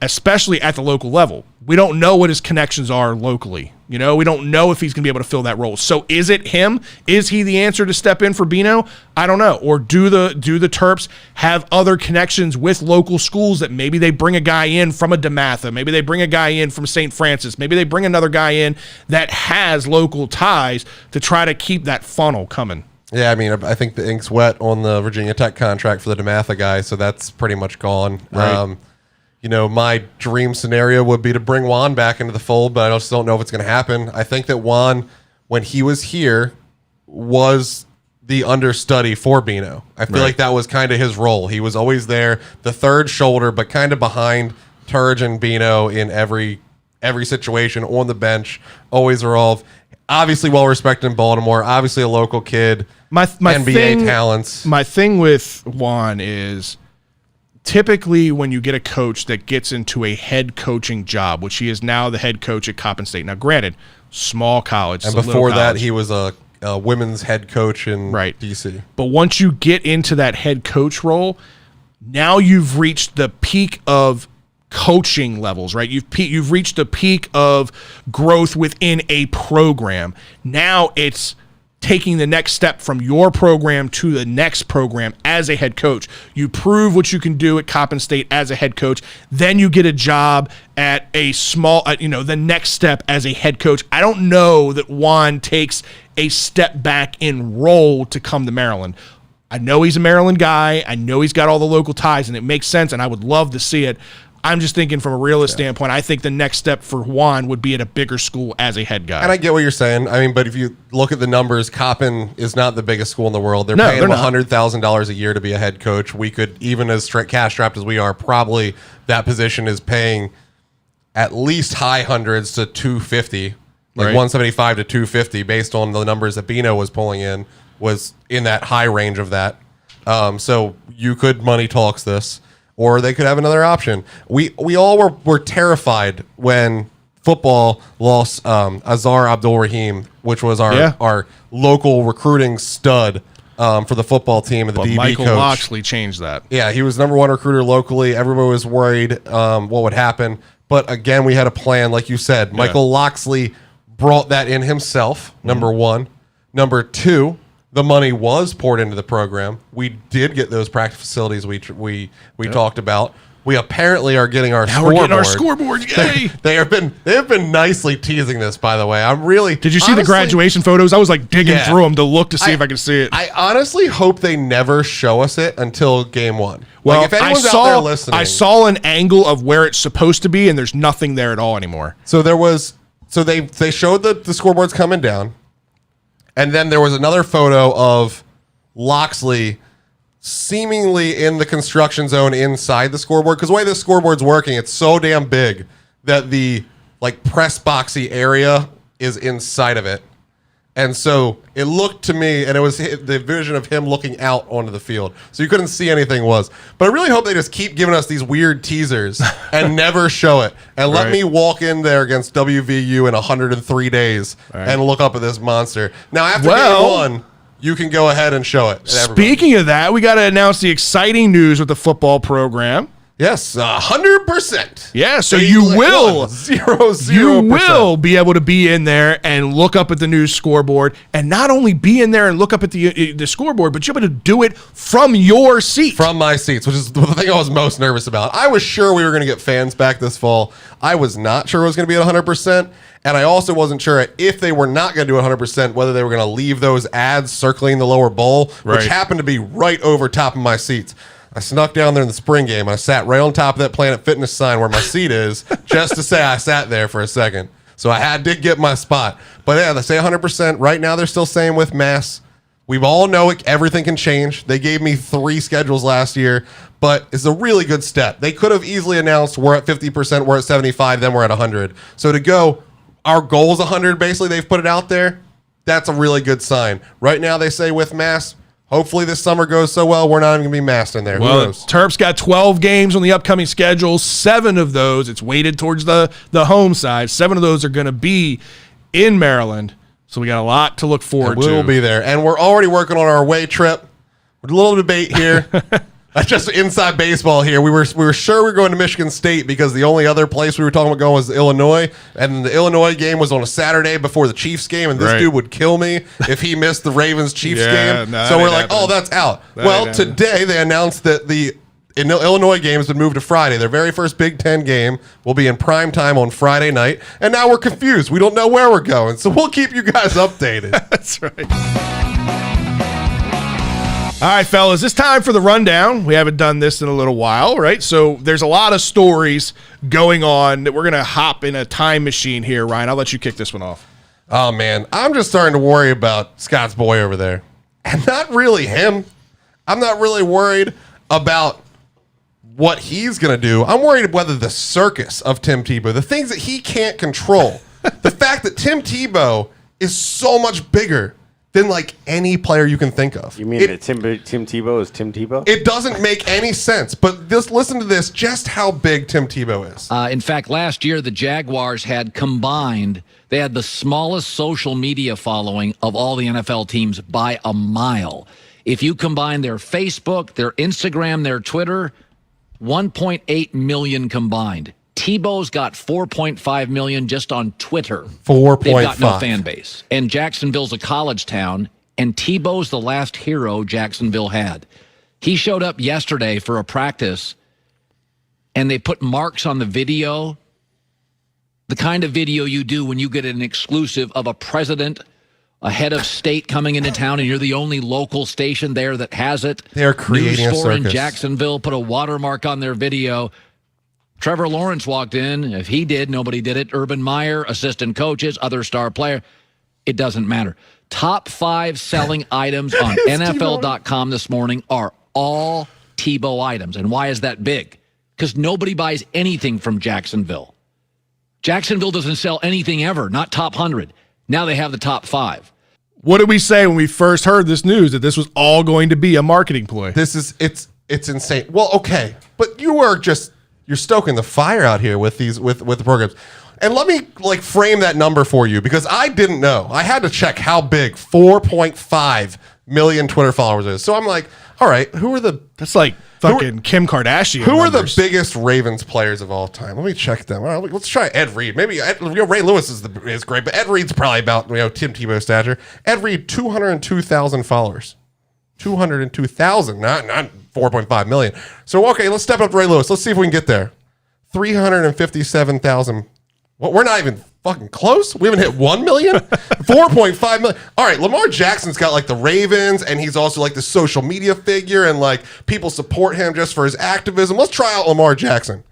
especially at the local level? We don't know what his connections are locally. We don't know if he's going to be able to fill that role. So is it him? Is he the answer to step in for Bino? I don't know. Or do the Terps have other connections with local schools that maybe they bring a guy in from a DeMatha, maybe they bring a guy in from St. Francis, maybe they bring another guy in that has local ties to try to keep that funnel coming. Yeah, I mean, I think the ink's wet on the Virginia Tech contract for the DeMatha guy, so that's pretty much gone. Right. My dream scenario would be to bring Juan back into the fold, but I just don't know if it's going to happen. I think that Juan, when he was here, was the understudy for Bino. I feel like that was kind of his role. He was always there, the third shoulder, but kind of behind Turge and Bino in every situation, on the bench, always involved. Obviously well respected in Baltimore, obviously a local kid, My NBA talents. My thing with Juan is typically when you get a coach that gets into a head coaching job, which he is now the head coach at Coppin State. Now, granted, small college. And it's a little before that, college. he was a women's head coach in Right. D.C. But once you get into that head coach role, now you've reached the peak of coaching levels, right? You've reached the peak of growth within a program. Now it's taking the next step from your program to the next program as a head coach. You prove what you can do at Coppin State as a head coach. Then you get a job at a small, the next step as a head coach. I don't know that Juan takes a step back in role to come to Maryland. I know he's a Maryland guy. I know he's got all the local ties, and it makes sense, and I would love to see it. I'm just thinking from a realist standpoint, I think the next step for Juan would be at a bigger school as a head guy. And I get what you're saying. I mean, but if you look at the numbers, Coppin is not the biggest school in the world. They're paying him $100,000 a year to be a head coach. We could, even as cash strapped as we are, probably that position is paying at least high hundreds to 250, like 175 to 250, based on the numbers that Bino was pulling in, was in that high range of that. So you could money talks this. Or they could have another option. We all were terrified when football lost Azar Abdul-Rahim, which was our local recruiting stud for the football team and the DB Michael coach. Loxley changed that. Yeah, he was #1 recruiter locally. Everybody was worried what would happen. But again, we had a plan, like you said. Michael Loxley brought that in himself, number one. Number two, the money was poured into the program. We did get those practice facilities we talked about. We apparently are getting our scoreboard. We're getting our scoreboards. Yay! They have been nicely teasing this, by the way. I'm really. Did you see the graduation photos? I was like digging through them to look to see if I could see it. I honestly hope they never show us it until game one. Well, like if anyone's out there listening, I saw an angle of where it's supposed to be, and there's nothing there at all anymore. So they showed the scoreboards coming down. And then there was another photo of Loxley seemingly in the construction zone inside the scoreboard. Because the way this scoreboard's working, it's so damn big that the press boxy area is inside of it. And so it looked to me, and it was the vision of him looking out onto the field. So you couldn't see anything was. But I really hope they just keep giving us these weird teasers and never show it. And let me walk in there against WVU in 103 days and look up at this monster. Now, after game one, you can go ahead and show it. Speaking of that, we got to announce the exciting news with the football program. Yes, 100%. Yeah, so you will 0%. You will be able to be in there and look up at the new scoreboard, and not only be in there and look up at the scoreboard, but you'll be able to do it from your seat. From my seats, which is the thing I was most nervous about. I was sure we were going to get fans back this fall. I was not sure it was going to be at 100%, and I also wasn't sure if they were not going to do 100%, whether they were going to leave those ads circling the lower bowl, which happened to be right over top of my seats. I snuck down there in the spring game. I sat right on top of that Planet Fitness sign where my seat is, just to say I sat there for a second. So I did get my spot. But yeah, they say 100%. Right now, they're still saying with masks. We all know everything can change. They gave me 3 schedules last year, but it's a really good step. They could have easily announced we're at 50%, we're at 75, then we're at 100. So to go, our goal is 100, basically, they've put it out there. That's a really good sign. Right now, they say with masks. Hopefully this summer goes so well, we're not even going to be masked in there. Well, Who knows? Terps got 12 games on the upcoming schedule. 7 of those, it's weighted towards the home side. 7 of those are going to be in Maryland. So we got a lot to look forward to. We'll be there. And we're already working on our away trip. A little debate here. That's just inside baseball here. We were sure we were going to Michigan State because the only other place we were talking about going was Illinois. And the Illinois game was on a Saturday before the Chiefs game. And this dude would kill me if he missed the Ravens-Chiefs game. No, so we're like, oh, that's out. Well, today they announced that the Illinois game has been moved to Friday. Their very first Big Ten game will be in prime time on Friday night. And now we're confused. We don't know where we're going. So we'll keep you guys updated. That's right. All right, fellas, it's time for the rundown. We haven't done this in a little while, right? So there's a lot of stories going on that we're going to hop in a time machine here. Ryan, I'll let you kick this one off. Oh, man. I'm just starting to worry about Scott's boy over there. And not really him. I'm not really worried about what he's going to do. I'm worried whether the circus of Tim Tebow, the things that he can't control, the fact that Tim Tebow is so much bigger than like any player you can think of. You mean that Tim Tebow is Tim Tebow? It doesn't make any sense. But listen to this, just how big Tim Tebow is. In fact, last year the Jaguars had combined, they had the smallest social media following of all the NFL teams by a mile. If you combine their Facebook, their Instagram, their Twitter, 1.8 million combined. Tebow's got 4.5 million just on Twitter. 4.5. They've got no fan base. And Jacksonville's a college town, and Tebow's the last hero Jacksonville had. He showed up yesterday for a practice, and they put marks on the video, the kind of video you do when you get an exclusive of a president, a head of state coming into town, and you're the only local station there that has it. They're creating News store a in circus. Jacksonville put a watermark on their video. Trevor Lawrence walked in. If he did, nobody did it. Urban Meyer, assistant coaches, other star player. It doesn't matter. Top 5 selling items on NFL.com this morning are all Tebow items. And why is that big? Because nobody buys anything from Jacksonville. Jacksonville doesn't sell anything ever, not top 100. Now they have the top 5. What did we say when we first heard this news, that this was all going to be a marketing ploy? It's insane. Well, okay, but you're stoking the fire out here with the programs. And let me frame that number for you, because I didn't know. I had to check how big 4.5 million Twitter followers is. So I'm like, all right, who are the That's like fucking Kim Kardashian. Who are numbers. the biggest Ravens players of all time? Let me check them. All right, let's try Ed Reed. Maybe Ray Lewis is great, but Ed Reed's probably about Tim Tebow stature. Ed Reed, 202,000 followers. 202,000, not 4.5 million. So okay, let's step up to Ray Lewis. Let's see if we can get there. 357,000. Well, we're not even fucking close. We haven't hit 1 million. 4.5 million. All right, Lamar Jackson's got the Ravens, and he's also the social media figure, and people support him just for his activism. Let's try out Lamar Jackson.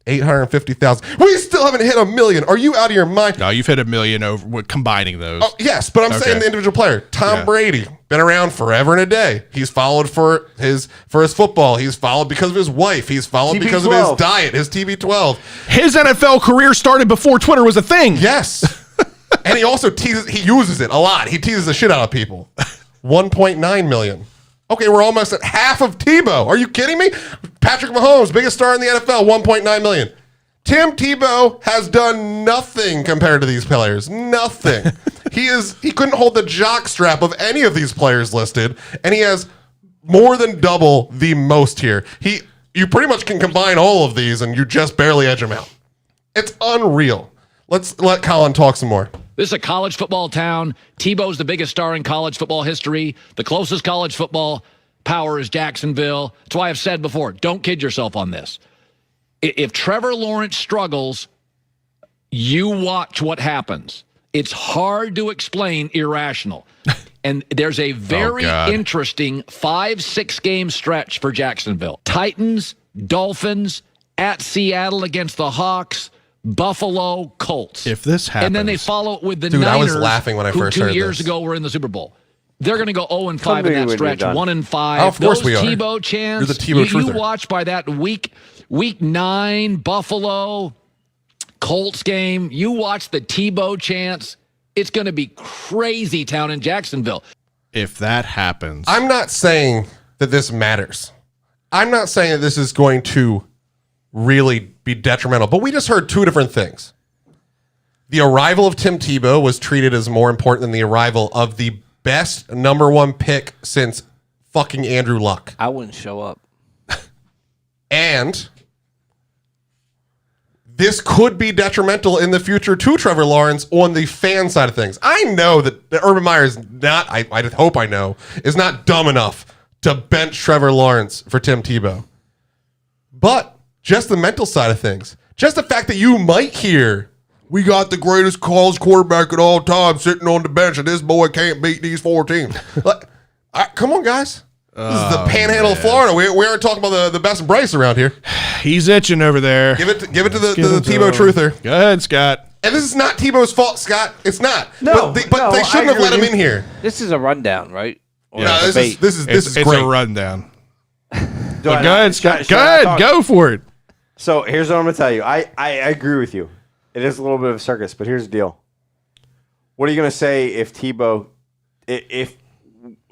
850,000. We still haven't hit 1 million. Are you out of your mind? No, you've hit 1 million over combining those. Oh, yes, but I'm saying the individual player. Tom Brady, been around forever and a day. He's followed for his football. He's followed because of his wife. He's followed because of his diet, his TB12. His NFL career started before Twitter was a thing. Yes. And he also he uses it a lot. He teases the shit out of people. 1.9 million. Okay, we're almost at half of Tebow. Are you kidding me? Patrick Mahomes, biggest star in the NFL, 1.9 million. Tim Tebow has done nothing compared to these players. Nothing. He couldn't hold the jock strap of any of these players listed, and he has more than double the most here. You pretty much can combine all of these, and you just barely edge him out. It's unreal. Let's let Colin talk some more. This is a college football town. Tebow's the biggest star in college football history. The closest college football power is Jacksonville. That's why I've said before, don't kid yourself on this. If Trevor Lawrence struggles, you watch what happens. It's hard to explain irrational. And there's a very God. interesting 5-6 game stretch for Jacksonville. Titans, Dolphins, at Seattle against the Hawks, Buffalo, Colts. If this happens. And then they follow it with the Dude, I Niners, was laughing when I who first 2 heard years this. ago were in the Super Bowl. They're going to go 0-5 in to me that when you're stretch, done. 1-5. Oh, of course we are. Tebow chance. You're the Tebow you truther. watch by that week 9 Buffalo Colts game. You watch the Tebow chance. It's going to be crazy town in Jacksonville. If that happens, I'm not saying that this matters. I'm not saying that this is going to really be detrimental, but we just heard 2 different things. The arrival of Tim Tebow was treated as more important than the arrival of the best number 1 pick since fucking Andrew Luck. I wouldn't show up. And this could be detrimental in the future to Trevor Lawrence on the fan side of things. I know that Urban Meyer is not, I hope I know, is not dumb enough to bench Trevor Lawrence for Tim Tebow. But just the mental side of things, just the fact that you might hear, we got the greatest college quarterback at all time sitting on the bench, and this boy can't beat these 4 teams. Like, come on, guys. This is the panhandle of Florida. We aren't talking about the best Bryce around here. he's itching over there. Give it to the Give it to Tebow him. truther. Go ahead, Scott. And this is not Tebow's fault, Scott. It's not. No, but they shouldn't have let him in here. This is a rundown, right? Or No, a this debate? is It's great. a rundown. Do Go I not- ahead, Scott. should Go I ahead. talk? Go for it. So here's what I'm going to tell you. I agree with you. It is a little bit of a circus, but here's the deal. What are you going to say if Tebow, if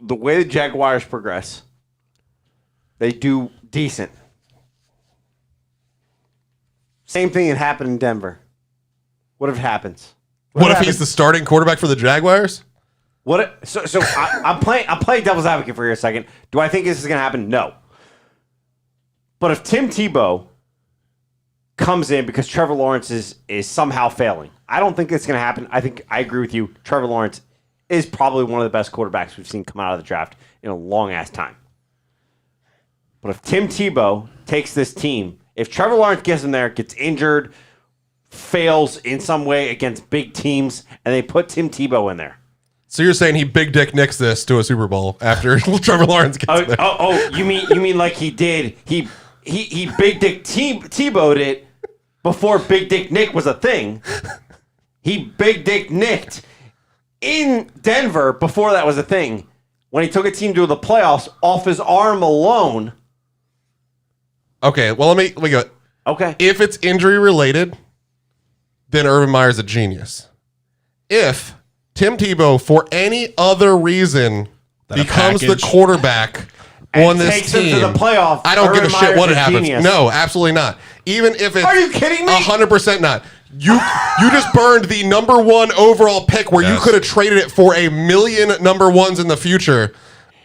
the way the Jaguars progress, they do decent? Same thing that happened in Denver. What if it happens? What if he's the starting quarterback for the Jaguars? I'm playing devil's advocate for you a second. Do I think this is going to happen? No. But if Tim Tebow comes in because Trevor Lawrence is somehow failing, I don't think it's going to happen. I agree with you. Trevor Lawrence is probably one of the best quarterbacks we've seen come out of the draft in a long ass time. But if Tim Tebow takes this team, if Trevor Lawrence gets in there, gets injured, fails in some way against big teams, and they put Tim Tebow in there. So you're saying he big dick nicks this to a Super Bowl after Trevor Lawrence gets there? You mean like he did? He big dick Tebow'd it before Big Dick Nick was a thing. He big dick nicked in Denver before that was a thing. When he took a team to the playoffs off his arm alone. Okay, well, let me go. Okay. If it's injury related, then Urban Meyer's a genius. If Tim Tebow, for any other reason, becomes the package. quarterback And on this takes them team, to the playoffs, I don't give a Urban shit what Meyer's a happens. genius. No, absolutely not. Even if it's Are you kidding me? 100% not. You just burned the number 1 overall pick where you Yes. could have traded it for a million number 1s in the future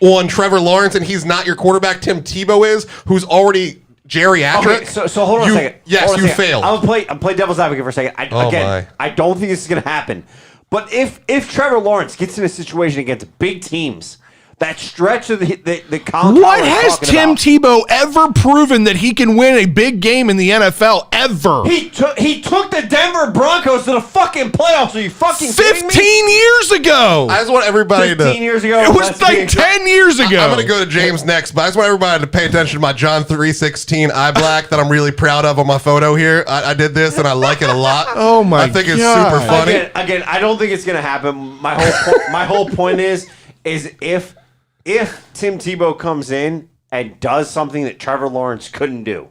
on Trevor Lawrence, and he's not your quarterback. Tim Tebow is, who's already geriatric. Okay, so hold on a second. Yes, Hold on a you second. failed. I'll play devil's advocate for a second. My. I don't think this is going to happen. But if Trevor Lawrence gets in a situation against big teams, that stretch of the Colin What Cowherd has talking Tim about, Tebow ever proven that he can win a big game in the NFL ever? He took the Denver Broncos to the fucking playoffs. Are you fucking kidding me? 15 years ago. I just want everybody 15 years ago. It was let's like be- 10 years ago. I'm going to go to James next, but I just want everybody to pay attention to my John 3:16 eye black that I'm really proud of on my photo here. I did this and I like it a lot. Oh my I think it's God. super funny. Again, I don't think it's going to happen. My whole point is if Tim Tebow comes in and does something that Trevor Lawrence couldn't do,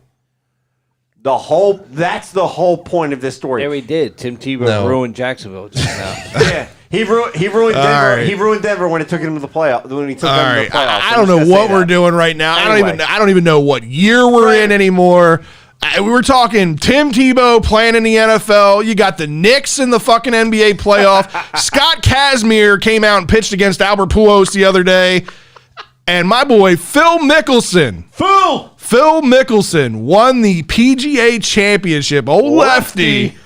that's the whole point of this story. There we did. Tim Tebow ruined Jacksonville just now. Yeah, he ruined Denver. right. He ruined Denver when it took him to the playoff. When he took All them to right, the playoffs. I I'm don't know just gonna what say we're that. doing right now. Anyway. I don't even know what year we're in anymore. We were talking Tim Tebow playing in the NFL. You got the Knicks in the fucking NBA playoff. Scott Kazmir came out and pitched against Albert Pujols the other day. And my boy Phil Mickelson won the PGA Championship. Old lefty.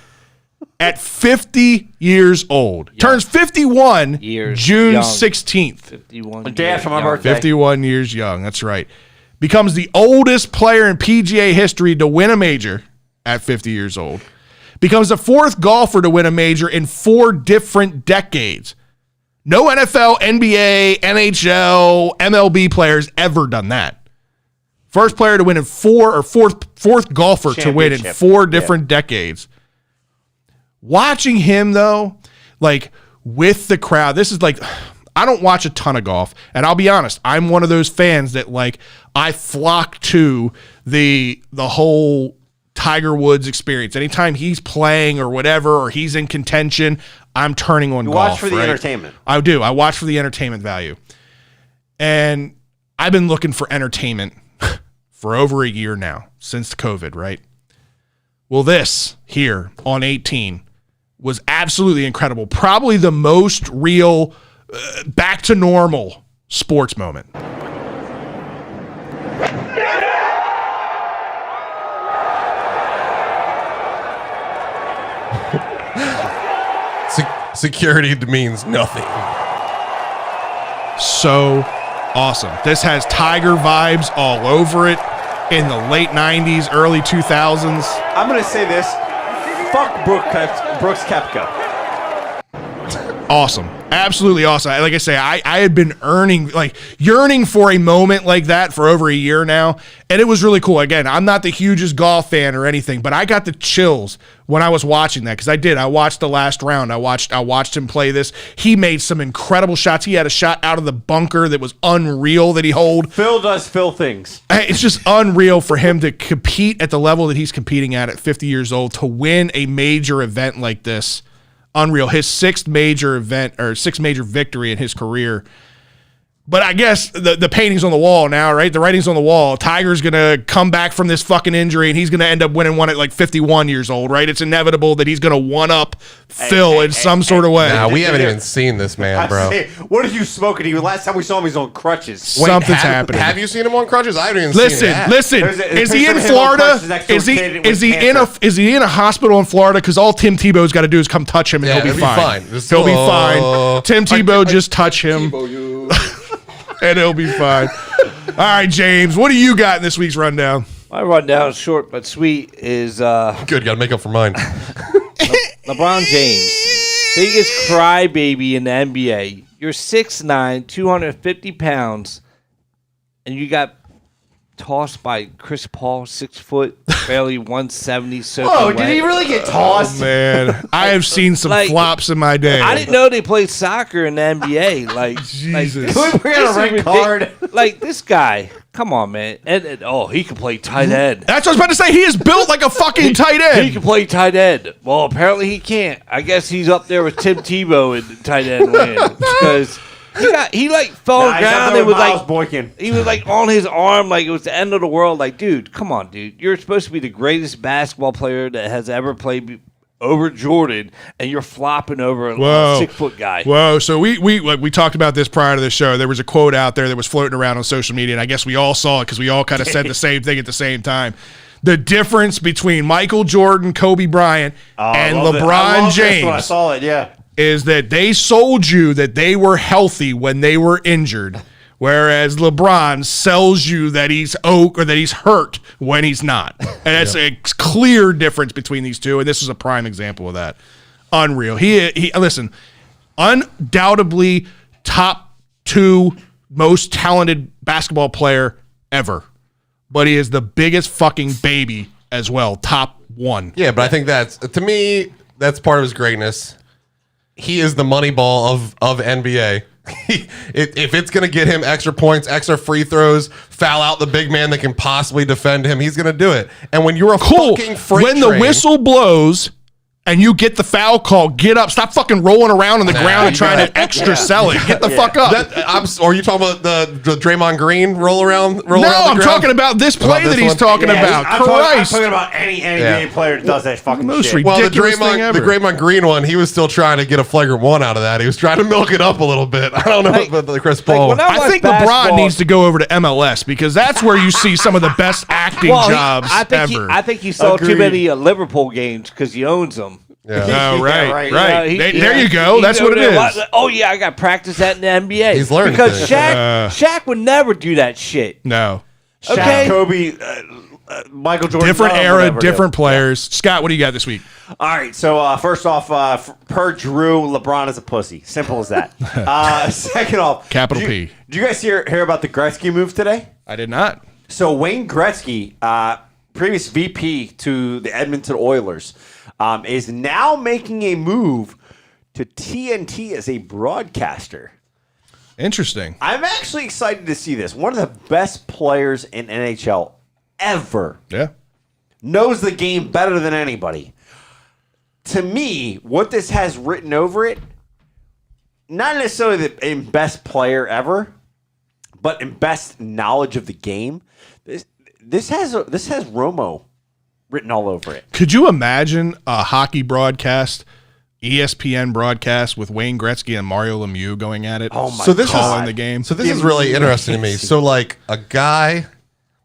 At 50 years old. Turns 51 June young. 16th. 51 Day years after my young. birthday. 51 years young. That's right. Becomes the oldest player in PGA history to win a major at 50 years old. Becomes the 4th golfer to win a major in 4 different decades. No NFL, NBA, NHL, MLB players ever done that. First player to win in fourth golfer to win in 4 different decades. Watching him though, like with the crowd, this is like, I don't watch a ton of golf, and I'll be honest, I'm one of those fans that like I flock to the whole Tiger Woods experience. Anytime he's playing or whatever, or he's in contention, I'm turning on golf. Watch for the right? entertainment. I do. I watch for the entertainment value. And I've been looking for entertainment for over a year now, since COVID, right? Well, this here on 18 was absolutely incredible. Probably the most real, back to normal sports moment. Security means nothing. So awesome. This has Tiger vibes all over it in the late 90s, early 2000s. I'm going to say this. Fuck Brooks Koepka. Awesome. Absolutely awesome. Like I say, I had been yearning for a moment like that for over a year now, and it was really cool. Again, I'm not the hugest golf fan or anything, but I got the chills when I was watching that, because I watched the last round. I watched him play this. He made some incredible shots. He had a shot out of the bunker that was unreal that he holed. Phil does Phil things. It's just unreal for him to compete at the level that he's competing at 50 years old, to win a major event like this. Unreal. His 6th major event, or 6th major victory in his career. But I guess the painting's on the wall now, right? The writing's on the wall. Tiger's going to come back from this fucking injury, and he's going to end up winning one at like 51 years old, right? It's inevitable that he's going to one-up Phil in some sort of way. Nah, we haven't even seen this man, bro. What are you smoking? Last time we saw him, he's on crutches. Something's happening. Have you seen him on crutches? I haven't even seen that. Listen. Is he in Florida? Is he in a hospital in Florida? Because all Tim Tebow's got to do is come touch him, and he'll be fine. He'll be fine. Tim Tebow, just touch him. And it'll be fine. All right, James, what do you got in this week's rundown? My rundown, short but sweet, is Good, got to make up for mine. LeBron James, biggest crybaby in the NBA. You're 6'9", 250 pounds, and you got tossed by Chris Paul, 6 foot, barely 170. Oh, did he really get tossed? Oh, man, I have seen some flops in my day. I didn't know they played soccer in the NBA. Like, Jesus. Can we bring out a red card? Like, this guy, come on, man. And he can play tight end. That's what I was about to say. He is built like a fucking tight end. He can play tight end. Well, apparently he can't. I guess he's up there with Tim Tebow in tight end land, because he fell on the ground and was like Boykin. He was like on his arm like it was the end of the world. Like, dude, come on, dude. You're supposed to be the greatest basketball player that has ever played over Jordan, and you're flopping over a 6 foot guy. Whoa! So we talked about this prior to the show. There was a quote out there that was floating around on social media, and I guess we all saw it because we all kind of said the same thing at the same time. The difference between Michael Jordan, Kobe Bryant, and LeBron James. When I saw it, yeah. Is that they sold you that they were healthy when they were injured, whereas LeBron sells you that he's hurt when he's not. And that's a clear difference between these two, and this is a prime example of that. Unreal. He listen, undoubtedly top 2 most talented basketball player ever, but he is the biggest fucking baby as well, top 1. Yeah, but I think to me, that's part of his greatness. He is the money ball of NBA. If it's going to get him extra points, extra free throws, foul out the big man that can possibly defend him, he's going to do it. And when you're a fucking freight when the whistle blows and you get the foul call, get up. Stop fucking rolling around on the ground and trying to extra sell it. Get the fuck up. Are you talking about the Draymond Green roll around? No, I'm talking about this play that he's talking about. I'm talking about any NBA player that does that fucking most shit. ridiculous thing ever. The Draymond Green one, he was still trying to get a flagrant 1 out of that. He was trying to milk it up a little bit. I don't know about the Chris Paul. I think LeBron needs to go over to MLS, because that's where you see some of the best acting jobs ever. I think he saw too many Liverpool games because he owns them. Yeah. Oh, right. Yeah, there you go. That's what it is. Oh, yeah, I got practice that in the NBA. He's learning because things. Shaq would never do that shit. No. Shaq, Okay. Kobe, Michael Jordan. Different era, whatever, different dude. players. Scott, what do you got this week? All right, so first off, per Drew, LeBron is a pussy. Simple as that. Second off, Capital did P. you guys hear about the Gretzky move today? I did not. So Wayne Gretzky, previous VP to the Edmonton Oilers, is now making a move to TNT as a broadcaster. Interesting. I'm actually excited to see this. One of the best players in NHL ever. Yeah. Knows the game better than anybody. To me, what this has written over it, not necessarily in best player ever, but in best knowledge of the game, this has Romo written all over it. Could you imagine a hockey broadcast, ESPN broadcast with Wayne Gretzky and Mario Lemieux going at it? Oh my So this calling is the game. So this is really interesting to me. So like a guy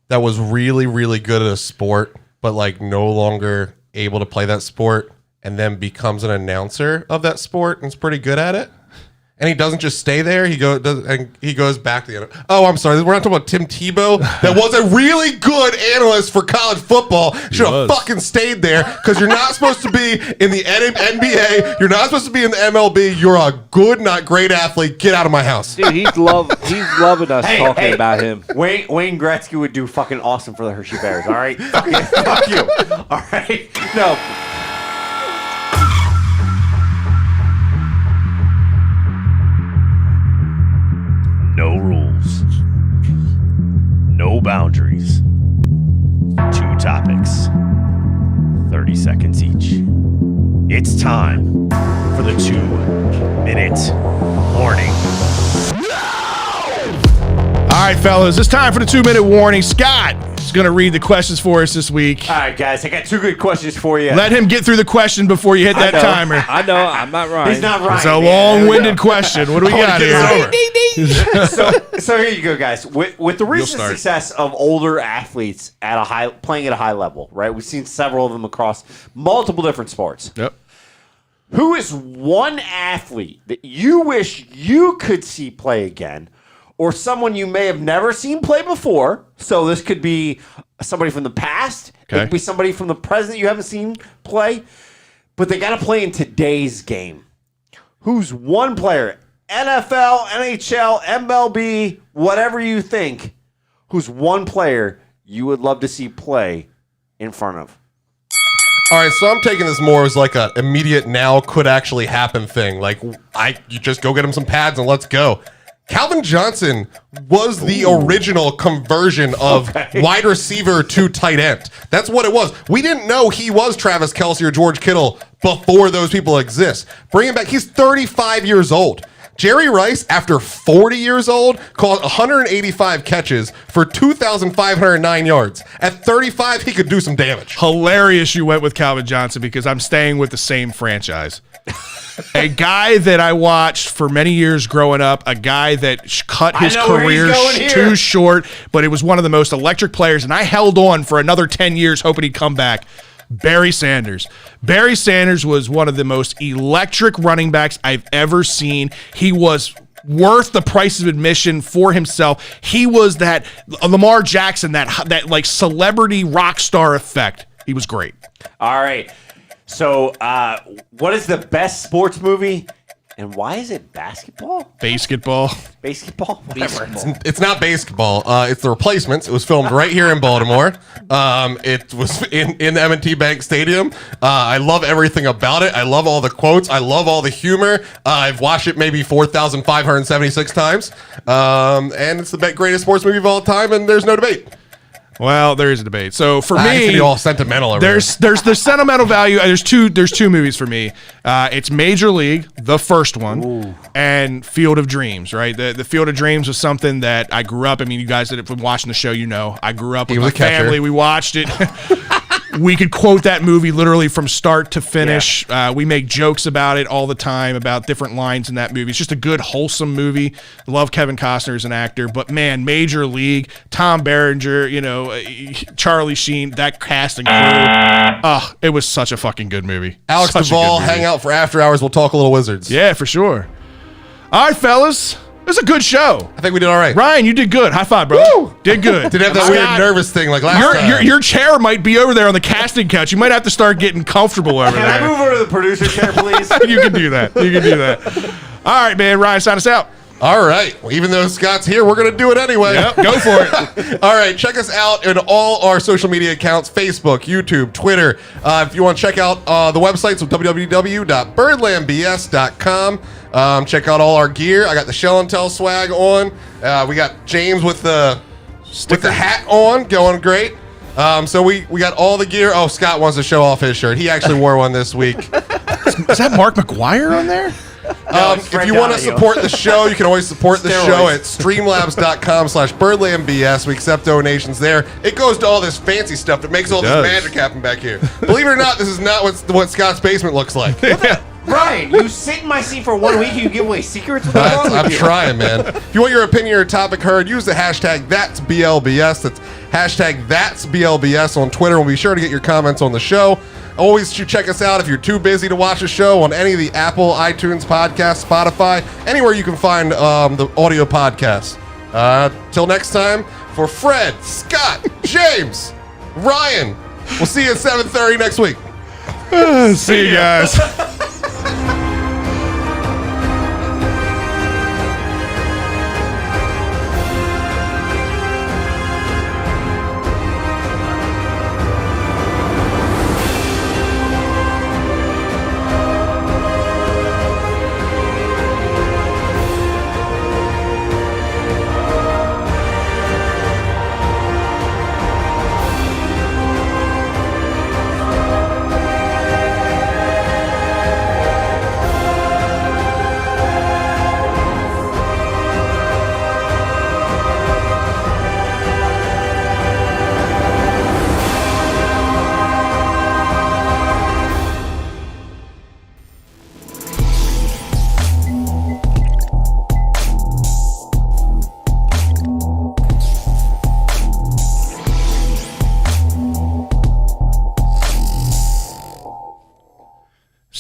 that was really, really good at a sport, but like no longer able to play that sport, and then becomes an announcer of that sport and is pretty good at it. And he doesn't just stay there. He goes back to the end. Oh, I'm sorry. We're not talking about Tim Tebow. That was a really good analyst for college football. Should have fucking stayed there because you're not supposed to be in the NBA. You're not supposed to be in the MLB. You're a good, not great athlete. Get out of my house. Dude, he's loving us talking about him. Wayne Gretzky would do fucking awesome for the Hershey Bears. All right, fuck you. All right, no. No rules. No boundaries. 2 topics. 30 seconds each. It's time for the 2-minute warning. All right, fellas, it's time for the 2-minute warning. Scott is going to read the questions for us this week. All right, guys, I got 2 good questions for you. Let him get through the question before you hit that timer. I know, I'm not right. He's not right. It's a man. long-winded question. What do we got here? So here you go, guys. With the recent start. success of older athletes playing at a high level, right? We've seen several of them across multiple different sports. Yep. Who is one athlete that you wish you could see play again, or someone you may have never seen play before? So this could be somebody from the past. Okay. It could be somebody from the present you haven't seen play, but they got to play in today's game. Who's one player, NFL, NHL, MLB, whatever you think, who's one player you would love to see play in front of? All right, so I'm taking this more as like a immediate now could actually happen thing. Like you just go get him some pads and let's go. Calvin Johnson was the original conversion of wide receiver to tight end. That's what it was. We didn't know he was Travis Kelce or George Kittle before those people exist. Bring him back. He's 35 years old. Jerry Rice, after 40 years old, caught 185 catches for 2,509 yards. At 35, he could do some damage. Hilarious you went with Calvin Johnson because I'm staying with the same franchise. A guy that I watched for many years growing up, a guy that cut his career too short, but it was one of the most electric players, and I held on for another 10 years hoping he'd come back. Barry Sanders. Barry Sanders was one of the most electric running backs I've ever seen. He was worth the price of admission for himself. He was that Lamar Jackson, that like celebrity rock star effect. He was great. All right. So, what is the best sports movie, and why is it basketball? Basketball. Basketball? Whatever. It's not basketball. It's The Replacements. It was filmed right here in Baltimore. It was in the M&T Bank Stadium. I love everything about it. I love all the quotes. I love all the humor. I've watched it maybe 4,576 times. And it's the greatest sports movie of all time, and there's no debate. Well, there is a debate. So for I me, be all sentimental over there's the sentimental value. There's two movies for me. It's Major League, the first one, and Field of Dreams. Right, the Field of Dreams was something that I grew up. I mean, you guys that have been watching the show, you know, I grew up with my family. We watched it. We could quote that movie literally from start to finish. Yeah. We make jokes about it all the time, about different lines in that movie. It's just a good, wholesome movie. Love Kevin Costner as an actor. But, man, Major League, Tom Berenger, Charlie Sheen, that cast and crew. It was such a fucking good movie. Alex Duvall, hang out for after hours. We'll talk a little Wizards. Yeah, for sure. All right, fellas. It was a good show. I think we did all right. Ryan, you did good. High five, bro. Woo! Did good. Didn't have that weird nervous thing like last time. Your chair might be over there on the casting couch. You might have to start getting comfortable over Can there. I move over to the producer chair, please? You can do that. You can do that. All right, man. Ryan, sign us out. All right. Well, even though Scott's here, we're going to do it anyway. Yep, go for it. All right. Check us out in all our social media accounts, Facebook, YouTube, Twitter. If you want to check out the websites, www.birdlandbs.com. Check out all our gear. I got the Shell and Tell swag on. We got James with the hat on, going great. So we got all the gear. Oh, Scott wants to show off his shirt. He actually wore one this week. Is that Mark McGuire on there? If you want to support the show, you can always support the show at streamlabs.com/birdlandbs. We accept donations there. It goes to all this fancy stuff that makes all this magic happen back here. Believe it or not, this is not what Scott's basement looks like. Ryan, you sit in my seat for 1 week, you give away secrets? What's wrong with I'm you? trying, man. If you want your opinion or topic heard, use the hashtag #That'sBLBS. That's hashtag #That'sBLBS on Twitter. We'll be sure to get your comments on the show. Always should check us out if you're too busy to watch a show on any of the Apple, iTunes, podcast, Spotify, anywhere you can find the audio podcasts. Till next time, for Fred, Scott, James, Ryan, we'll see you at 7:30 next week. See you guys.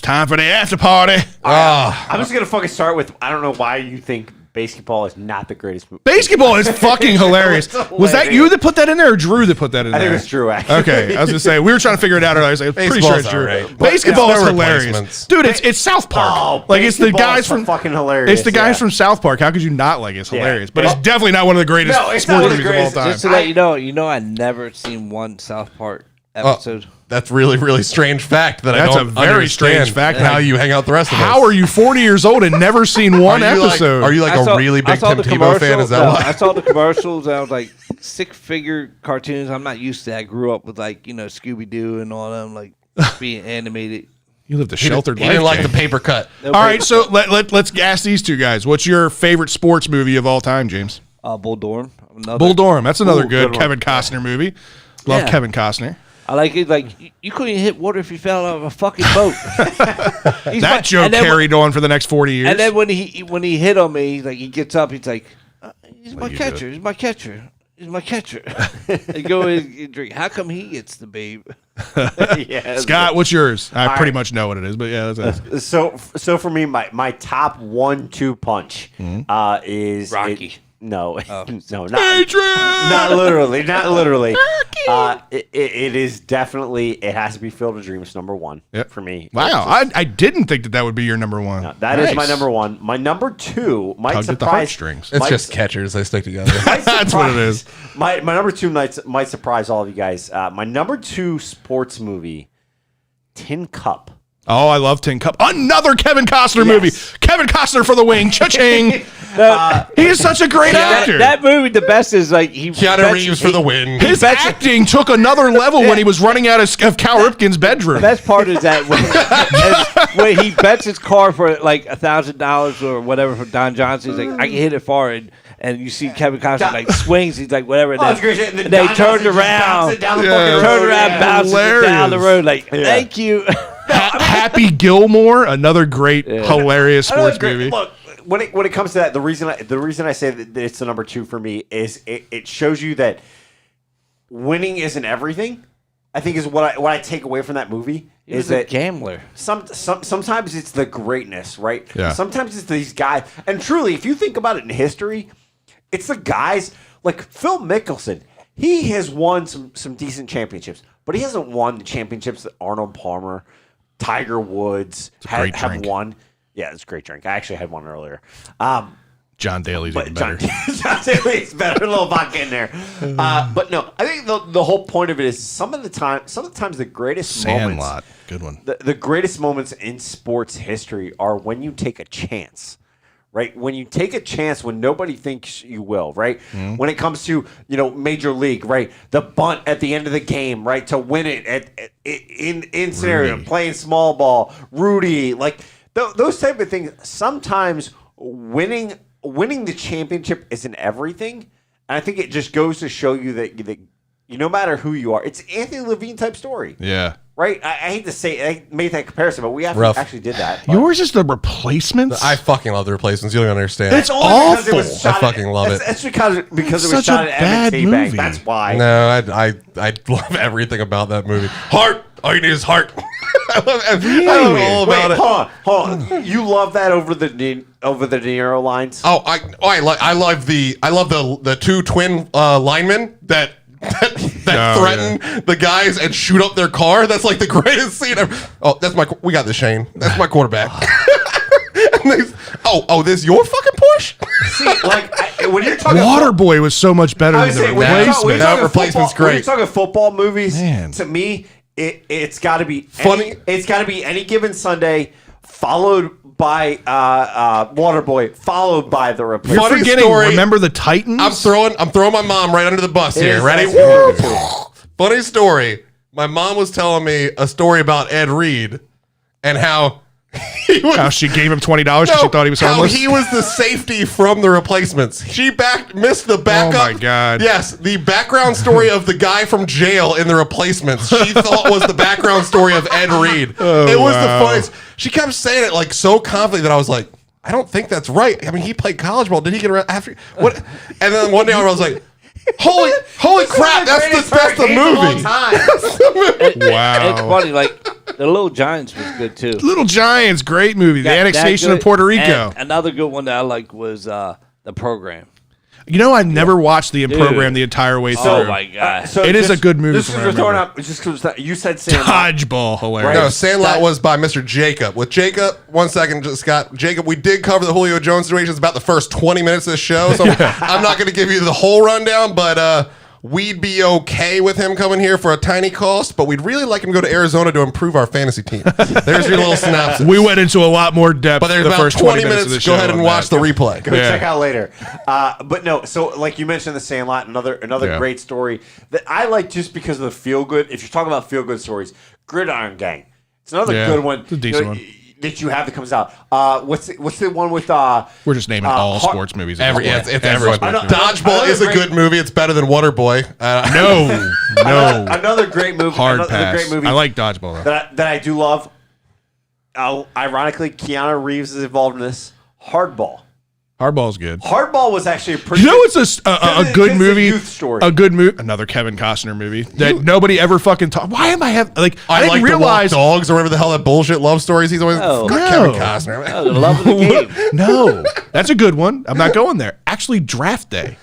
Time for the after party. I'm just going to fucking start with, I don't know why you think basketball is not the greatest movie. Basketball is fucking hilarious. Was that you that put that in there or Drew that put that in there? I think it was Drew, actually. Okay, I was going to say, we were trying to figure it out earlier. I was like, pretty sure it's Drew. Right. Basketball is no hilarious. replacements. Dude, it's South Park. Oh, like, it's the basketball guys is from fucking hilarious. It's the guys from South Park. How could you not like it? It's hilarious. But Yeah. it's definitely not one of the greatest No, it's sports not the movies of all greatest. time. Just to let you know, I never seen one South Park episode. That's really, really strange fact that That's I don't a very understand strange fact. how you hang out the rest of us. How are you 40 years old and never seen one episode? Are you like a really big Tim Tebow fan? Is that why? I saw the commercials. And I was like, six-figure cartoons. I'm not used to that. I grew up with Scooby Doo and all them being animated. You lived a sheltered He life. didn't like Jay. the paper cut. No All right, paper so cut. let's ask these two guys. What's your favorite sports movie of all time, James? Bull Durham. Bull Durham. That's another Ooh, good good one. Kevin Costner movie. Love Yeah. Kevin Costner. I like it. Like you couldn't even hit water if you fell out of a fucking boat. That joke carried on for the next 40 years. And then when he hit on me, he gets up. He's like, "He's my catcher. He's my catcher. He's my catcher." I go and drink. How come he gets the babe? Yeah. Scott, what's yours? I All pretty right. much know what it is, but yeah, that's So for me, my top 1-2 punch is Rocky. No, no, Adrian! not literally, not literally. It is definitely. It has to be Field of Dreams #1 Yep. for me. Wow, I didn't think that would be your number one. No, that is my Nice. #1. My #2 might Tugged at the surprise. heartstrings. It's might just su- catchers. They stick together. might That's what it is. My #2 might surprise all of you guys. My #2 sports movie, Tin Cup. Oh, I love Tin Cup. Another Kevin Costner movie. Kevin Costner for the wing. Cha-ching. He is such a great actor. That movie, the best is he. Keanu Reeves for the win. His acting took another level when he was running out of Cal Ripken's bedroom. The best part is that when he bets his car for $1,000 or whatever for Don Johnson, he's like, I can hit it far, and you see Kevin Costner swings, he's like whatever, and Oh, it's great shit. and they Don turned Johnson just bounces around, it down the Yeah. fucking turned road. around, Yeah. bounces it down the road, thank you. Happy Gilmore, another great, hilarious I know sports it's great. movie. Look, when it comes to that, the reason I say that it's the #2 for me is it shows you that winning isn't everything. I think is what I take away from that movie. He was a gambler. Sometimes it's the greatness, right? Yeah. Sometimes it's these guys. And truly, if you think about it in history, it's the guys like Phil Mickelson. He has won some decent championships, but he hasn't won the championships that Arnold Palmer, Tiger Woods have won. Yeah, it's a great drink. I actually had one earlier. John Daly's even better. John Daly's better. A little vodka in there. But no, I think the whole point of it is sometimes the greatest moments. Sandlot. Good one. The greatest moments in sports history are when you take a chance. Right? When you take a chance when nobody thinks you will, right? Mm-hmm. When it comes to, Major League, right? The bunt at the end of the game, right? To win it in scenario, playing small ball, Rudy, like those type of things. Sometimes winning the championship isn't everything. And I think it just goes to show you that no matter who you are, it's Anthony Levine type story. Yeah. Right? I hate to say I made that comparison, but we actually did that. Yours is the Replacements? I fucking love the Replacements. You don't understand. It's awful. I fucking love it. That's because it was such shot a at bad M&T Bank. movie. That's why. No, I love everything about that movie. Heart. All you need is heart. I love all about it. Hold on. You love that over the De Niro lines? Oh, I love the two twin linemen that threaten the guys and shoot up their car. That's like the greatest scene ever. Oh, we got this, Shane. That's my quarterback. This is your fucking Porsche? See, when you're talking Waterboy was so much better than The Replacements. That Replacement's great. When you're talking football movies, Man. to me, it's got to be funny. It's got to be Any Given Sunday, followed by Waterboy, followed by The Replacement. You're forgetting, remember the Titans? I'm throwing my mom right under the bus here. Ready? Funny story. My mom was telling me a story about Ed Reed and how how she gave him $20 because she thought he was homeless. How he was the safety from The Replacements. She missed the backup. Oh my God. Yes, the background story of the guy from jail in The Replacements. She thought was the background story of Ed Reed. It was the funniest. She kept saying it like so confidently that I was like, I don't think that's right. I mean, he played college ball. Did he get arrested after what? And then one day I was like, Holy crap! That's the movie. Wow, it's funny. Like The Little Giants was good too. Little Giants, great movie. The annexation of Puerto Rico. And another good one that I liked was The Program. I never watched the program the entire way through. Oh my God! It is a good movie. This is throwing up. Just because you said Sandlot. Dodgeball, hilarious. No, Sandlot was by Mr. Jacob. With Jacob, 1 second, Scott. Jacob, we did cover the Julio Jones situation. It's about the first 20 minutes of the show, so I'm not going to give you the whole rundown, but we'd be okay with him coming here for a tiny cost, but we'd really like him to go to Arizona to improve our fantasy team. There's your little synopsis. We went into a lot more depth. But there's the about first 20 minutes minutes. of the show. Go ahead and watch the replay. Go check out later. But no, so like you mentioned, The Sandlot, another great story that I like just because of the feel good. If you're talking about feel good stories, Gridiron Gang. It's another good one. It's a decent one. That you have that comes out. What's the one with? We're just naming all sports movies. It's everyone. Dodgeball is a good movie. It's better than Waterboy. No. Another great movie. Hard pass. I like Dodgeball though. That I do love. Ironically, Keanu Reeves is involved in this. Hardball. Hardball's good. Hardball was actually a pretty. It's a good movie. Youth story. A good movie. Another Kevin Costner movie that nobody ever fucking talked. Why am I having like? I didn't realize the Walk Dogs or whatever the hell that bullshit love stories. He's always Kevin Costner. Oh, the love of the game. No, that's a good one. I'm not going there. Actually, Draft Day.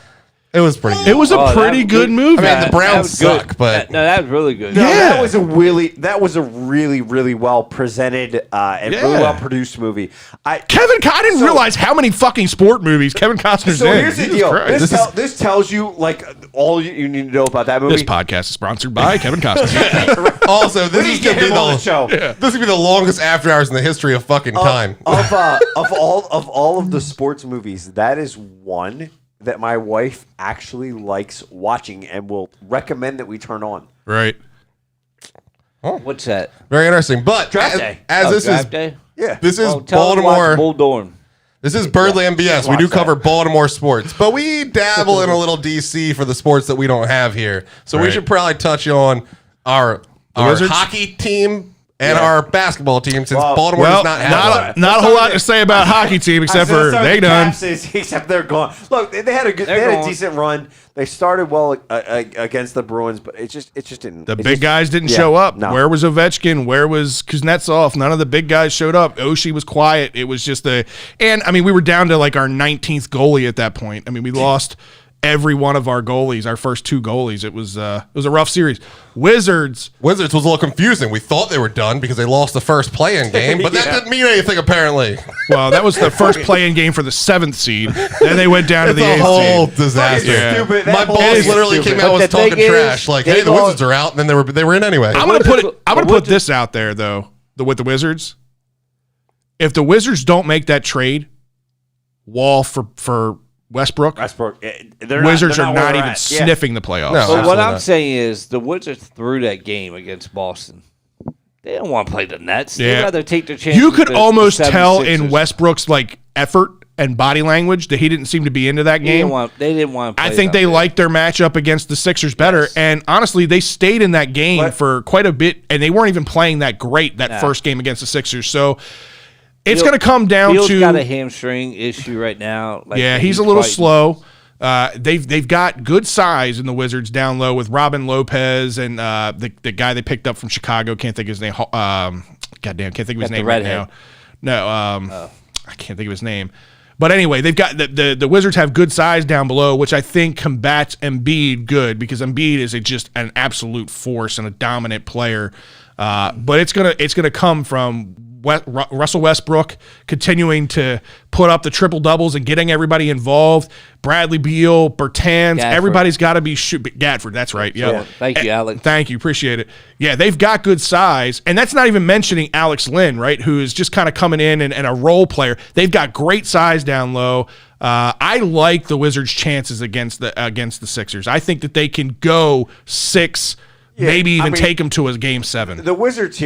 It was pretty good. It was a pretty good movie. I mean, the Browns suck, but that was really good. No, that was a really well presented and really well produced movie. I didn't realize how many fucking sport movies Kevin Costner's in. So here's the deal. Christ. This tells you like all you need to know about that movie. This podcast is sponsored by Kevin Costner. Also, this is gonna be this is gonna be the longest after hours in the history of fucking time. Of all of the sports movies, that is one that my wife actually likes watching and will recommend that we turn on. Right. What's that? Very interesting. But Draft Day. Draft Day? Yeah. This is Tell them to watch Baltimore. Bull Durham. This is Birdland BS. We do cover Baltimore sports, but we dabble in a little DC for the sports that we don't have here. So we should probably touch on our Wizards? hockey team and our basketball team, since Baltimore Well, does not have not a whole lot to say about hockey team except for they done. Except they're gone. Look, they had a decent run. They started well against the Bruins, but it just didn't. The big guys didn't show up. No. Where was Ovechkin? Where was Kuznetsov? None of the big guys showed up. Oshie was quiet. It was just we were down to like our 19th goalie at that point. I mean, we lost every one of our goalies, our first 2 goalies. It was a rough series. Wizards Wizards was a little confusing. We thought they were done because they lost the first play-in game, but that didn't mean anything apparently. Well, that was the first play-in game for the 7th seed. Then they went down to the 8th It's a whole seed. disaster. Yeah. Stupid. My boss literally came out and was talking trash, like, "Hey, the Wizards are out," and then they were in anyway. I'm gonna put this out there though. With the Wizards, if the Wizards don't make that trade, Wall for Westbrook, Wizards are not even sniffing the playoffs. No. But what I'm not. saying is the Wizards threw that game against Boston. They don't want to play the Nets. Yeah. They'd rather take their chances. You could with almost the tell 76ers. in Westbrook's like effort and body language that he didn't seem to be into that They game. didn't want to play I think that they way. liked their matchup against the Sixers better. And honestly, they stayed in that game for quite a bit, and they weren't even playing that great that first game against the Sixers. So it's going to come down Fields to got a hamstring issue right now. Like, he's a little fighting. slow. They've got good size in the Wizards down low with Robin Lopez and the guy they picked up from Chicago. Can't think of his name. Goddamn, can't think of his name right now. No, I can't think of his name. But anyway, they've got the Wizards have good size down below, which I think combats Embiid good because Embiid is just an absolute force and a dominant player. But it's gonna come from Russell Westbrook continuing to put up the triple doubles and getting everybody involved. Bradley Beal, Bertans, everybody's got to be Gadford. That's right. Yeah. Thank you, Alex. Thank you. Appreciate it. Yeah, they've got good size, and that's not even mentioning Alex Lynn, right? Who is just kind of coming in and a role player. They've got great size down low. I like the Wizards' chances against the Sixers. I think that they can go 6. Maybe even take them to a game 7. The Wizards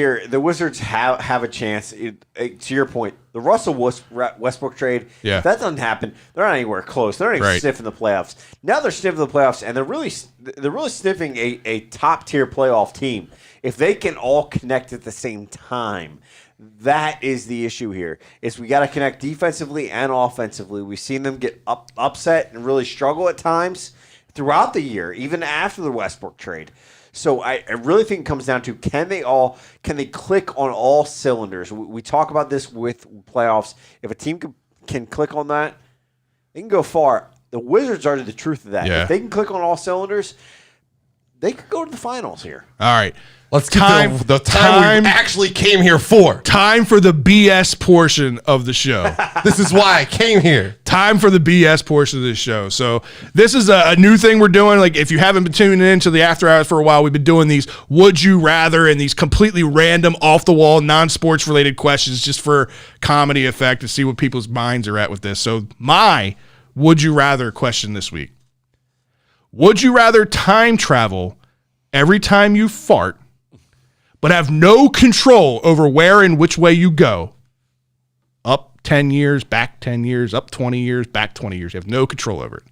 have a chance. To your point, the Russell Westbrook trade, if that doesn't happen, they're not anywhere close. They're not even sniffing the playoffs. Now they're sniffing the playoffs, and they're really sniffing a top-tier playoff team. If they can all connect at the same time, that is the issue here. Is we got to connect defensively and offensively. We've seen them get upset and really struggle at times throughout the year, even after the Westbrook trade. So I really think it comes down to can they click on all cylinders? We talk about this with playoffs. If a team can click on that, they can go far. The Wizards are the truth of that. Yeah. If they can click on all cylinders, they could go to the finals here. All right. Let's get the time we actually came here for. Time for the BS portion of the show. This is why I came here. Time for the BS portion of this show. So this is a new thing we're doing. Like if you haven't been tuning into the After Hours for a while, we've been doing these would you rather and these completely random, off the wall, non-sports related questions just for comedy effect to see what people's minds are at with this. So my would you rather question this week: would you rather time travel every time you fart, but have no control over where and which way you go? Up 10 years, back 10 years, up 20 years, back 20 years. You have no control over it.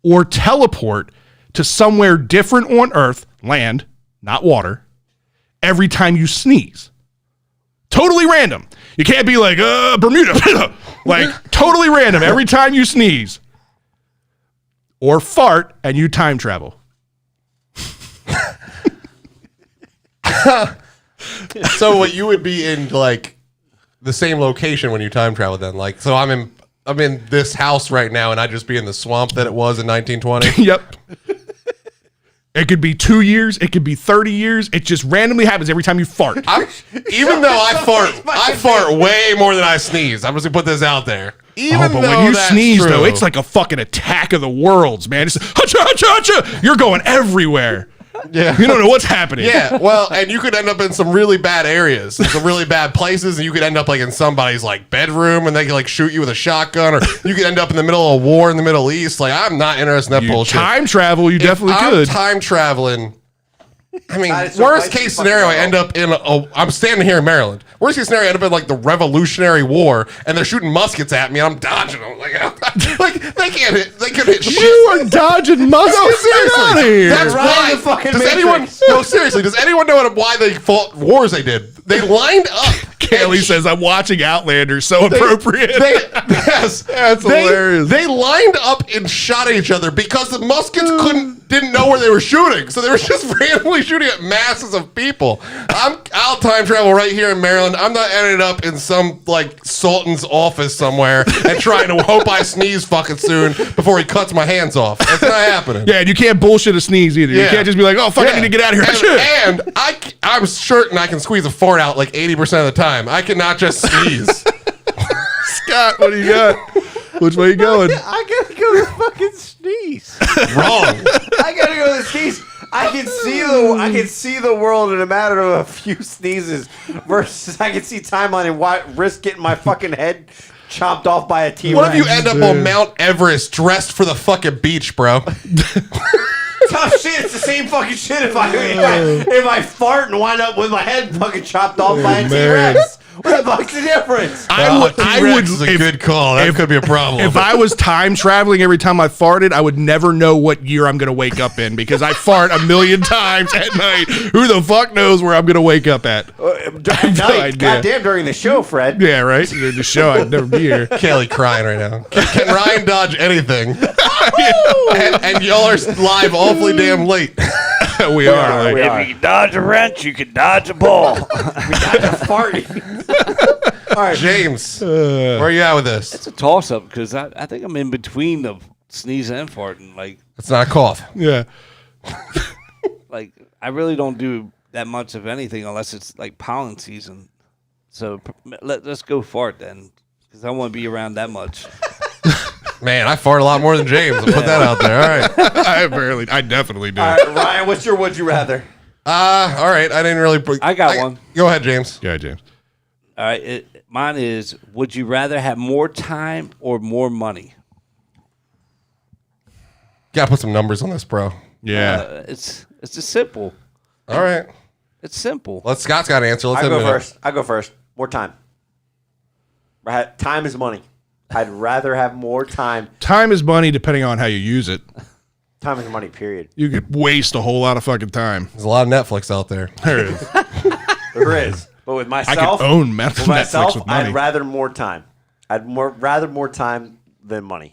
Or teleport to somewhere different on Earth, land, not water, every time you sneeze. Totally random. You can't be like, Bermuda. Like, totally random every time you sneeze. Or fart and you time travel. So what you would be in like the same location when you time travel then? Like, so I'm in this house right now and I'd just be in the swamp that it was in 1920. Yep. It could be 2 years. It could be 30 years. It just randomly happens every time you fart. Even though I fart way more than I sneeze. I'm just gonna put this out there. Even but though when you that's sneeze, true, though, it's like a fucking attack of the worlds, man. It's hacha, hacha, hacha. You're going everywhere. yeah. You don't know what's happening. Yeah, well, and you could end up in some really bad areas, some really bad places, and you could end up like in somebody's like bedroom, and they could like shoot you with a shotgun, or you could end up in the middle of a war in the Middle East. Like, I'm not interested in that You bullshit. time travel, you definitely I'm could. time traveling. I mean, That is so worst nice case to fucking scenario, I know. end up in I'm standing here in Maryland. Worst case scenario, I end up in like the Revolutionary War, and they're shooting muskets at me, and I'm dodging them. Like they can't hit. They could hit shit. You are dodging muskets. No, seriously. Get out of here. That's Right why. in the fucking Does Matrix. anyone? No, seriously. Does anyone know why they fought wars they did? They lined up. Kaylee says, I'm watching Outlander. So appropriate. Yes, That's hilarious. They lined up and shot at each other because the muskets didn't know where they were shooting, so they were just randomly shooting at masses of people. I'll time travel right here in Maryland. I'm not ending up in some like Sultan's office somewhere and trying to hope I sneeze fucking soon before he cuts my hands off. That's not happening. Yeah, and you can't bullshit a sneeze either. You Yeah. can't just be like, oh, fuck, I need to get out of here. And I'm certain I can squeeze a fart out like 80% of the time. I cannot just sneeze. Scott, what do you got? Which way you going? I gotta go to fucking sneeze. Wrong. I gotta go to sneeze. I can see the world in a matter of a few sneezes versus I can see timeline and risk getting my fucking head chopped off by a T-Rex. What if you end up on Mount Everest dressed for the fucking beach, bro? Tough shit. It's the same fucking shit if I fart and wind up with my head fucking chopped off by a T-Rex. What the fuck's the difference? I would T-Rex is a good call. That could be a problem. If I was time traveling every time I farted, I would never know what year I'm going to wake up in because I fart a million times at night. Who the fuck knows where I'm going to wake up at? Goddamn, during the show, Fred. Yeah, right? The show, I'd never be here. Kelly crying right now. Can Ryan dodge anything? and y'all are live awfully damn late. We are. Like, If you can dodge a wrench, you can dodge a ball. We got to farting. All right, James, where are you at with this? It's a toss up because I think I'm in between the sneeze and farting. It's not a cough. yeah. Like I really don't do that much of anything unless it's like pollen season. So let's go fart then, because I won't be around that much. Man, I fart a lot more than James. I'll put that out there. All right. I definitely do. All right, Ryan, what's your would you rather? All right. I didn't really. I got one. Go ahead, James. Yeah, James. All right, mine is: would you rather have more time or more money? Gotta put some numbers on this, bro. Yeah. It's just simple. All right. It's simple. Scott's got an answer. Let's I have go first. More time. Time is money. I'd rather have more time. Time is money depending on how you use it. Time is money, period. You could waste a whole lot of fucking time. There's a lot of Netflix out there. There it is. There is. But with I myself, could own Netflix with money. I'd rather more time. Rather more time than money.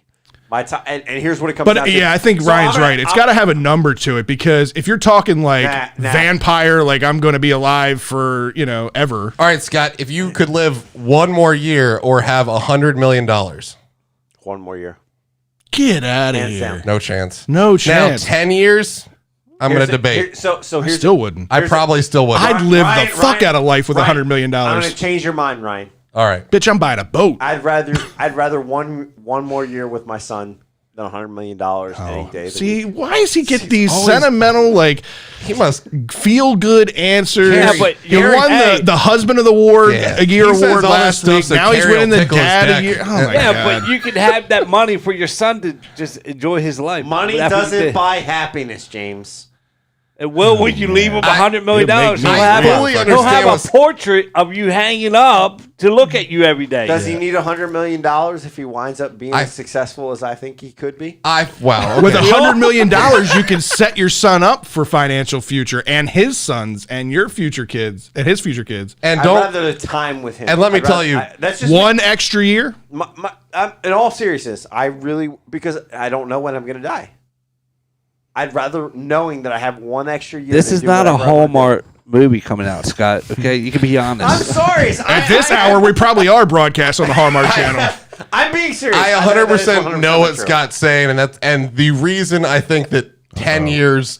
My time, and here's what it comes down But to. yeah, I think So Ryan's right. It's got to have a number to it because if you're talking like vampire, like I'm going to be alive for, ever. All right, Scott, if you could live one more year or have $100 million. One more year. Get out of Hands here. down. No chance. No chance. Now, 10 years, I'm going to debate. So I here's still wouldn't. I probably still would. I'd live Ryan- the fuck out of life with Ryan, $100 million. I'm going to change your mind, Ryan. All right. Bitch, I'm buying a boat. I'd rather one more year with my son than $100 million any day. See, why does he get these sentimental, like, He must. feel good answers? Yeah, but he won the husband of the award Yeah. a year He says award all last this week. stuff so Now he's Carrie winning will the tickle his dad deck. of year. Oh my Yeah, god! but you could have that money for your son to just enjoy his life. Money After doesn't the- buy happiness, James. It will when you leave him $100 million. It'll make me He'll mad. he'll have a portrait of you hanging up to look at you every day. Does he need $100 million if he winds up being as successful as I think he could be? Wow. With Okay. $100 million, you can set your son up for financial future, and his sons, and your future kids, and his future kids. And I'd don't. rather the time with him. And let me I'd tell rather- you, that's just One extra year. in all seriousness, because I don't know when I'm going to die. I'd rather knowing that I have one extra year. This than is do not a whatever I wanna do. Hallmark movie coming out, Scott. Okay, you can be honest. I'm sorry. At this hour, we probably are broadcast on the Hallmark Channel. I'm being serious. I that is 100% know what true. Scott's saying, and the reason I think that 10 years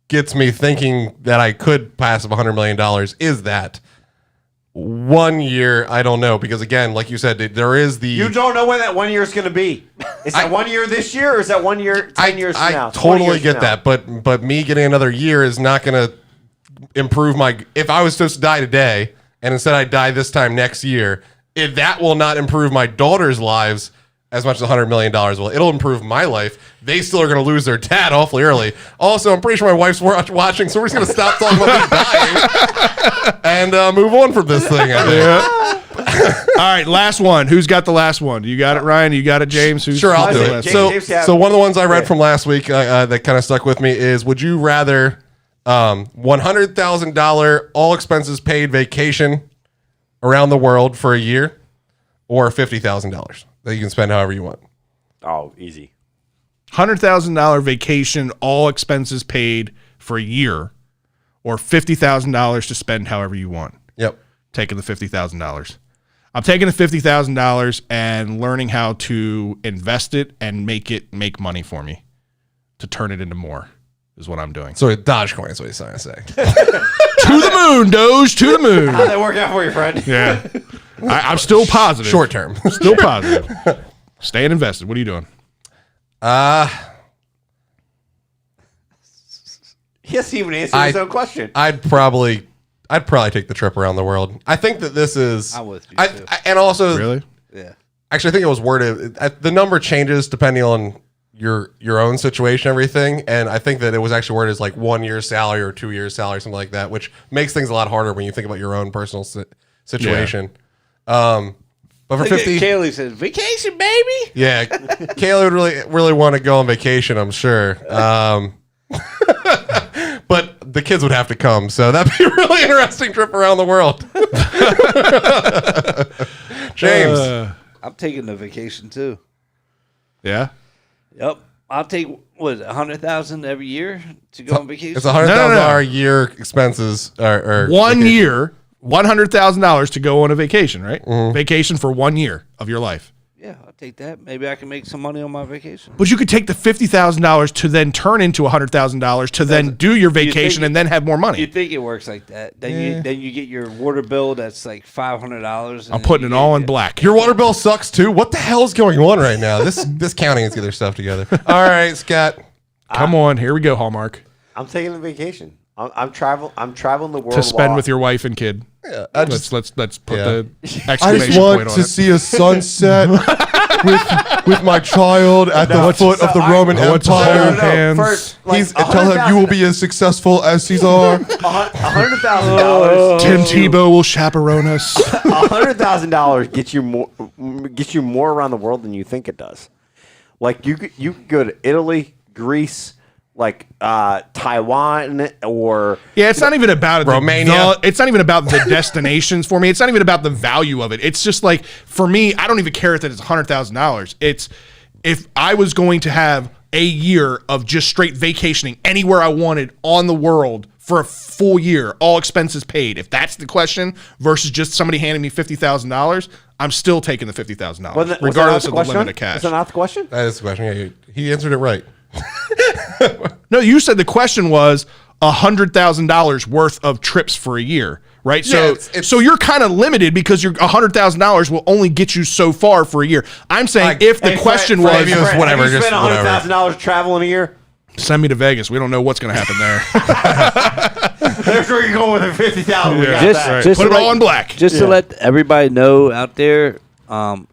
gets me thinking that I could pass of $100 million is that 1 year, I don't know, because again, like you said, there is the. You don't know when that 1 year is going to be. Is that 1 year this year, or is that 1 year 10 years from now? I 20 totally years get from now? that, but me getting another year is not going to improve my. If I was supposed to die today, and instead I die this time next year, that will not improve my daughter's lives as much as $100 million will. It'll improve my life. They still are going to lose their dad awfully early. Also, I'm pretty sure my wife's watching, so we're just going to stop talking about me dying and move on from this thing. I think. right, last one. Who's got the last one? You got it, Ryan? You got it, James? Sure, I'll do it. last So, James, yeah. so one of the ones I read from last week that kind of stuck with me is: would you rather $100,000 all expenses paid vacation around the world for a year, or $50,000 that you can spend however you want? Oh, easy. $100,000 vacation, all expenses paid for a year, or $50,000 to spend however you want. Yep. Taking the $50,000. I'm taking the $50,000 and learning how to invest it and make money for me, to turn it into more is what I'm doing. So Dogecoin is what he's trying to say. To the moon, Doge, to the moon. How'd that work out for you, friend? Yeah. I'm still positive. Short term. Still positive. Staying invested. What are you doing? He hasn't even answered his own question. I'd probably take the trip around the world. I think that this is. I'm with you, too. And also, Really? Yeah. actually, I think it was worded. The number changes depending on your own situation, everything. And I think that it was actually worded as like 1 year's salary or 2 years' salary, something like that, which makes things a lot harder when you think about your own personal situation. But for 50, Kaylee says, vacation, baby. yeah, Kayla would really want to go on vacation, I'm sure. But the kids would have to come, so that'd be a really interesting trip around the world. James, I'm taking the vacation too. Yeah. Yep. I'll take what, 100,000 every year to go on vacation. it's $100,000 a year expenses or 1 year, $100,000 to go on a vacation, right? Vacation for 1 year of your life. Yeah, I'll take that. Maybe I can make some money on my vacation. But you could take the $50,000 to then turn into $100,000 to then do your vacation and then have more money. You think it works like that? Then you get your water bill that's like $500. I'm putting it all in black. Your water bill sucks too. What the hell is going on right now? This county needs to get their stuff together. All right, Scott. Come on, here we go, Hallmark. I'm taking a vacation. I'm traveling the world To spend while- with your wife and kid. Yeah, Let's put the I exclamation just want point on to it. see a sunset with my child at the foot of the Roman I want to hold Empire. hands. First, like, Tell him you will be as successful as Caesar. $100,000. Tim Tebow will chaperone us. $100,000 gets you more around the world than you think it does. Like you could go to Italy, Greece, like Taiwan, or Yeah, it's not even about Romania. it's not even about the destinations for me. It's not even about the value of it. It's just like, for me, I don't even care that it's $100,000. It's, if I was going to have a year of just straight vacationing anywhere I wanted on the world for a full year, all expenses paid, if that's the question, versus just somebody handing me $50,000, I'm still taking the $50,000, regardless of the limit of cash. Is that not the question? That is the question. Yeah, he answered it right. No, you said the question was $100,000 worth of trips for a year, right? Yeah, So, so you're kind of limited because your $100,000 will only get you so far for a year. I'm saying Like, if the question was, Fred, whatever, Have you just spent whatever. $100,000 traveling a year? send me to Vegas. We don't know what's going to happen there. There's where you're going with the $50,000. We got Just- that. just Put it like- all in black. Just to let everybody know out there,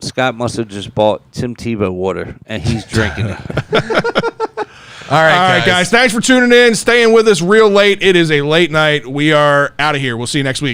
Scott must have just bought Tim Tebow water, and he's drinking it. All right, Guys. Thanks for tuning in, staying with us real late. It is a late night. We are out of here. We'll see you next week.